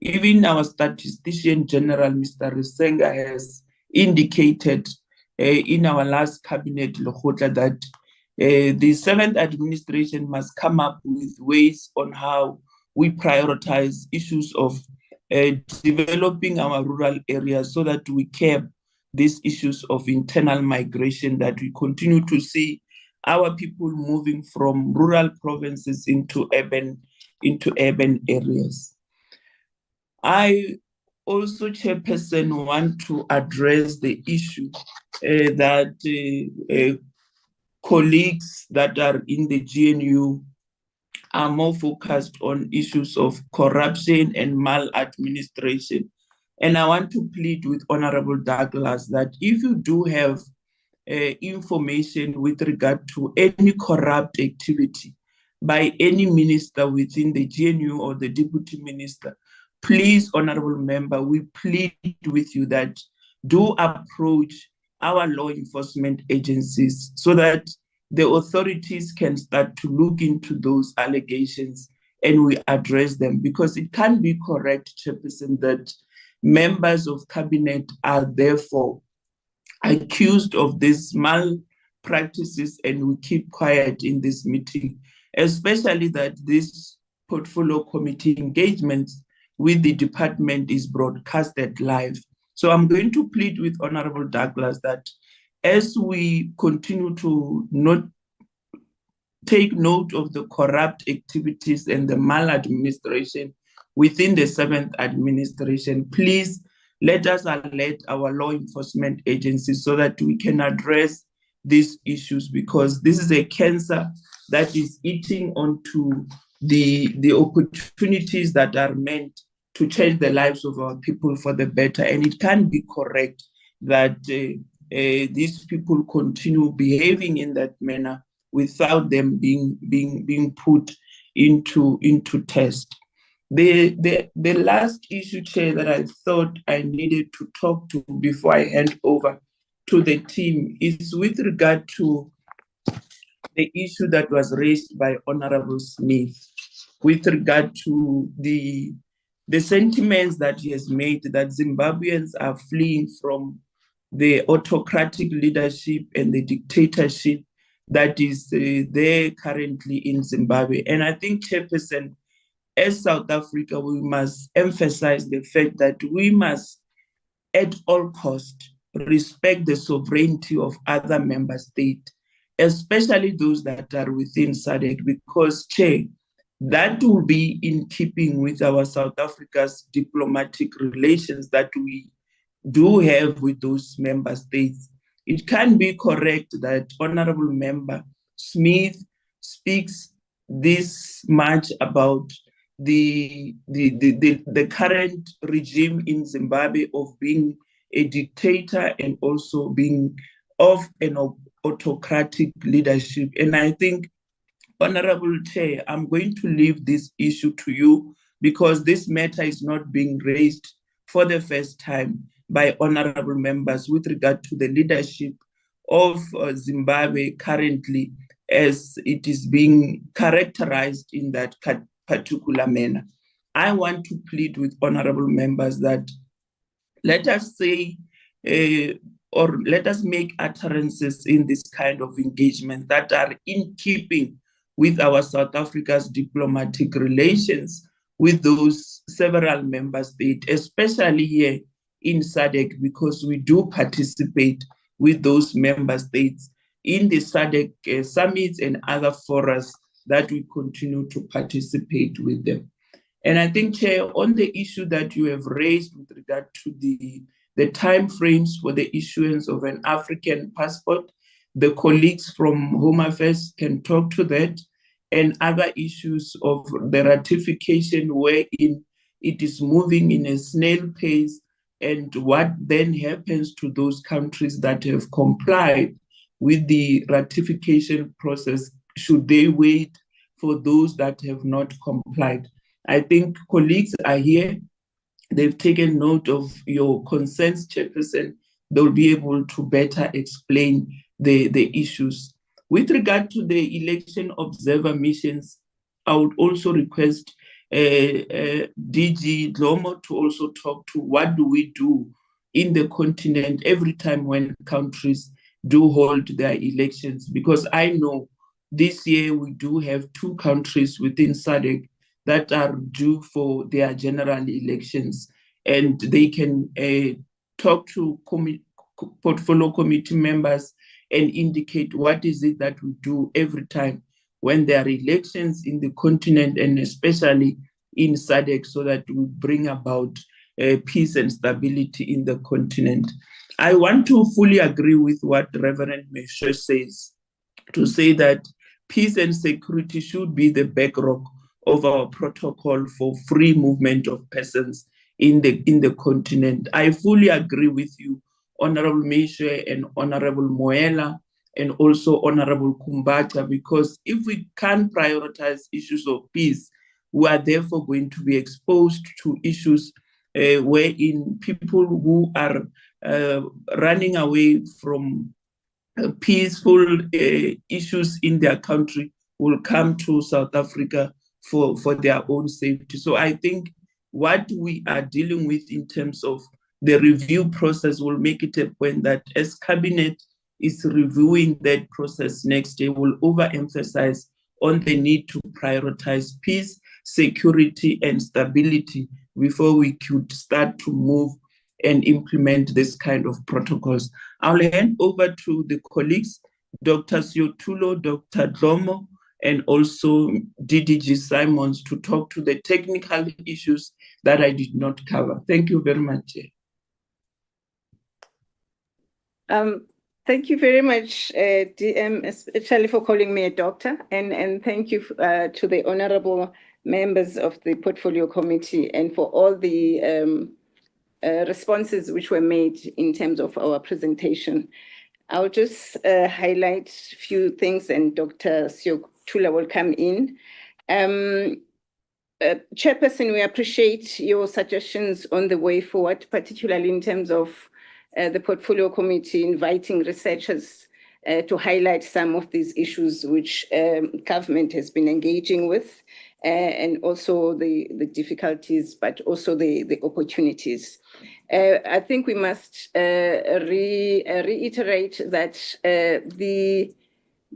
Even our statistician general, Mr. Risenga, has indicated in our last cabinet that the 7th administration must come up with ways on how we prioritize issues of developing our rural areas so that we curb these issues of internal migration that we continue to see our people moving from rural provinces into urban areas. I also, Chairperson, want to address the issue that colleagues that are in the GNU are more focused on issues of corruption and maladministration. And I want to plead with Honorable Douglas that if you do have information with regard to any corrupt activity by any minister within the GNU or the deputy minister, please, Honorable Member, we plead with you that do approach our law enforcement agencies so that the authorities can start to look into those allegations and we address them, because it can't be correct, Chairperson, that members of cabinet are therefore accused of these malpractices and we keep quiet in this meeting, especially that this portfolio committee engagements with the department is broadcasted live. So I'm going to plead with Honorable Douglas that as we continue to not take note of the corrupt activities and the maladministration within the 7th administration, please let us alert our law enforcement agencies so that we can address these issues, because this is a cancer that is eating onto the opportunities that are meant to change the lives of our people for the better. And it can't be correct that these people continue behaving in that manner without them being put into test. The last issue, Chair, that I thought I needed to talk to before I hand over to the team is with regard to the issue that was raised by Honorable Smith with regard to the sentiments that he has made that Zimbabweans are fleeing from the autocratic leadership and the dictatorship that is there currently in Zimbabwe. And I think, Chairperson, as South Africa, we must emphasize the fact that we must, at all costs, respect the sovereignty of other member states, especially those that are within SADC, because, Chair, that will be in keeping with our South Africa's diplomatic relations that we do have with those member states. It can be correct that Honorable Member Smith speaks this much about the current regime in Zimbabwe of being a dictator and also being of an autocratic leadership. And I think, Honorable Chair, I'm going to leave this issue to you because this matter is not being raised for the first time by honorable members with regard to the leadership of Zimbabwe currently, as it is being characterized in that particular manner. I want to plead with honorable members that let us say or let us make utterances in this kind of engagement that are in keeping with our South Africa's diplomatic relations with those several member states, especially here in SADC, because we do participate with those member states in the SADC summits and other forums that we continue to participate with them. And I think, Chair, on the issue that you have raised with regard to the time frames for the issuance of an African passport, the colleagues from Home Affairs can talk to that, and other issues of the ratification wherein it is moving in a snail pace, and what then happens to those countries that have complied with the ratification process, should they wait for those that have not complied. I think colleagues are here. They've taken note of your concerns, Chairperson. They'll be able to better explain the issues. With regard to the election observer missions, I would also request DG Dlomo to also talk to what do we do in the continent every time when countries do hold their elections, because I know this year we do have 2 countries within SADC that are due for their general elections, and they can talk to portfolio committee members and indicate what is it that we do every time when there are elections in the continent, and especially in SADC, so that we bring about peace and stability in the continent. I want to fully agree with what Reverend Meshe says, to say that peace and security should be the bedrock of our protocol for free movement of persons in the continent. I fully agree with you, Honorable Meshe and Honorable Moela, and also Honorable Kumbacha, because if we can't prioritize issues of peace, we are therefore going to be exposed to issues wherein people who are running away from peaceful issues in their country will come to South Africa for their own safety. So I think what we are dealing with in terms of the review process will make it a point that as Cabinet is reviewing that process next year, will overemphasize on the need to prioritize peace, security, and stability before we could start to move and implement this kind of protocols. I'll hand over to the colleagues, Dr. Siotulo, Dr. Dlomo, and also DDG Simons, to talk to the technical issues that I did not cover. Thank you very much. Thank you very much, DM, especially for calling me a doctor, and thank you to the honorable members of the Portfolio Committee and for all the responses which were made in terms of our presentation. I'll just highlight a few things, and Dr. Siotulo will come in. Chairperson, we appreciate your suggestions on the way forward, particularly in terms of the Portfolio Committee inviting researchers to highlight some of these issues which government has been engaging with, and also the difficulties, but also the opportunities. I think we must reiterate that the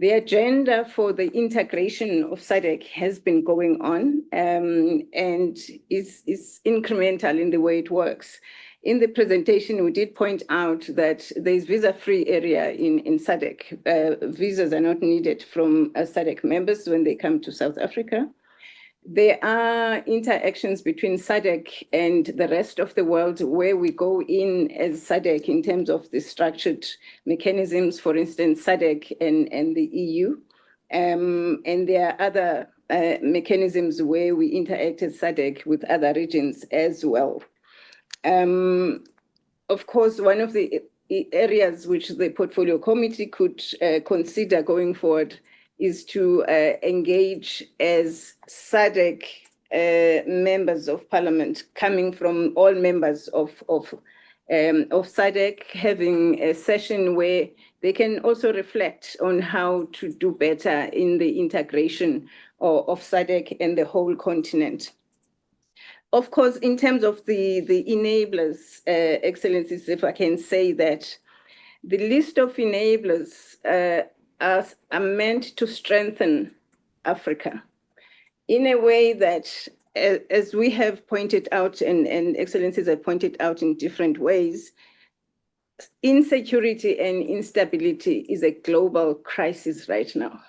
agenda for the integration of SADC has been going on and is incremental in the way it works. In the presentation, we did point out that there's visa-free area in SADC. Visas are not needed from SADC members when they come to South Africa. There are interactions between SADC and the rest of the world where we go in as SADC in terms of the structured mechanisms, for instance, SADC and the EU. And there are other mechanisms where we interact as SADC with other regions as well. Of course, one of the areas which the Portfolio Committee could consider going forward is to engage as SADC members of parliament, coming from all members of SADC, having a session where they can also reflect on how to do better in the integration of SADC and the whole continent. Of course, in terms of the enablers, Excellencies, if I can say that, the list of enablers are meant to strengthen Africa in a way that, as we have pointed out and Excellencies have pointed out in different ways, insecurity and instability is a global crisis right now.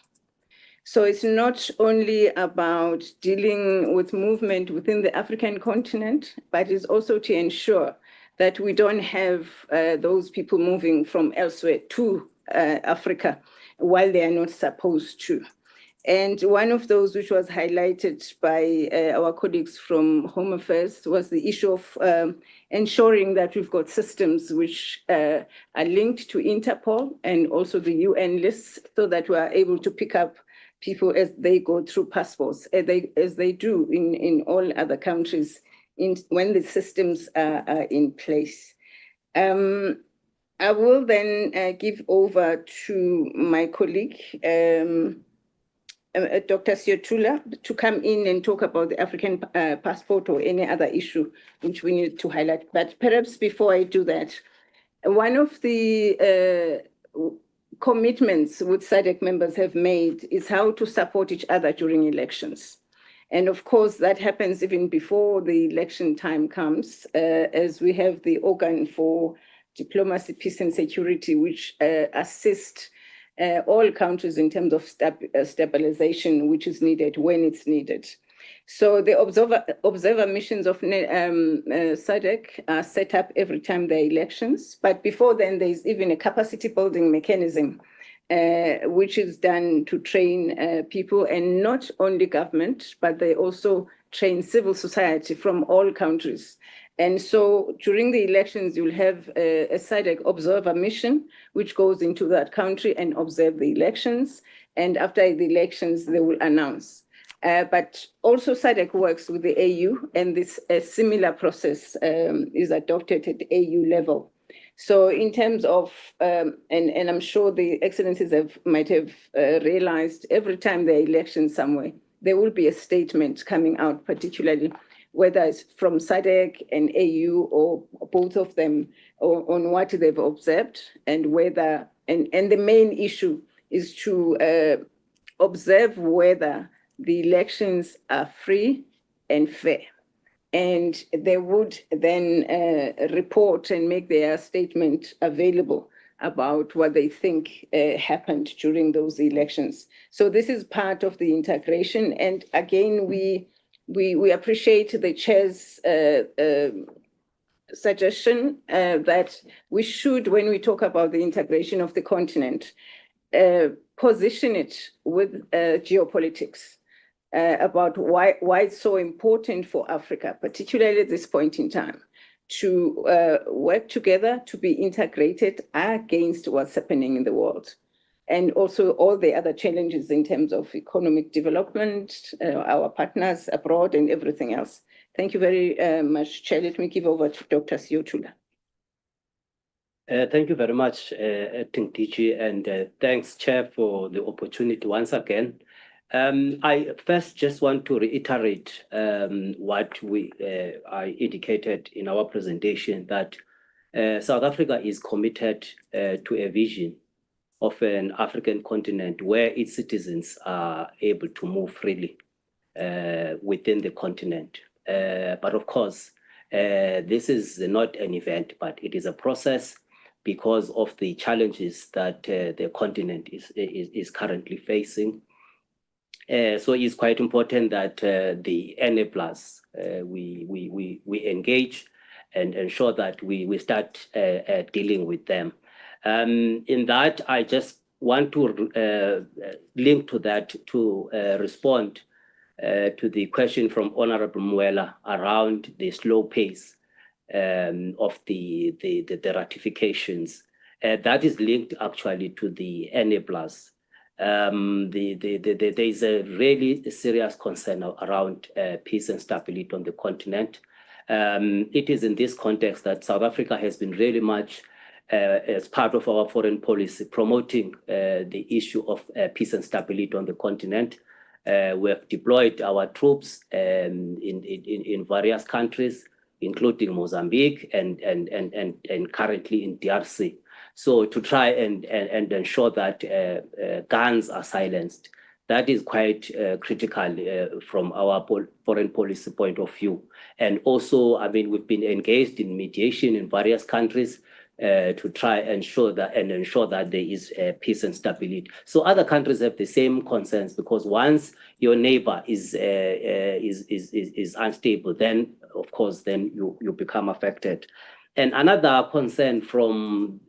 So it's not only about dealing with movement within the African continent, but it's also to ensure that we don't have those people moving from elsewhere to Africa while they are not supposed to. And one of those which was highlighted by our colleagues from Home Affairs was the issue of ensuring that we've got systems which are linked to Interpol and also the UN lists, so that we are able to pick up people as they go through passports, as they do in all other countries when the systems are in place. I will then give over to my colleague, Dr. Siotulo, to come in and talk about the African passport or any other issue which we need to highlight. But perhaps before I do that, one of the commitments which SADC members have made is how to support each other during elections. And of course, that happens even before the election time comes, as we have the organ for diplomacy, peace and security, which assist all countries in terms of stabilization, which is needed when it's needed. So the observer missions of SADC are set up every time there are elections. But before then, there's even a capacity building mechanism, which is done to train people, and not only government, but they also train civil society from all countries. And so during the elections, you'll have a SADC observer mission, which goes into that country and observe the elections. And after the elections, they will announce. But also SADC works with the AU, and this similar process is adopted at the AU level. So in terms of, and I'm sure the excellencies might have realized, every time there are elections somewhere, there will be a statement coming out, particularly whether it's from SADC and AU or both of them, on what they've observed and whether, and the main issue is to observe whether the elections are free and fair. And they would then report and make their statement available about what they think happened during those elections. So this is part of the integration. And again, we appreciate the chair's suggestion that we should, when we talk about the integration of the continent, position it with geopolitics. About why it's so important for Africa, particularly at this point in time, to work together, to be integrated against what's happening in the world. And also all the other challenges in terms of economic development, our partners abroad and everything else. Thank you very much, Chair. Let me give over to Dr. Siotula. Thank you very much, Acting DG, and thanks, Chair, for the opportunity once again. I first just want to reiterate what I indicated in our presentation, that South Africa is committed to a vision of an African continent where its citizens are able to move freely within the continent. But of course, this is not an event, but it is a process because of the challenges that the continent is currently facing. So it's quite important that the enablers, we engage and ensure that we start dealing with them. In that, I just want to link to that to respond to the question from Honorable Mwela around the slow pace of the ratifications. That is linked actually to the enablers. There is a really serious concern around peace and stability on the continent. It is in this context that South Africa has been really much, as part of our foreign policy, promoting the issue of peace and stability on the continent. We have deployed our troops in various countries, including Mozambique and currently in DRC. So to try and ensure that guns are silenced, that is quite critical from our foreign policy point of view. And also, I mean, we've been engaged in mediation in various countries to try and ensure that there is peace and stability. So other countries have the same concerns, because once your neighbor is unstable, then of course then you become affected. And another concern from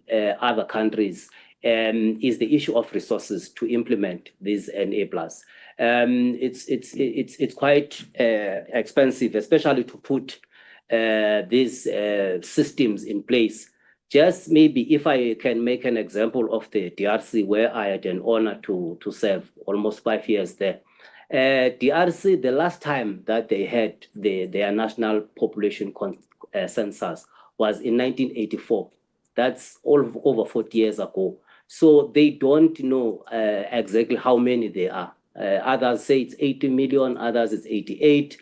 other countries is the issue of resources to implement these enablers. It's quite expensive, especially to put these systems in place. Just maybe if I can make an example of the DRC, where I had an honor to serve almost 5 years there. DRC, the last time that they had their national population census was in 1984. That's over 40 years ago. So they don't know exactly how many there are. Others say it's 80 million, others it's 88,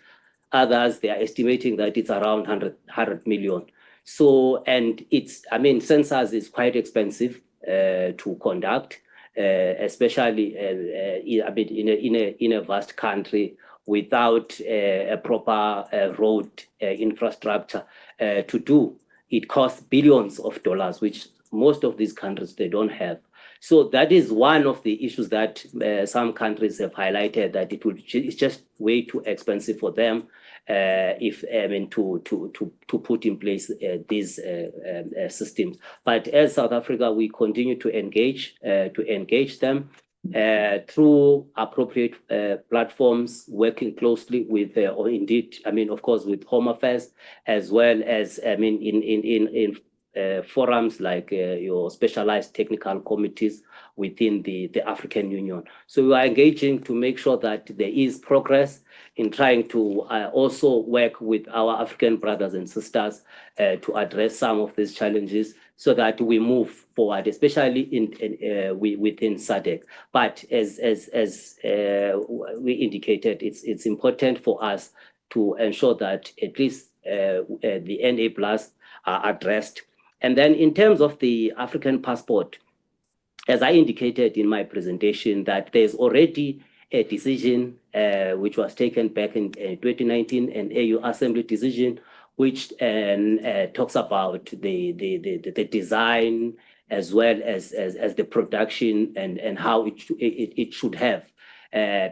others they are estimating that it's around 100 million. So, and it's, I mean, census is quite expensive to conduct, especially I mean, in a vast country without a proper road infrastructure to do. It costs billions of dollars, which most of these countries, they don't have. So that is one of the issues that some countries have highlighted, that it's just way too expensive for them to put in place these systems. But as South Africa, we continue to engage them through appropriate platforms, working closely with, or indeed, of course, with Home Affairs, as well as, in forums like your specialized technical committees within the African Union. So we are engaging to make sure that there is progress in trying to also work with our African brothers and sisters to address some of these challenges so that we move forward, especially within SADC. But as we indicated, it's important for us to ensure that at least the NA plus are addressed. And then in terms of the African passport, as I indicated in my presentation, that there's already a decision which was taken back in 2019, an AU Assembly decision, which talks about the design as well as the production and how it should have.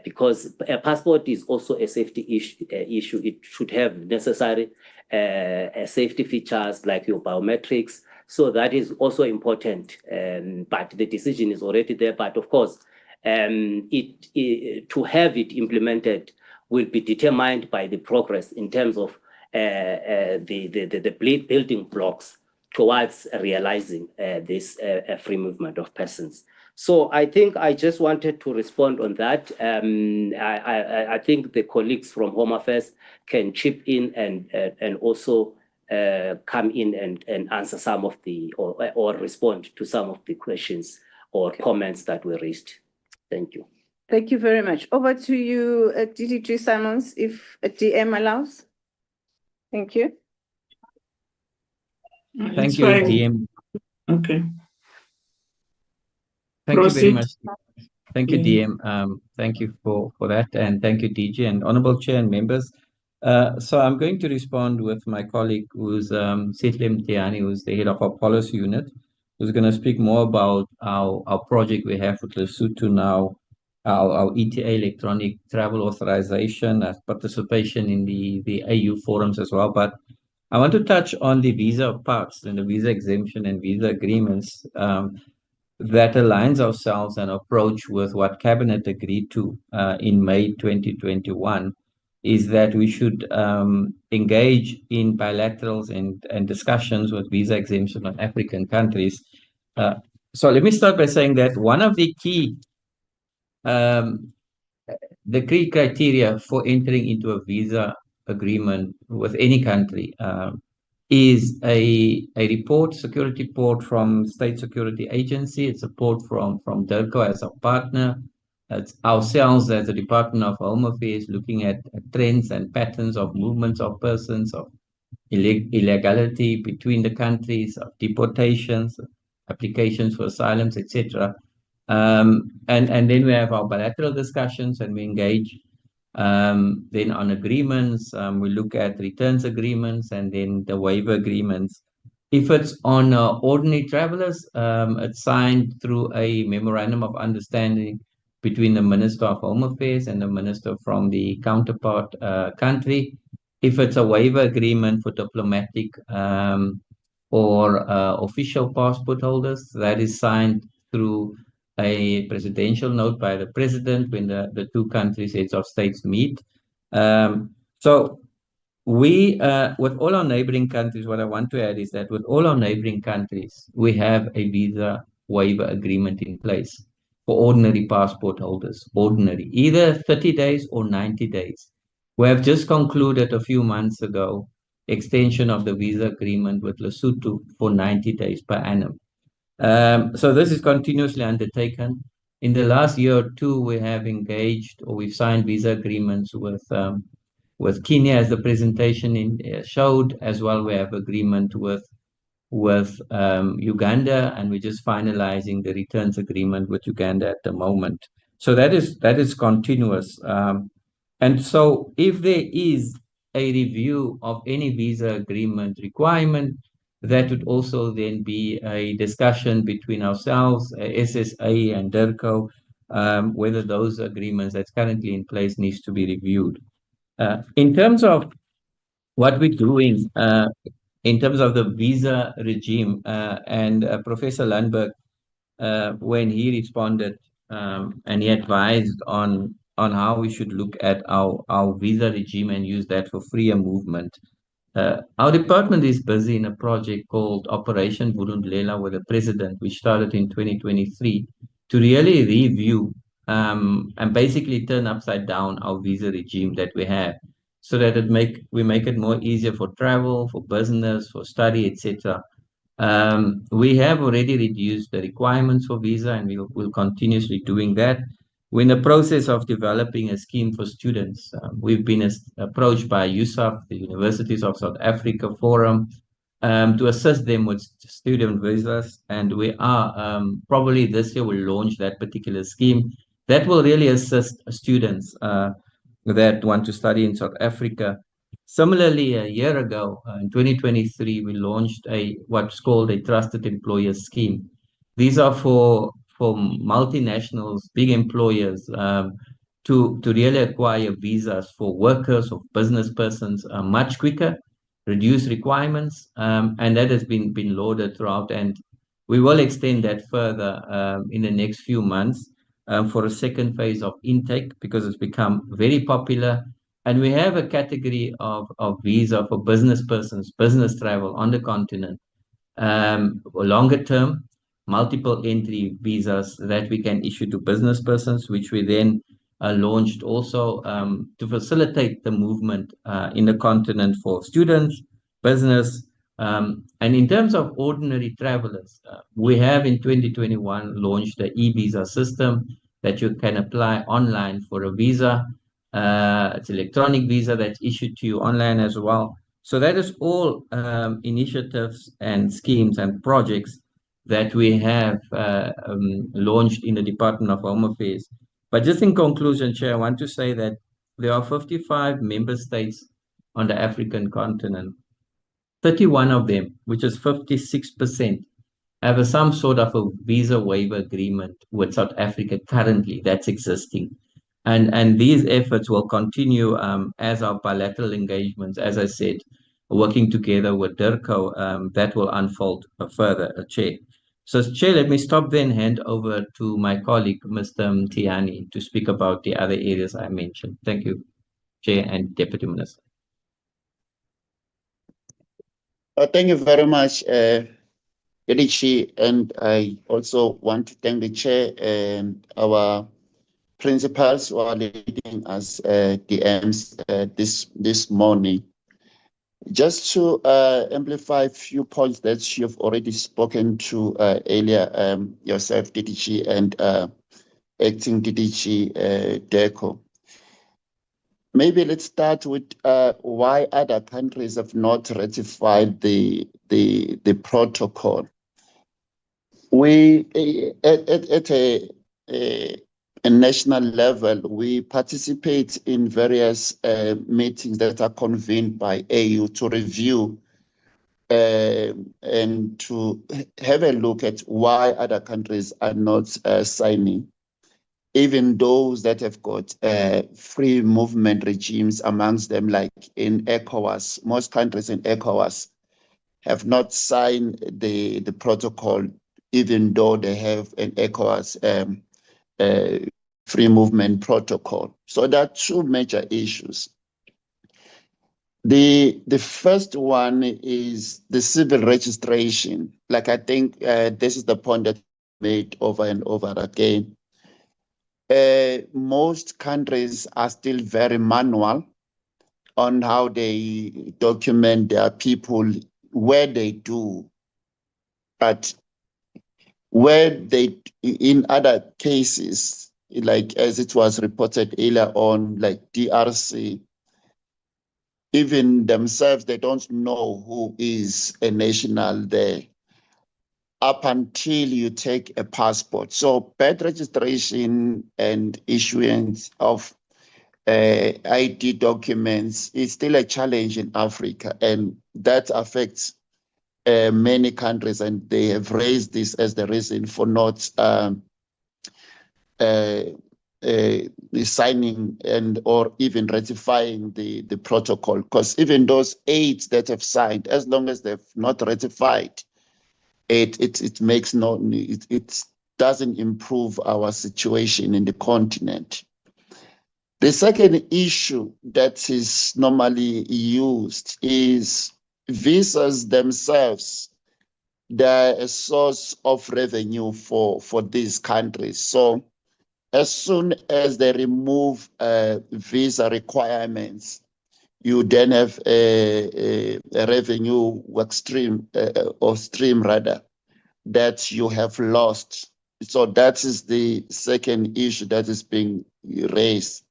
Because a passport is also a safety issue. It should have necessary safety features like your biometrics. So that is also important. But the decision is already there. But of course, to have it implemented will be determined by the progress in terms of the building blocks towards realizing this free movement of persons. So I think I just wanted to respond on that. I think the colleagues from Home Affairs can chip in and also come in and answer some of the, or respond to some of the questions or comments that were raised. Thank you. Thank you very much. Over to you, DDG Simons, if a DM allows. Thank you. Thank you, DM. Okay. Thank you very much. Proceed. Thank you, DM. Thank you for that, and thank you, DG and Honorable Chair and members. So I'm going to respond with my colleague, who's Sitlem Tiani, who's the head of our policy unit, who's going to speak more about our project we have with Lesotho now, our ETA electronic travel authorization, participation in the AU forums as well. But I want to touch on the visa parts and the visa exemption and visa agreements that aligns ourselves and approach with what Cabinet agreed to in May 2021, is that we should engage in bilaterals and discussions with visa exemption on African countries. So let me start by saying that one of the key criteria for entering into a visa agreement with any country is a report, security report from State Security Agency. It's a report from DIRCO as a partner. It's ourselves as the Department of Home Affairs looking at trends and patterns of movements of persons, of illegality between the countries, of deportations, applications for asylums, etc. And then we have our bilateral discussions, and we engage then on agreements. We look at returns agreements and then the waiver agreements. If it's on ordinary travelers, it's signed through a memorandum of understanding between the Minister of Home Affairs and the Minister from the counterpart country. If it's a waiver agreement for diplomatic or official passport holders, that is signed through a presidential note by the president when the two countries' heads of states meet. So we, with all our neighboring countries, what I want to add is that with all our neighboring countries, we have a visa waiver agreement in place for ordinary passport holders, either 30 days or 90 days. We have just concluded a few months ago extension of the visa agreement with Lesotho for 90 days per annum. So this is continuously undertaken. In the last year or two, we have engaged, or we've signed visa agreements with Kenya, as the presentation showed. As well, we have agreement with Uganda, and we're just finalizing the returns agreement with Uganda at the moment. So that is continuous. And so if there is a review of any visa agreement requirement, that would also then be a discussion between ourselves, SSA and DIRCO, whether those agreements that's currently in place needs to be reviewed. In terms of what we're doing in terms of the visa regime, and Professor Lundberg, when he responded and he advised on how we should look at our visa regime and use that for freer movement. Our department is busy in a project called Operation Vulundlela with the President, which started in 2023, to really review and basically turn upside down our visa regime that we have, so that we make it more easier for travel, for business, for study, etc. We have already reduced the requirements for visa, and we'll continuously doing that. We're in the process of developing a scheme for students. We've been approached by USAF, the Universities of South Africa Forum, to assist them with student visas, and we are probably this year will launch that particular scheme that will really assist students that want to study in South Africa. Similarly, a year ago, in 2023, we launched what's called a trusted employer scheme. These are for multinationals, big employers, to really acquire visas for workers or business persons much quicker, reduce requirements, and that has been loaded throughout. And we will extend that further in the next few months for a second phase of intake, because it's become very popular. And we have a category of visa for business persons, business travel on the continent, longer term, multiple entry visas that we can issue to business persons, which we then launched also to facilitate the movement in the continent for students, business. And in terms of ordinary travelers, we have in 2021 launched the e-visa system that you can apply online for a visa. It's electronic visa that's issued to you online as well. So that is all initiatives and schemes and projects that we have launched in the Department of Home Affairs. But just in conclusion, Chair, I want to say that there are 55 member states on the African continent. 31 of them, which is 56%, have some sort of a visa waiver agreement with South Africa currently that's existing. And these efforts will continue as our bilateral engagements, as I said, working together with DIRCO, that will unfold further, Chair. So, Chair, let me stop there and hand over to my colleague, Mr. Mtiani, to speak about the other areas I mentioned. Thank you, Chair and Deputy Minister. Thank you very much, Edichi, and I also want to thank the Chair and our principals who are leading us DMs this morning. Just to amplify a few points that you've already spoken to earlier, yourself, DDG, and acting DDG, DECO. Maybe let's start with why other countries have not ratified the protocol. We, at a national level, we participate in various meetings that are convened by AU to review and to have a look at why other countries are not signing. Even those that have got free movement regimes amongst them, like in ECOWAS, most countries in ECOWAS have not signed the protocol, even though they have an ECOWAS free movement protocol. So there are two major issues. The first one is the civil registration. Like, I think this is the point that made over and over again. Most countries are still very manual on how they document their people, where they do, but where they, in other cases, like as it was reported earlier on, like DRC, even themselves, they don't know who is a national there up until you take a passport. So birth registration and issuance of ID documents is still a challenge in Africa, and that affects many countries, and they have raised this as the reason for not signing and or even ratifying the protocol. Because even those 8 that have signed, as long as they've not ratified, it makes no, it doesn't improve our situation in the continent. The second issue that is normally used is visas themselves. They're a source of revenue for these countries. So as soon as they remove visa requirements, you then have a revenue work stream or stream rather that you have lost. So that is the second issue that is being raised.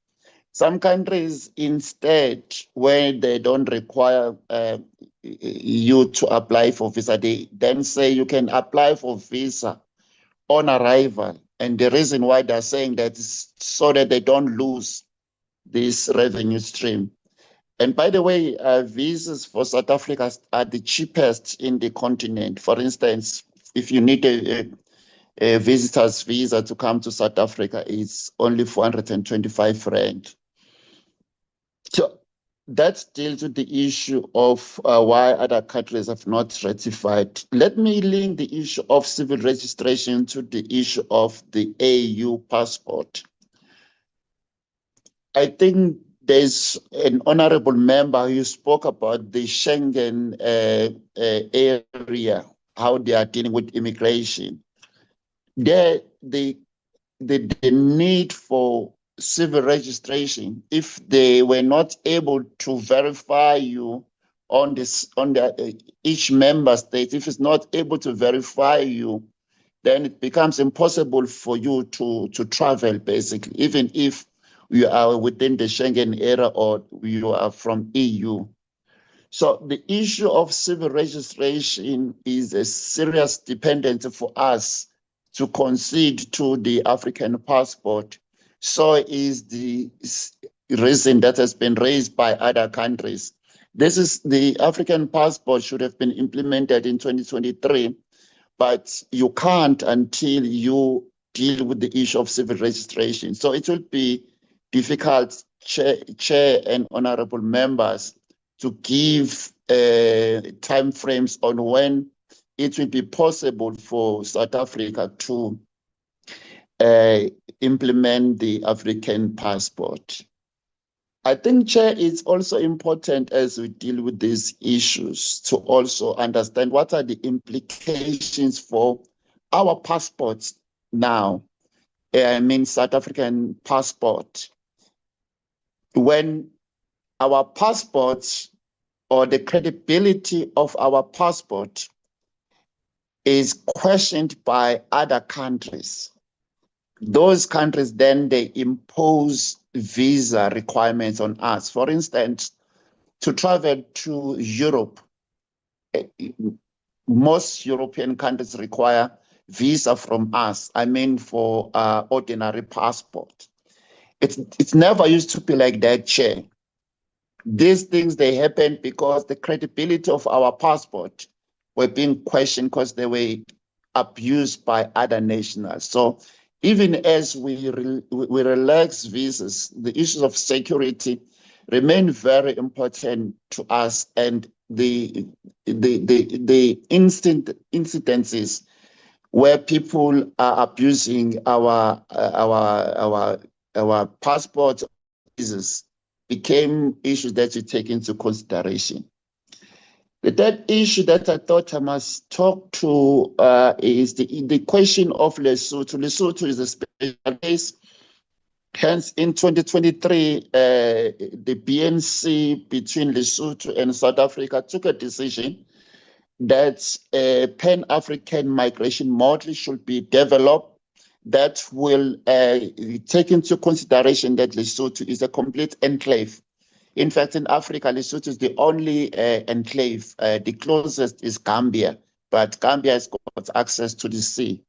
Some countries instead, when they don't require you to apply for visa, they then say you can apply for visa on arrival. And the reason why they're saying that is so that they don't lose this revenue stream. And by the way, visas for South Africa are the cheapest in the continent. For instance, if you need a visitor's visa to come to South Africa, it's only 425 rand. So that deals with the issue of why other countries have not ratified. Let me link the issue of civil registration to the issue of the AU passport. I think there's an honorable member who spoke about the Schengen area, how they are dealing with immigration. There, the need for civil registration, if they were not able to verify you on this, on each member state, if it's not able to verify you, then it becomes impossible for you to travel, basically, even if you are within the Schengen area or you are from EU. So the issue of civil registration is a serious dependency for us to concede to the African passport. So is the reason that has been raised by other countries. This is the African passport should have been implemented in 2023, but you can't until you deal with the issue of civil registration. So it will be difficult, Chair and honorable members, to give time frames on when it will be possible for South Africa to implement the African passport. I think, Chair, it's also important as we deal with these issues to also understand what are the implications for our passports now. I mean, South African passport. When our passports or the credibility of our passport is questioned by other countries, those countries then they impose visa requirements on us. For instance, to travel to Europe, most European countries require visa from us. I mean, for ordinary passport. It's never used to be like that, Chair. These things, they happen because the credibility of our passport were being questioned because they were abused by other nationals. So even as we relax visas, the issues of security remain very important to us, and the incidences where people are abusing our passport visas became issues that you take into consideration. The third issue that I thought I must talk to is the question of Lesotho. Lesotho is a special case. Hence, in 2023, the BNC between Lesotho and South Africa took a decision that a Pan-African migration model should be developed that will take into consideration that Lesotho is a complete enclave. In fact, in Africa, Lesotho is the only enclave. The closest is Gambia, but Gambia has got access to the sea.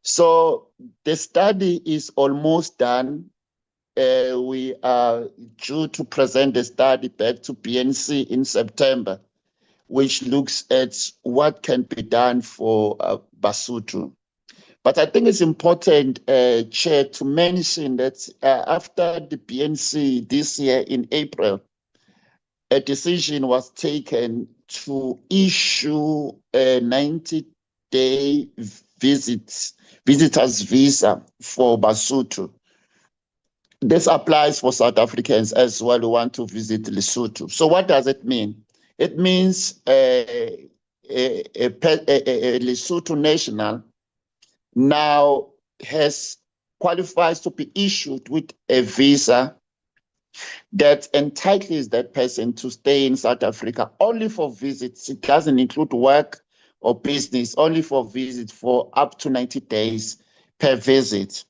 So the study is almost done. we are due to present a study back to BNC in September, which looks at what can be done for Basotho. But I think it's important, Chair, to mention that after the BNC this year in April, a decision was taken to issue a 90-day visitor's visa for Basotho. This applies for South Africans as well who want to visit Lesotho. So what does it mean? It means a Lesotho national now qualifies to be issued with a visa that entitles that person to stay in South Africa only for visits. It doesn't include work or business, only for visits for up to 90 days per visit.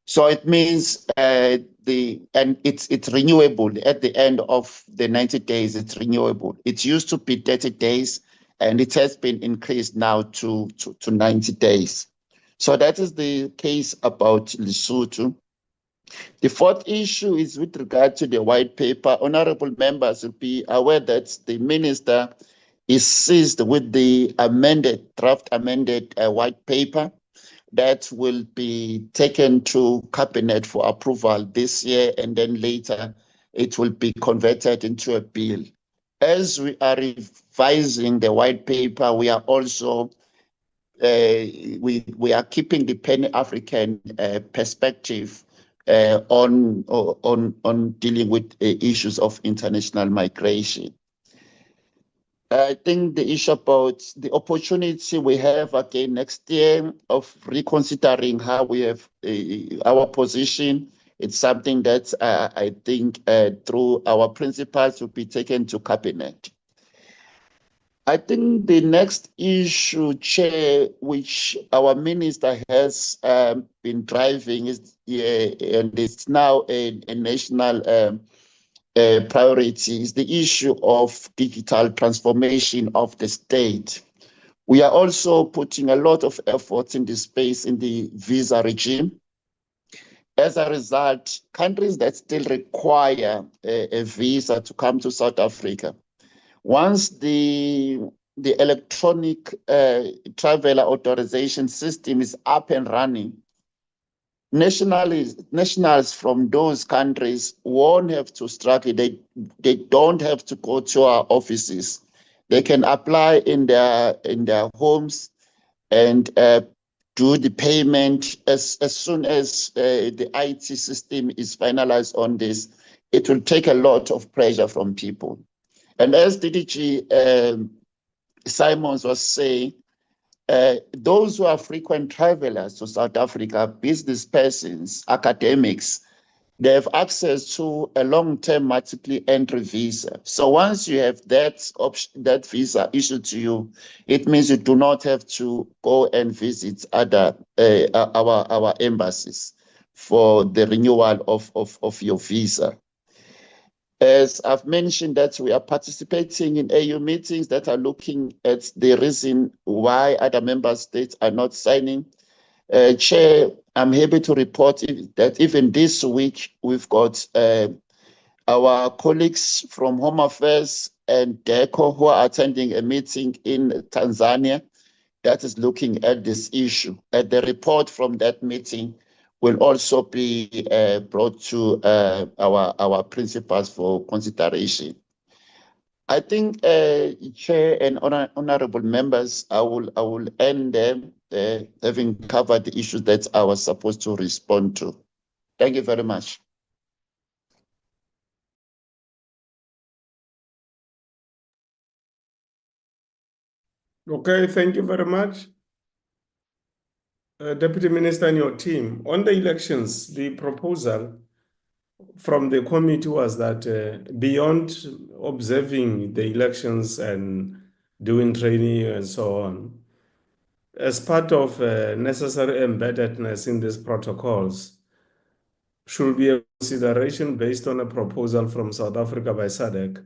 So it means it's renewable at the end of the 90 days. It's renewable. It used to be 30 days, and it has been increased now to 90 days. So that is the case about Lesotho. The fourth issue is with regard to the white paper. Honorable members will be aware that the minister is seized with the draft amended white paper that will be taken to cabinet for approval this year, and then later it will be converted into a bill. As we are revising the white paper, we are also we are keeping the Pan-African perspective on dealing with issues of international migration. I think the issue about the opportunity we have again next year of reconsidering how we have our position, it's something that I think through our principles will be taken to cabinet. I think the next issue, Chair, which our minister has been driving is, and it's now a national priority, is the issue of digital transformation of the state. We are also putting a lot of efforts in this space in the visa regime. As a result, countries that still require a visa to come to South Africa, once the electronic traveler authorization system is up and running, nationals from those countries won't have to struggle. They don't have to go to our offices. They can apply in their homes and do the payment as soon as the IT system is finalized on this. It will take a lot of pressure from people. And as DDG Simons was saying, those who are frequent travelers to South Africa, business persons, academics, they have access to a long-term multiple entry visa. So once you have that visa issued to you, it means you do not have to go and visit our embassies for the renewal of your visa. As I've mentioned, that we are participating in AU meetings that are looking at the reason why other member states are not signing. Chair, I'm happy to report that even this week, we've got our colleagues from Home Affairs and DECO who are attending a meeting in Tanzania that is looking at this issue. The report from that meeting will also be brought to our principals for consideration. I think, Chair and honorable members, I will end there, having covered the issues that I was supposed to respond to. Thank you very much. Okay, thank you very much. Deputy Minister and your team, on the elections, the proposal from the committee was that beyond observing the elections and doing training and so on, as part of necessary embeddedness in these protocols, should be a consideration based on a proposal from South Africa by SADC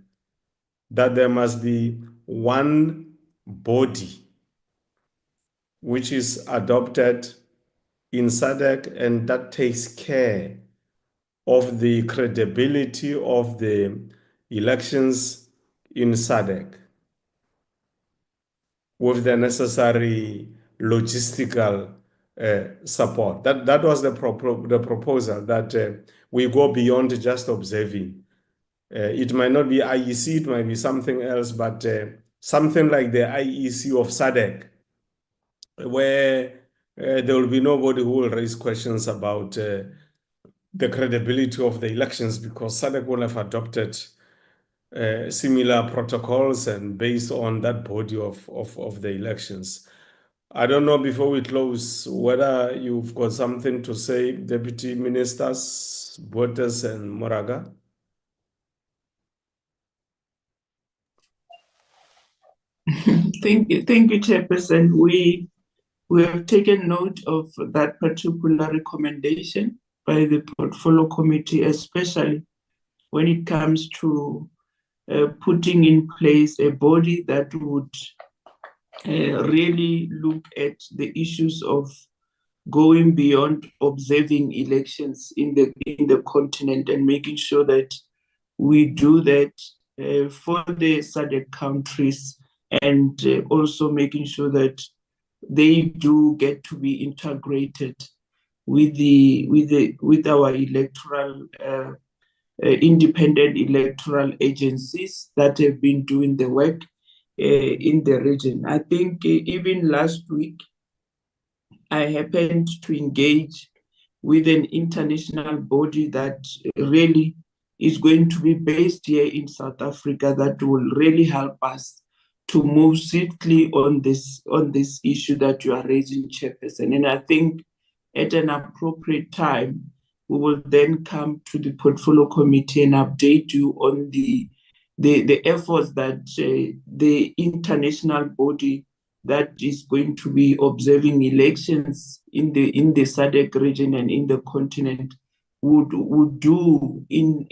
that there must be one body which is adopted in SADC and that takes care of the credibility of the elections in SADC with the necessary logistical support. That was the proposal, that we go beyond just observing. It might not be IEC, it might be something else, but something like the IEC of SADC, where there will be nobody who will raise questions about the credibility of the elections, because SADC will have adopted similar protocols and based on that body of the elections. I don't know, before we close, whether you've got something to say, Deputy Ministers, Bottas and Moraga. Thank you, Chairperson. We have taken note of that particular recommendation by the Portfolio Committee, especially when it comes to putting in place a body that would really look at the issues of going beyond observing elections in the continent and making sure that we do that for the SADC countries, and also making sure that they do get to be integrated with our electoral independent electoral agencies that have been doing the work in the region. I think even last week, I happened to engage with an international body that really is going to be based here in South Africa, that will really help us to move swiftly on this issue that you are raising, Chairperson. And I think at an appropriate time, we will then come to the Portfolio Committee and update you on the efforts that the international body that is going to be observing elections in the SADC region and in the continent would do in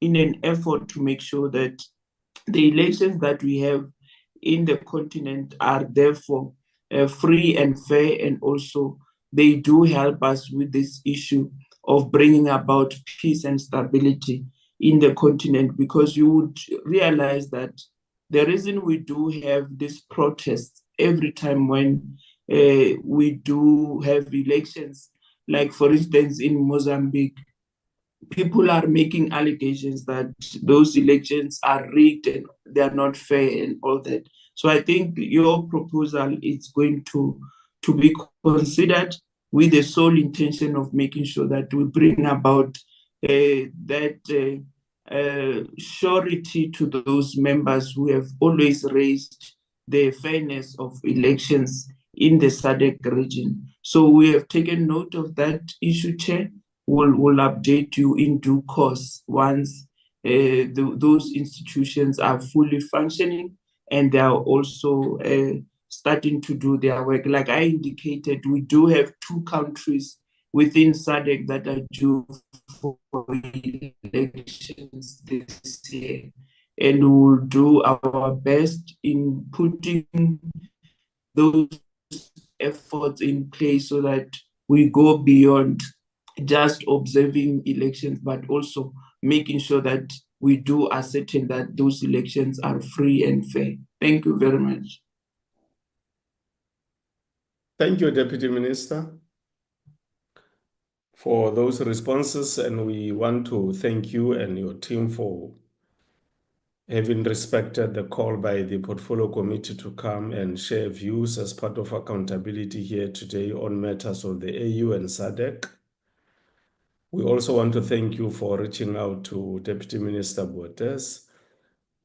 an effort to make sure that the elections that we have in the continent are therefore free and fair, and also they do help us with this issue of bringing about peace and stability in the continent, because you would realize that the reason we do have these protests every time when we do have elections, like for instance in Mozambique, people are making allegations that those elections are rigged and they are not fair and all that. So I think your proposal is going to be considered with the sole intention of making sure that we bring about that surety to those members who have always raised the fairness of elections in the SADC region. So we have taken note of that issue, Chair. We'll update you in due course once those institutions are fully functioning and they are also starting to do their work. Like I indicated, we do have 2 countries within SADC that are due for elections this year, and we will do our best in putting those efforts in place so that we go beyond just observing elections, but also making sure that we do ascertain that those elections are free and fair. Thank you very much. Thank you, Deputy Minister, for those responses, and we want to thank you and your team for having respected the call by the Portfolio Committee to come and share views as part of accountability here today on matters of the AU and SADC. We also want to thank you for reaching out to Deputy Minister Bottas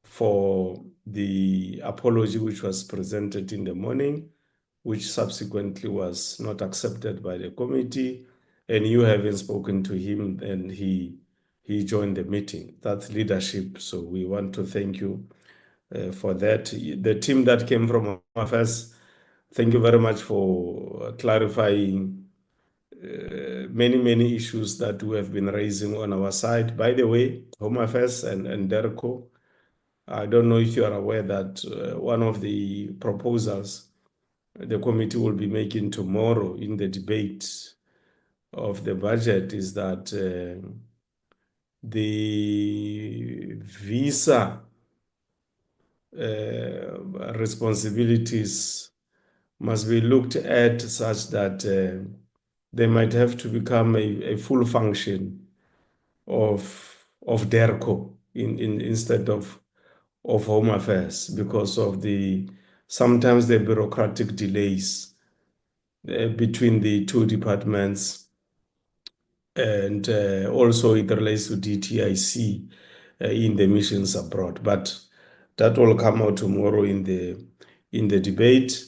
for the apology which was presented in the morning, which subsequently was not accepted by the committee, and you having spoken to him and he joined the meeting. That's leadership. So we want to thank you for that. The team that came from Home Affairs, thank you very much for clarifying many issues that we have been raising on our side. By the way, Home Affairs and DERCO, I don't know if you are aware that one of the proposals the committee will be making tomorrow in the debate of the budget is that the visa responsibilities must be looked at such that they might have to become a full function of DERCO instead of Home Affairs because of sometimes the bureaucratic delays between the two departments, and also it relates to DTIC in the missions abroad. But that will come out tomorrow in the debate.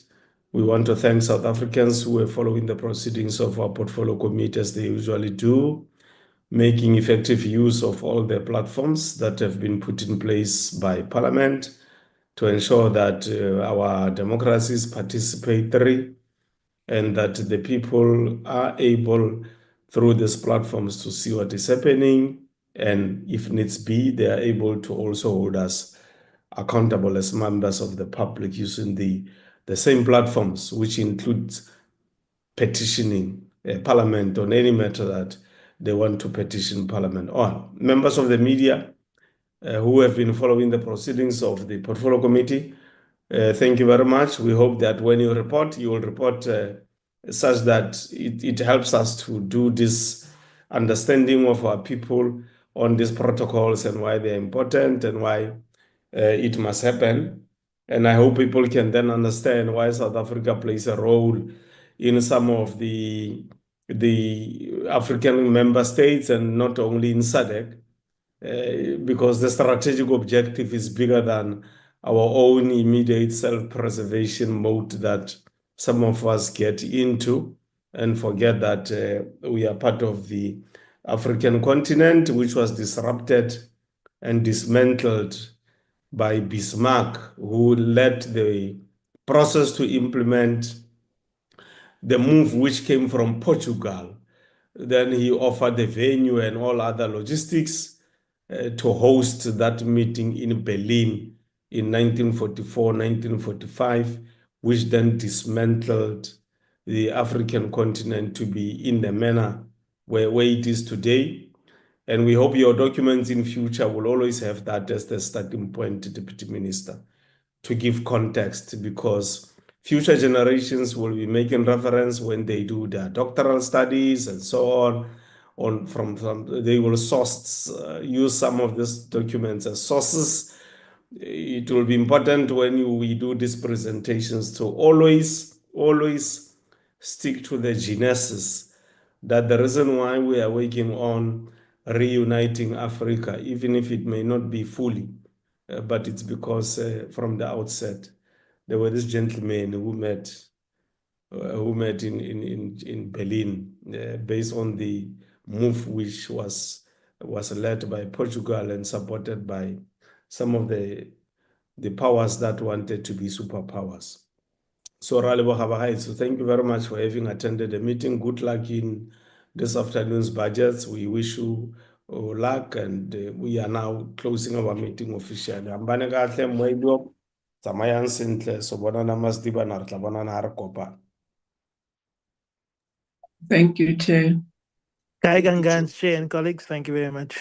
We want to thank South Africans who are following the proceedings of our portfolio committee as they usually do, making effective use of all the platforms that have been put in place by Parliament to ensure that our democracy is participatory and that the people are able through these platforms to see what is happening, and if needs be, they are able to also hold us accountable as members of the public using the same platforms, which includes petitioning Parliament on any matter that they want to petition Parliament on. Members of the media who have been following the proceedings of the Portfolio Committee, thank you very much. We hope that when you report, you will report such that it helps us to do this understanding of our people on these protocols and why they're important and why it must happen. And I hope people can then understand why South Africa plays a role in some of the African member states and not only in SADC, because the strategic objective is bigger than our own immediate self-preservation mode that some of us get into and forget that we are part of the African continent, which was disrupted and dismantled by Bismarck, who led the process to implement the move which came from Portugal. Then he offered the venue and all other logistics to host that meeting in Berlin in 1944, 1945, which then dismantled the African continent to be in the manner where it is today. And we hope your documents in future will always have that as the starting point, Deputy Minister, to give context, because future generations will be making reference when they do their doctoral studies and so on. They will use some of these documents as sources. It will be important when we do these presentations to always stick to the genesis, that the reason why we are working on reuniting Africa, even if it may not be fully, but it's because from the outset, there were these gentlemen who met in Berlin based on the move which was led by Portugal and supported by some of the powers that wanted to be superpowers. So thank you very much for having attended the meeting. Good luck in this afternoon's budgets. We wish you luck, and we are now closing our meeting officially. Ambane kahle moedo tsamayang sentle so bona na masdiba na re tla bona na re kopana. Thank you, Chair. Kai Gangan, Chair and colleagues, thank you very much.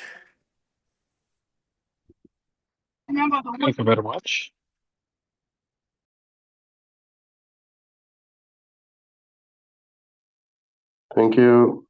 Thank you very much. Thank you.